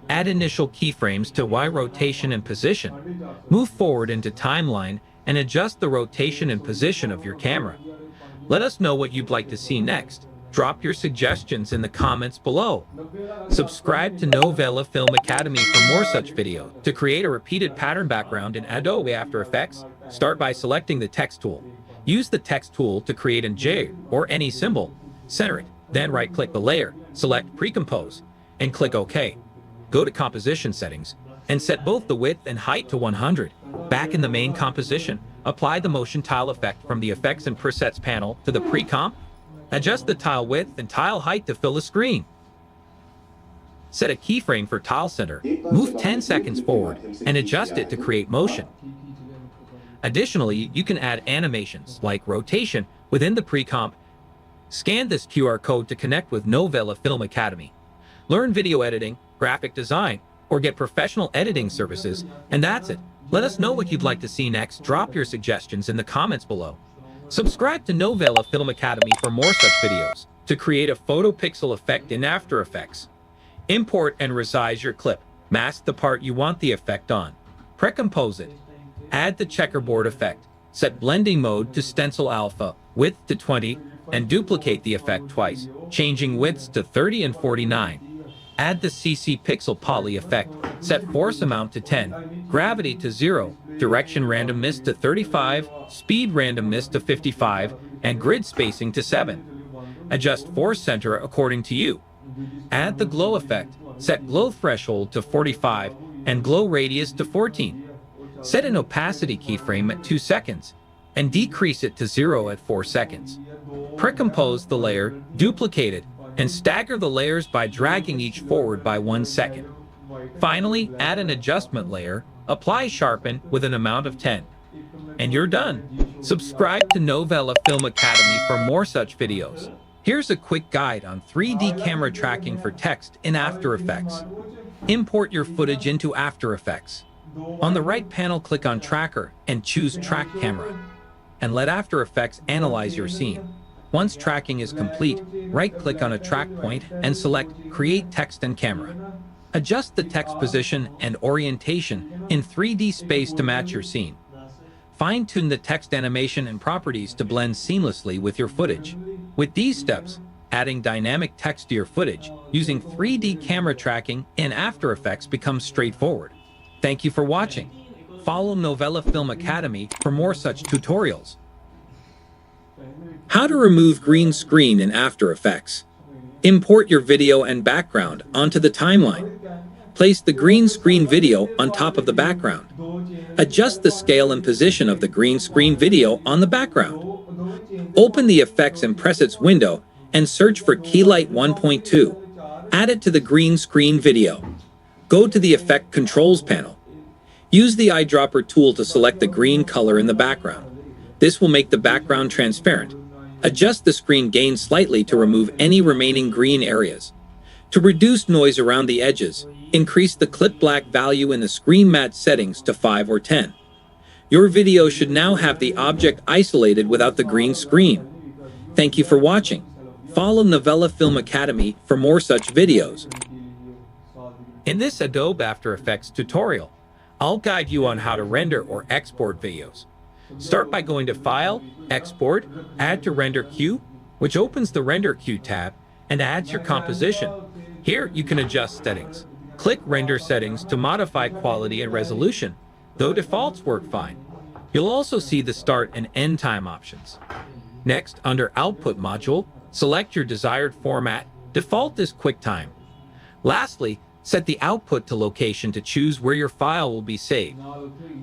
Add initial keyframes to Y rotation and position. Move forward into timeline and adjust the rotation and position of your camera. Let us know what you'd like to see next. Drop your suggestions in the comments below. Subscribe to Novela Film Academy for more such videos. To create a repeated pattern background in Adobe After Effects, start by selecting the text tool. Use the text tool to create a J or any symbol. Center it, then right-click the layer, select Pre-Compose, and click OK. Go to Composition Settings, and set both the width and height to 100. Back in the main composition, apply the motion tile effect from the Effects and Presets panel to the pre-comp. Adjust the tile width and tile height to fill the screen. Set a keyframe for tile center. Move 10 seconds forward and adjust it to create motion. Additionally, you can add animations like rotation within the pre-comp. Scan this QR code to connect with Novela Film Academy. Learn video editing, graphic design, or get professional editing services, and that's it. Let us know what you'd like to see next. Drop your suggestions in the comments below. Subscribe to Novela Film Academy for more such videos. To create a photo pixel effect in After Effects, import and resize your clip. Mask the part you want the effect on. Pre-compose it. Add the checkerboard effect. Set blending mode to stencil alpha, width to 20, and duplicate the effect twice, changing widths to 30 and 49. Add the CC Pixel Poly effect. Set force amount to 10, gravity to 0, direction randomness to 35, speed randomness to 55, and grid spacing to 7. Adjust force center according to you. Add the glow effect. Set glow threshold to 45 and glow radius to 14. Set an opacity keyframe at 2 seconds and decrease it to 0 at 4 seconds. Pre-compose the layer, duplicate it, and stagger the layers by dragging each forward by 1 second. Finally, add an adjustment layer, apply sharpen with an amount of 10. And you're done. Subscribe to Novela Film Academy for more such videos. Here's a quick guide on 3D camera tracking for text in After Effects. Import your footage into After Effects. On the right panel, click on Tracker and choose Track Camera. And let After Effects analyze your scene. Once tracking is complete, right-click on a track point and select Create Text and Camera. Adjust the text position and orientation in 3D space to match your scene. Fine-tune the text animation and properties to blend seamlessly with your footage. With these steps, adding dynamic text to your footage using 3D camera tracking in After Effects becomes straightforward. Thank you for watching. Follow Novela Film Academy for more such tutorials. How to remove green screen in After Effects. Import your video and background onto the timeline. Place the green screen video on top of the background. Adjust the scale and position of the green screen video on the background. Open the Effects and Presets window and search for Keylight 1.2. Add it to the green screen video. Go to the Effect Controls panel. Use the eyedropper tool to select the green color in the background. This will make the background transparent. Adjust the screen gain slightly to remove any remaining green areas. To reduce noise around the edges, increase the clip black value in the screen matte settings to 5 or 10. Your video should now have the object isolated without the green screen. Thank you for watching. Follow Novela Film Academy for more such videos. In this Adobe After Effects tutorial, I'll guide you on how to render or export videos. Start by going to File, Export, Add to Render Queue, which opens the Render Queue tab and adds your composition. Here you can adjust settings. Click Render Settings to modify quality and resolution, though defaults work fine. You'll also see the start and end time options. Next, under Output module, select your desired format. Default is QuickTime. Lastly, set the output to location to choose where your file will be saved.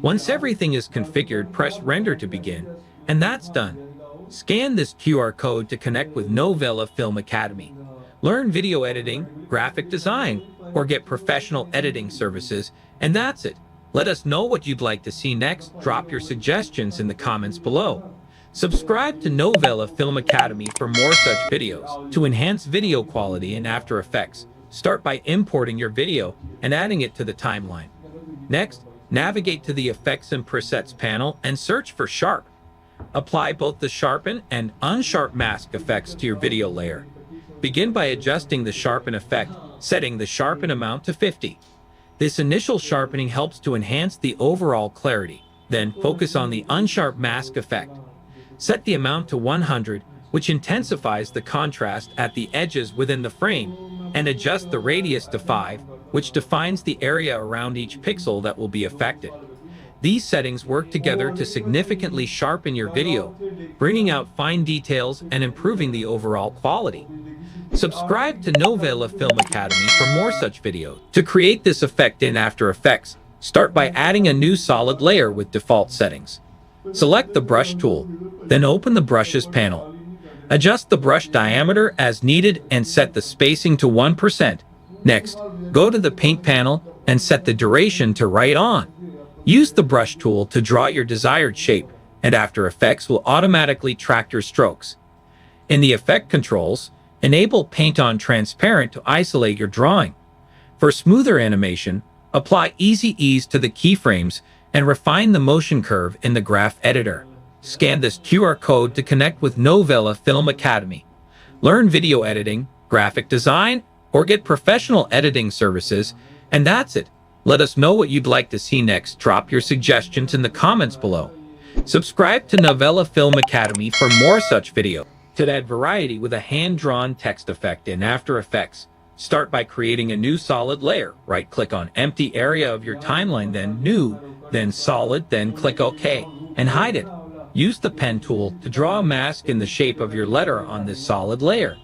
Once everything is configured, press Render to begin, and that's done. Scan this QR code to connect with Novela Film Academy. Learn video editing, graphic design, or get professional editing services, and that's it. Let us know what you'd like to see next. Drop your suggestions in the comments below. Subscribe to Novela Film Academy for more such videos. To enhance video quality in After Effects, start by importing your video and adding it to the timeline. Next, navigate to the Effects and Presets panel and search for Sharp. Apply both the Sharpen and Unsharp mask effects to your video layer. Begin by adjusting the Sharpen effect, setting the Sharpen amount to 50. This initial sharpening helps to enhance the overall clarity. Then focus on the Unsharp mask effect. Set the amount to 100, which intensifies the contrast at the edges within the frame, and adjust the radius to 5, which defines the area around each pixel that will be affected. These settings work together to significantly sharpen your video, bringing out fine details and improving the overall quality. Subscribe to Novela Film Academy for more such videos. To create this effect in After Effects, start by adding a new solid layer with default settings. Select the Brush tool, then open the Brushes panel. Adjust the brush diameter as needed and set the spacing to 1%. Next, go to the Paint panel and set the duration to right on. Use the Brush tool to draw your desired shape, and After Effects will automatically track your strokes. In the Effect Controls, enable Paint on Transparent to isolate your drawing. For smoother animation, apply Easy Ease to the keyframes and refine the motion curve in the Graph Editor. Scan this QR code to connect with Novela Film Academy. Learn video editing, graphic design, or get professional editing services, and that's it. Let us know what you'd like to see next. Drop your suggestions in the comments below. Subscribe to Novela Film Academy for more such videos. To add variety with a hand-drawn text effect in After Effects, start by creating a new solid layer. Right-click on empty area of your timeline, then New, then Solid, then click OK, and hide it. Use the pen tool to draw a mask in the shape of your letter on this solid layer.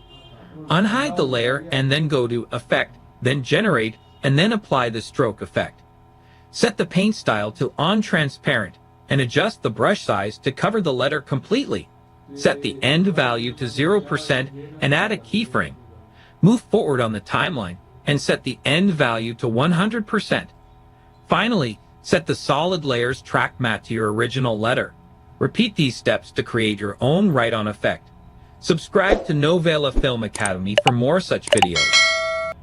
Unhide the layer and then go to Effect, then Generate, and then apply the stroke effect. Set the paint style to On Transparent and adjust the brush size to cover the letter completely. Set the end value to 0% and add a keyframe. Move forward on the timeline and set the end value to 100%. Finally, set the solid layers track matte to your original letter. Repeat these steps to create your own write-on effect. Subscribe to Novela Film Academy for more such videos.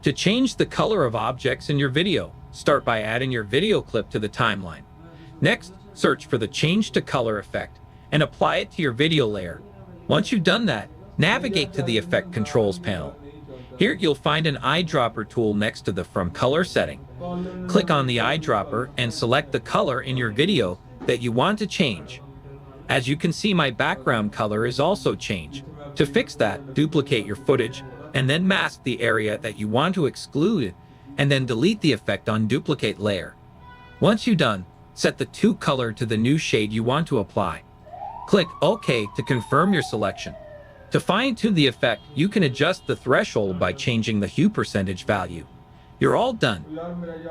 To change the color of objects in your video, start by adding your video clip to the timeline. Next, search for the Change to Color effect and apply it to your video layer. Once you've done that, navigate to the Effect Controls panel. Here you'll find an eyedropper tool next to the From Color setting. Click on the eyedropper and select the color in your video that you want to change. As you can see, my background color is also changed. To fix that, duplicate your footage and then mask the area that you want to exclude and then delete the effect on duplicate layer. Once you're done, set the to color to the new shade you want to apply. Click OK to confirm your selection. To fine-tune the effect, you can adjust the threshold by changing the hue percentage value. You're all done.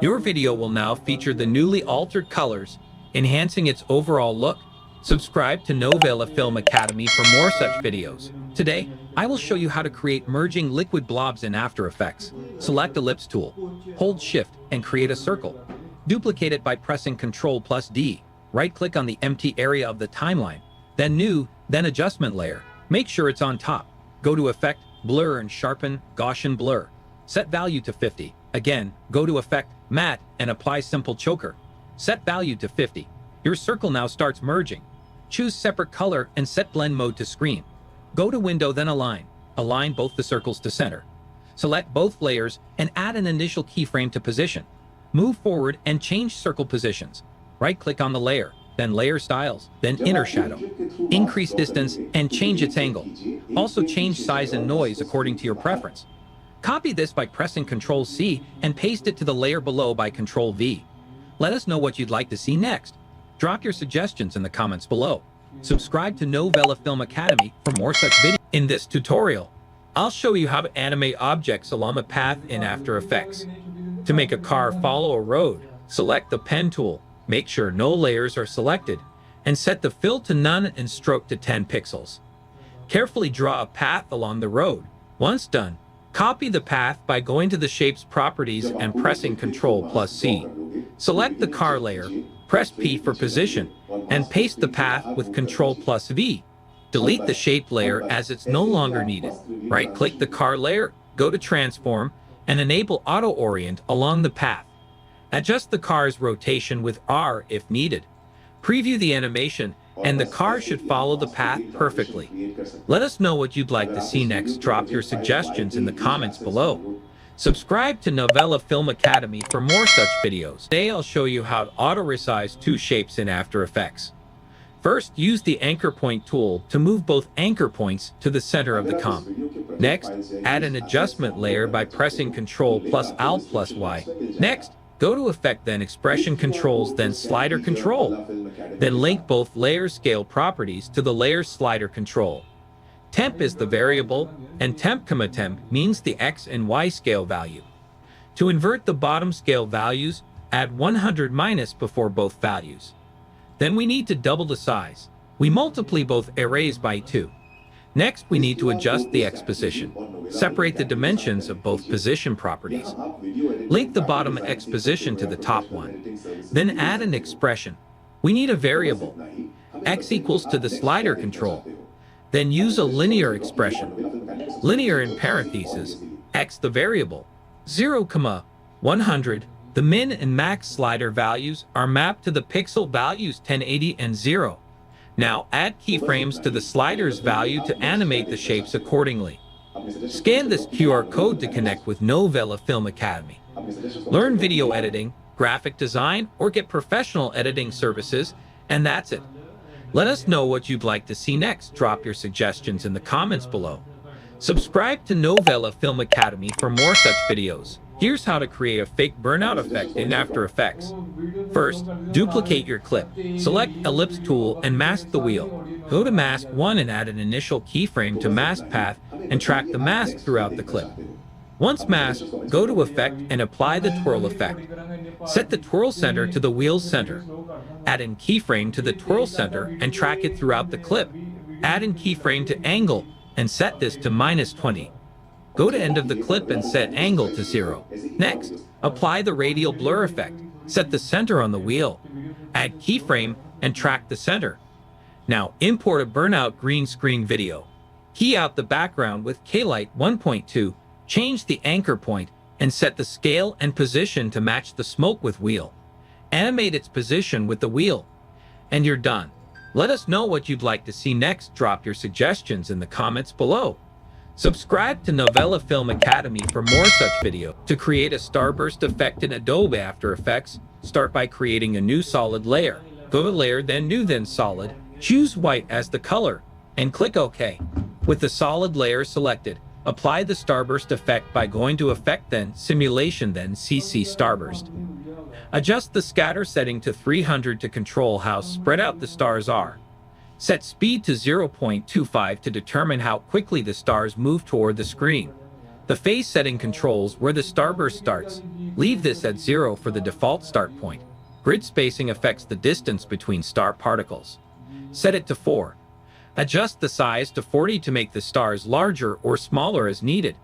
Your video will now feature the newly altered colors, enhancing its overall look. Subscribe to Novela Film Academy for more such videos. Today, I will show you how to create merging liquid blobs in After Effects. Select Ellipse tool, hold Shift, and create a circle. Duplicate it by pressing Ctrl+D. Right-click on the empty area of the timeline, then New, then Adjustment layer. Make sure it's on top. Go to Effect, Blur and Sharpen, Gaussian Blur. Set value to 50. Again, go to Effect, Matte, and apply Simple Choker. Set value to 50. Your circle now starts merging. Choose separate color and set blend mode to screen. Go to Window, then Align. Align both the circles to center. Select both layers and add an initial keyframe to position. Move forward and change circle positions. Right-click on the layer, then Layer Styles, then Inner Shadow. Increase distance and change its angle. Also change size and noise according to your preference. Copy this by pressing Ctrl+C and paste it to the layer below by Ctrl+V. Let us know what you'd like to see next. Drop your suggestions in the comments below. Subscribe to Novela Film Academy for more such videos. In this tutorial, I'll show you how to animate objects along a path in After Effects. To make a car follow a road, select the Pen tool, make sure no layers are selected, and set the Fill to None and Stroke to 10 pixels. Carefully draw a path along the road. Once done, copy the path by going to the Shape's properties and pressing Ctrl+C. Select the car layer, press P for position, and paste the path with Ctrl+V. Delete the shape layer as it's no longer needed. Right-click the car layer, go to Transform, and enable Auto Orient along the path. Adjust the car's rotation with R if needed. Preview the animation, and the car should follow the path perfectly. Let us know what you'd like to see next. Drop your suggestions in the comments below. Subscribe to Novela Film Academy for more such videos. Today I'll show you how to auto-resize two shapes in After Effects. First, use the Anchor Point tool to move both anchor points to the center of the comp. Next, add an adjustment layer by pressing Ctrl+Alt+Y. Next, go to Effect, then Expression Controls, then Slider Control. Then link both layer scale properties to the layer slider control. Temp is the variable, and temp, temp means the X and Y scale value. To invert the bottom scale values, add 100- before both values. Then we need to double the size. We multiply both arrays by 2. Next, we need to adjust the X position. Separate the dimensions of both position properties. Link the bottom X position to the top one. Then add an expression. We need a variable. X equals to the slider control. Then use a linear expression. Linear in parentheses, X the variable. 0, 100. The min and max slider values are mapped to the pixel values 1080 and 0. Now add keyframes to the slider's value to animate the shapes accordingly. Scan this QR code to connect with Novela Film Academy. Learn video editing, graphic design, or get professional editing services, and that's it. Let us know what you'd like to see next. Drop your suggestions in the comments below. Subscribe to Novela Film Academy for more such videos. Here's how to create a fake burnout effect in After Effects. First, duplicate your clip. Select Ellipse tool and mask the wheel. Go to Mask 1 and add an initial keyframe to Mask Path and track the mask throughout the clip. Once masked, go to Effect and apply the twirl effect. Set the twirl center to the wheel's center. Add in keyframe to the twirl center and track it throughout the clip. Add in keyframe to angle and set this to -20. Go to end of the clip and set angle to 0. Next, apply the radial blur effect. Set the center on the wheel. Add keyframe and track the center. Now import a burnout green screen video. Key out the background with K-Light 1.2, change the anchor point, and set the scale and position to match the smoke with wheel. Animate its position with the wheel. And you're done. Let us know what you'd like to see next. Drop your suggestions in the comments below. Subscribe to Novela Film Academy for more such videos. To create a starburst effect in Adobe After Effects, start by creating a new solid layer. Go to Layer, then New, then Solid. Choose white as the color, and click OK. With the solid layer selected, apply the starburst effect by going to Effect, then Simulation, then CC Starburst. Adjust the scatter setting to 300 to control how spread out the stars are. Set speed to 0.25 to determine how quickly the stars move toward the screen. The phase setting controls where the starburst starts. Leave this at 0 for the default start point. Grid spacing affects the distance between star particles. Set it to 4. Adjust the size to 40 to make the stars larger or smaller as needed.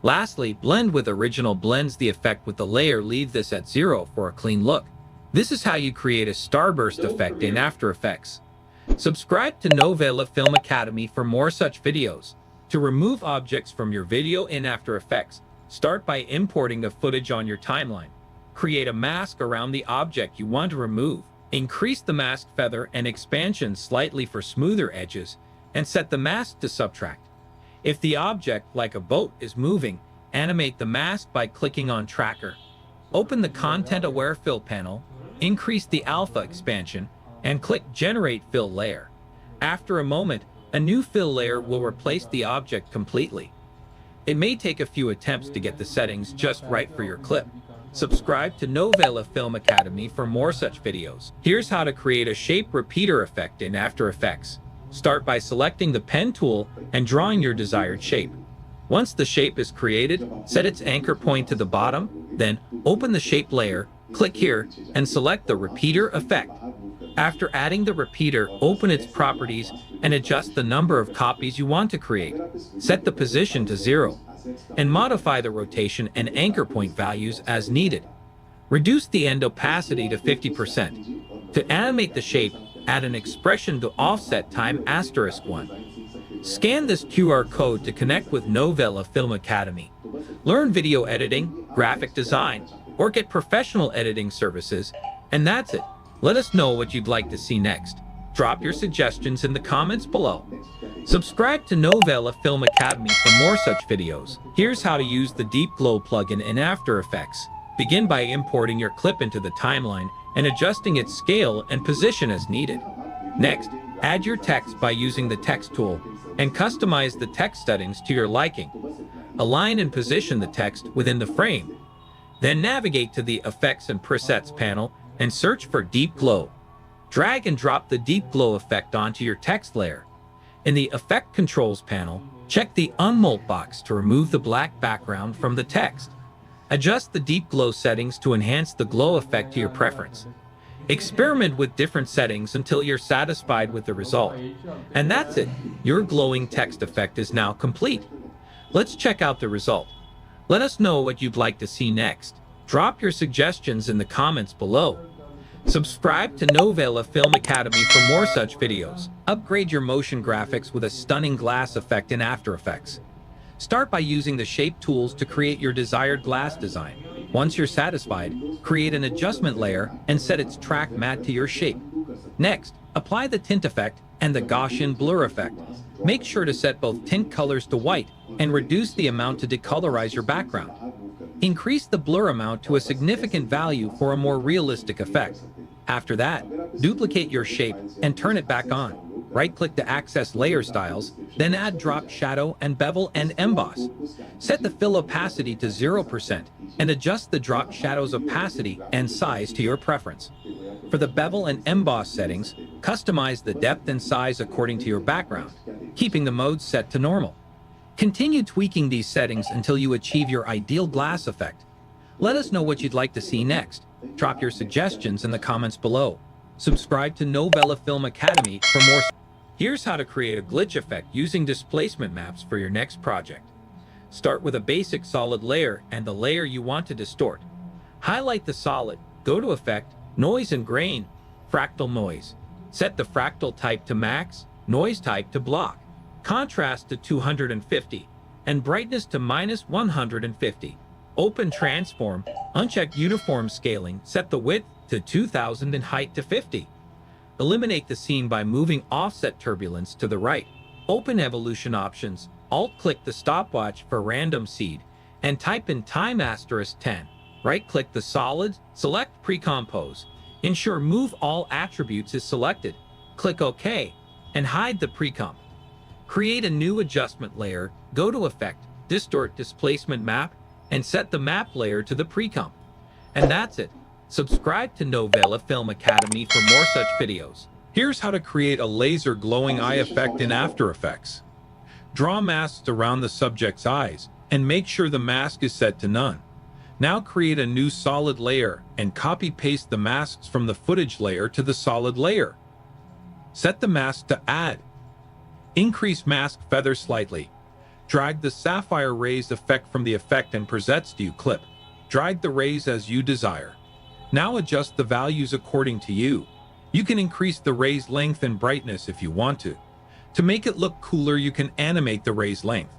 Lastly, blend with original blends the effect with the layer. Leave this at 0 for a clean look. This is how you create a starburst effect in After Effects. Subscribe to Novela Film Academy for more such videos. To remove objects from your video in After Effects, start by importing the footage on your timeline. Create a mask around the object you want to remove. Increase the mask feather and expansion slightly for smoother edges, and set the mask to subtract. If the object, like a boat, is moving, animate the mask by clicking on Tracker. Open the Content-Aware Fill panel, increase the alpha expansion, and click Generate Fill Layer. After a moment, a new fill layer will replace the object completely. It may take a few attempts to get the settings just right for your clip. Subscribe to Novela Film Academy for more such videos. Here's how to create a shape repeater effect in After Effects. Start by selecting the pen tool and drawing your desired shape. Once the shape is created, set its anchor point to the bottom, then open the shape layer, click here, and select the repeater effect. After adding the repeater, open its properties and adjust the number of copies you want to create. Set the position to 0, and modify the rotation and anchor point values as needed. Reduce the end opacity to 50%. To animate the shape, add an expression to offset time *1. Scan this QR code to connect with Novela Film Academy. Learn video editing, graphic design, or get professional editing services, and that's it. Let us know what you'd like to see next. Drop your suggestions in the comments below. Subscribe to Novela Film Academy for more such videos. Here's how to use the Deep Glow plugin in After Effects. Begin by importing your clip into the timeline and adjusting its scale and position as needed. Next, add your text by using the text tool and customize the text settings to your liking. Align and position the text within the frame. Then navigate to the Effects and Presets panel and search for Deep Glow. Drag and drop the Deep Glow effect onto your text layer. In the Effect Controls panel, check the Unmold box to remove the black background from the text. Adjust the Deep Glow settings to enhance the glow effect to your preference. Experiment with different settings until you're satisfied with the result. And that's it. Your glowing text effect is now complete. Let's check out the result. Let us know what you'd like to see next. Drop your suggestions in the comments below. Subscribe to Novela Film Academy for more such videos. Upgrade your motion graphics with a stunning glass effect in After Effects. Start by using the shape tools to create your desired glass design. Once you're satisfied, create an adjustment layer and set its track matte to your shape. Next, apply the tint effect and the Gaussian blur effect. Make sure to set both tint colors to white and reduce the amount to decolorize your background. Increase the blur amount to a significant value for a more realistic effect. After that, duplicate your shape and turn it back on. Right-click to access layer styles, then add drop shadow and bevel and emboss. Set the fill opacity to 0% and adjust the drop shadow's opacity and size to your preference. For the bevel and emboss settings, customize the depth and size according to your background, keeping the modes set to normal. Continue tweaking these settings until you achieve your ideal glass effect. Let us know what you'd like to see next. Drop your suggestions in the comments below. Subscribe to Novela Film Academy for more. Here's how to create a glitch effect using displacement maps for your next project. Start with a basic solid layer and the layer you want to distort. Highlight the solid, go to Effect, Noise and Grain, Fractal Noise. Set the fractal type to max, noise type to block, contrast to 250, and brightness to -150. Open Transform, uncheck Uniform Scaling, set the width to 2000 and height to 50. Eliminate the scene by moving Offset Turbulence to the right. Open Evolution Options, Alt-click the stopwatch for random seed, and type in time *10. Right-click the solid, select Pre-compose. Ensure Move All Attributes is selected. Click OK, and hide the pre-comp. Create a new adjustment layer, go to Effect, Distort Displacement Map, and set the map layer to the pre-comp. And that's it. Subscribe to Novela Film Academy for more such videos. Here's how to create a laser glowing eye effect in After Effects. Draw masks around the subject's eyes and make sure the mask is set to none. Now create a new solid layer and copy-paste the masks from the footage layer to the solid layer. Set the mask to Add. Increase mask feather slightly. Drag the sapphire rays effect from the Effect and Presets View clip. Drag the rays as you desire. Now adjust the values according to you. You can increase the ray's length and brightness if you want to. To make it look cooler, you can animate the ray's length.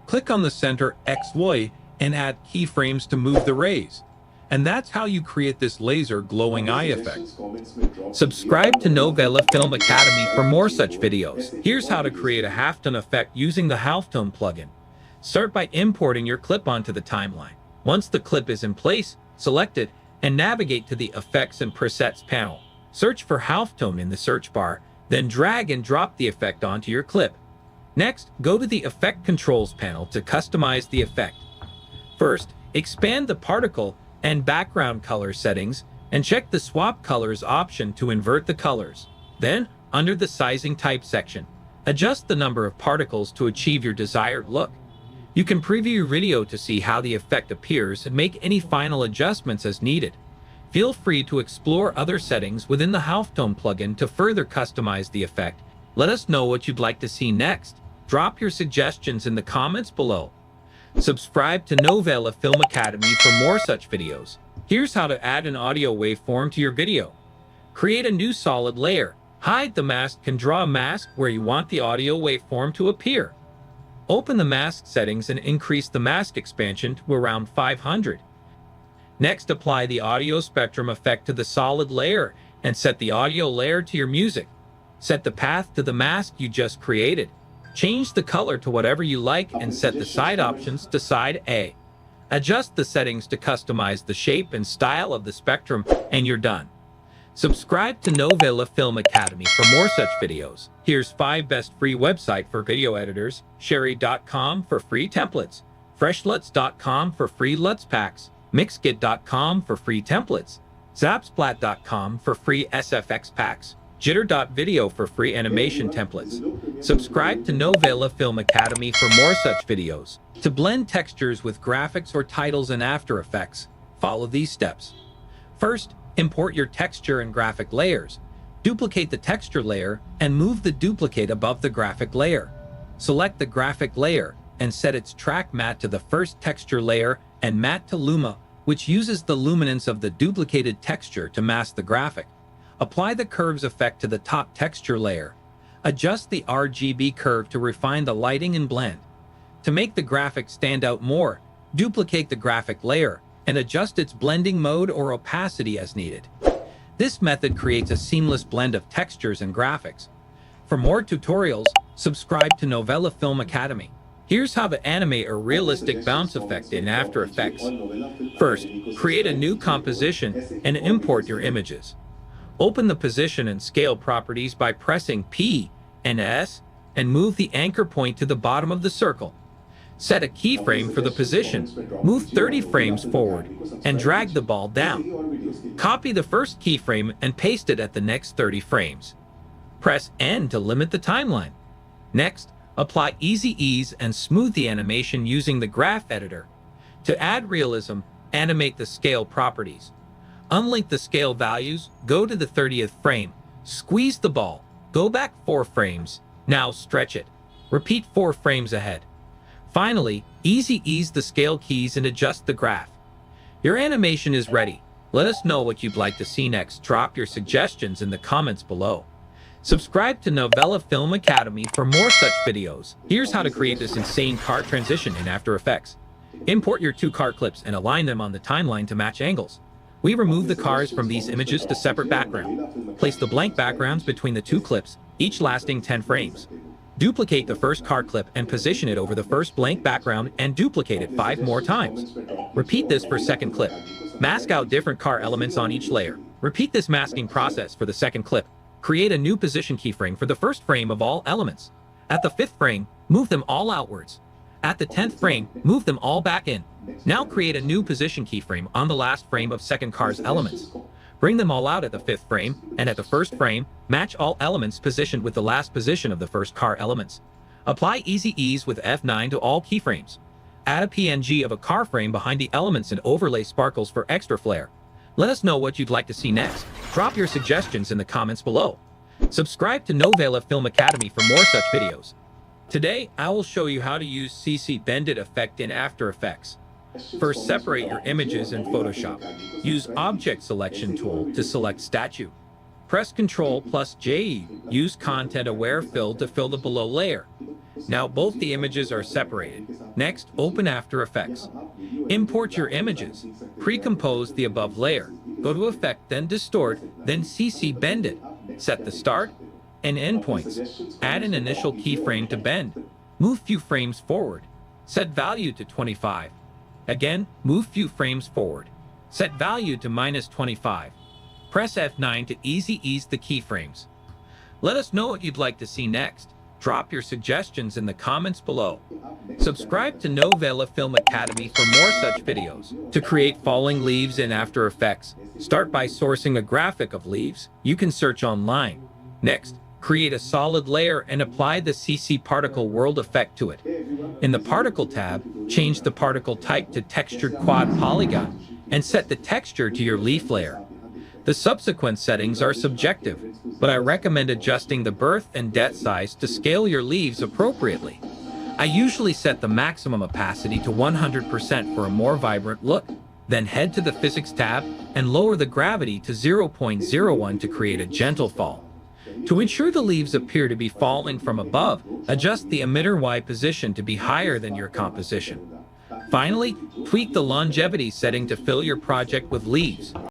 Click on the center XY and add keyframes to move the rays. And that's how you create this laser glowing eye effect. Subscribe to Novela Film Academy for more such videos. Here's how to create a halftone effect using the halftone plugin. Start by importing your clip onto the timeline. Once the clip is in place, select it and navigate to the Effects and Presets panel. Search for halftone in the search bar, then drag and drop the effect onto your clip. Next, go to the Effect Controls panel to customize the effect. First, expand the particle and background color settings and check the Swap Colors option to invert the colors. Then, under the Sizing Type section, adjust the number of particles to achieve your desired look. You can preview your video to see how the effect appears and make any final adjustments as needed. Feel free to explore other settings within the halftone plugin to further customize the effect. Let us know what you'd like to see next. Drop your suggestions in the comments below. Subscribe to Novela Film Academy for more such videos. Here's how to add an audio waveform to your video. Create a new solid layer. Hide the mask and draw a mask where you want the audio waveform to appear. Open the mask settings and increase the mask expansion to around 500. Next, apply the audio spectrum effect to the solid layer and set the audio layer to your music. Set the path to the mask you just created. Change the color to whatever you like and set the side options to side A. Adjust the settings to customize the shape and style of the spectrum, and you're done. Subscribe to Novela Film Academy for more such videos. Here's 5 best free website for video editors: Sherry.com for free templates, FreshLuts.com for free LUTs packs, Mixkit.com for free templates, Zapsplat.com for free SFX packs, Jitter.video for free animation templates. Subscribe to Novela Film Academy for more such videos. To blend textures with graphics or titles in After Effects, follow these steps. First, import your texture and graphic layers. Duplicate the texture layer and move the duplicate above the graphic layer. Select the graphic layer and set its track matte to the first texture layer and matte to Luma, which uses the luminance of the duplicated texture to mask the graphic. Apply the curves effect to the top texture layer. Adjust the RGB curve to refine the lighting and blend. To make the graphic stand out more, duplicate the graphic layer and adjust its blending mode or opacity as needed. This method creates a seamless blend of textures and graphics. For more tutorials, subscribe to Novela Film Academy. Here's how to animate a realistic bounce effect in After Effects. First, create a new composition and import your images. Open the position and scale properties by pressing P and S and move the anchor point to the bottom of the circle. Set a keyframe for the position, move 30 frames forward, and drag the ball down. Copy the first keyframe and paste it at the next 30 frames. Press N to limit the timeline. Next, apply Easy Ease and smooth the animation using the graph editor. To add realism, animate the scale properties. Unlink the scale values, go to the 30th frame, squeeze the ball, go back 4 frames, now stretch it. Repeat 4 frames ahead. Finally, easy ease the scale keys and adjust the graph. Your animation is ready. Let us know what you'd like to see next. Drop your suggestions in the comments below. Subscribe to Novela Film Academy for more such videos. Here's how to create this insane car transition in After Effects. Import your two car clips and align them on the timeline to match angles. We remove the cars from these images to separate background. Place the blank backgrounds between the two clips, each lasting 10 frames. Duplicate the first car clip and position it over the first blank background and duplicate it 5 more times. Repeat this for second clip. Mask out different car elements on each layer. Repeat this masking process for the second clip. Create a new position keyframe for the first frame of all elements. At the 5th frame, move them all outwards. At the 10th frame, move them all back in. Now create a new position keyframe on the last frame of second car's elements. Bring them all out at the 5th frame, and at the 1st frame, match all elements positioned with the last position of the first car elements. Apply Easy Ease with F9 to all keyframes. Add a PNG of a car frame behind the elements and overlay sparkles for extra flair. Let us know what you'd like to see next. Drop your suggestions in the comments below. Subscribe to Novela Film Academy for more such videos. Today, I will show you how to use CC Bendit effect in After Effects. First, separate your images in Photoshop. Use Object Selection tool to select statue. Press Ctrl+J. Use Content Aware Fill to fill the below layer. Now both the images are separated. Next, open After Effects. Import your images. Pre-compose the above layer. Go to Effect, then Distort, then CC Bendit. Set the start and end points. Add an initial keyframe to bend. Move few frames forward. Set value to 25. Again, move few frames forward. Set value to -25. Press F9 to easy ease the keyframes. Let us know what you'd like to see next. Drop your suggestions in the comments below. Subscribe to Novela Film Academy for more such videos. To create falling leaves in After Effects, start by sourcing a graphic of leaves. You can search online. Next, create a solid layer and apply the CC Particle World effect to it. In the Particle tab, change the particle type to Textured Quad Polygon and set the texture to your leaf layer. The subsequent settings are subjective, but I recommend adjusting the birth and death size to scale your leaves appropriately. I usually set the maximum opacity to 100% for a more vibrant look. Then head to the Physics tab and lower the gravity to 0.01 to create a gentle fall. To ensure the leaves appear to be falling from above, adjust the emitter Y position to be higher than your composition. Finally, tweak the longevity setting to fill your project with leaves.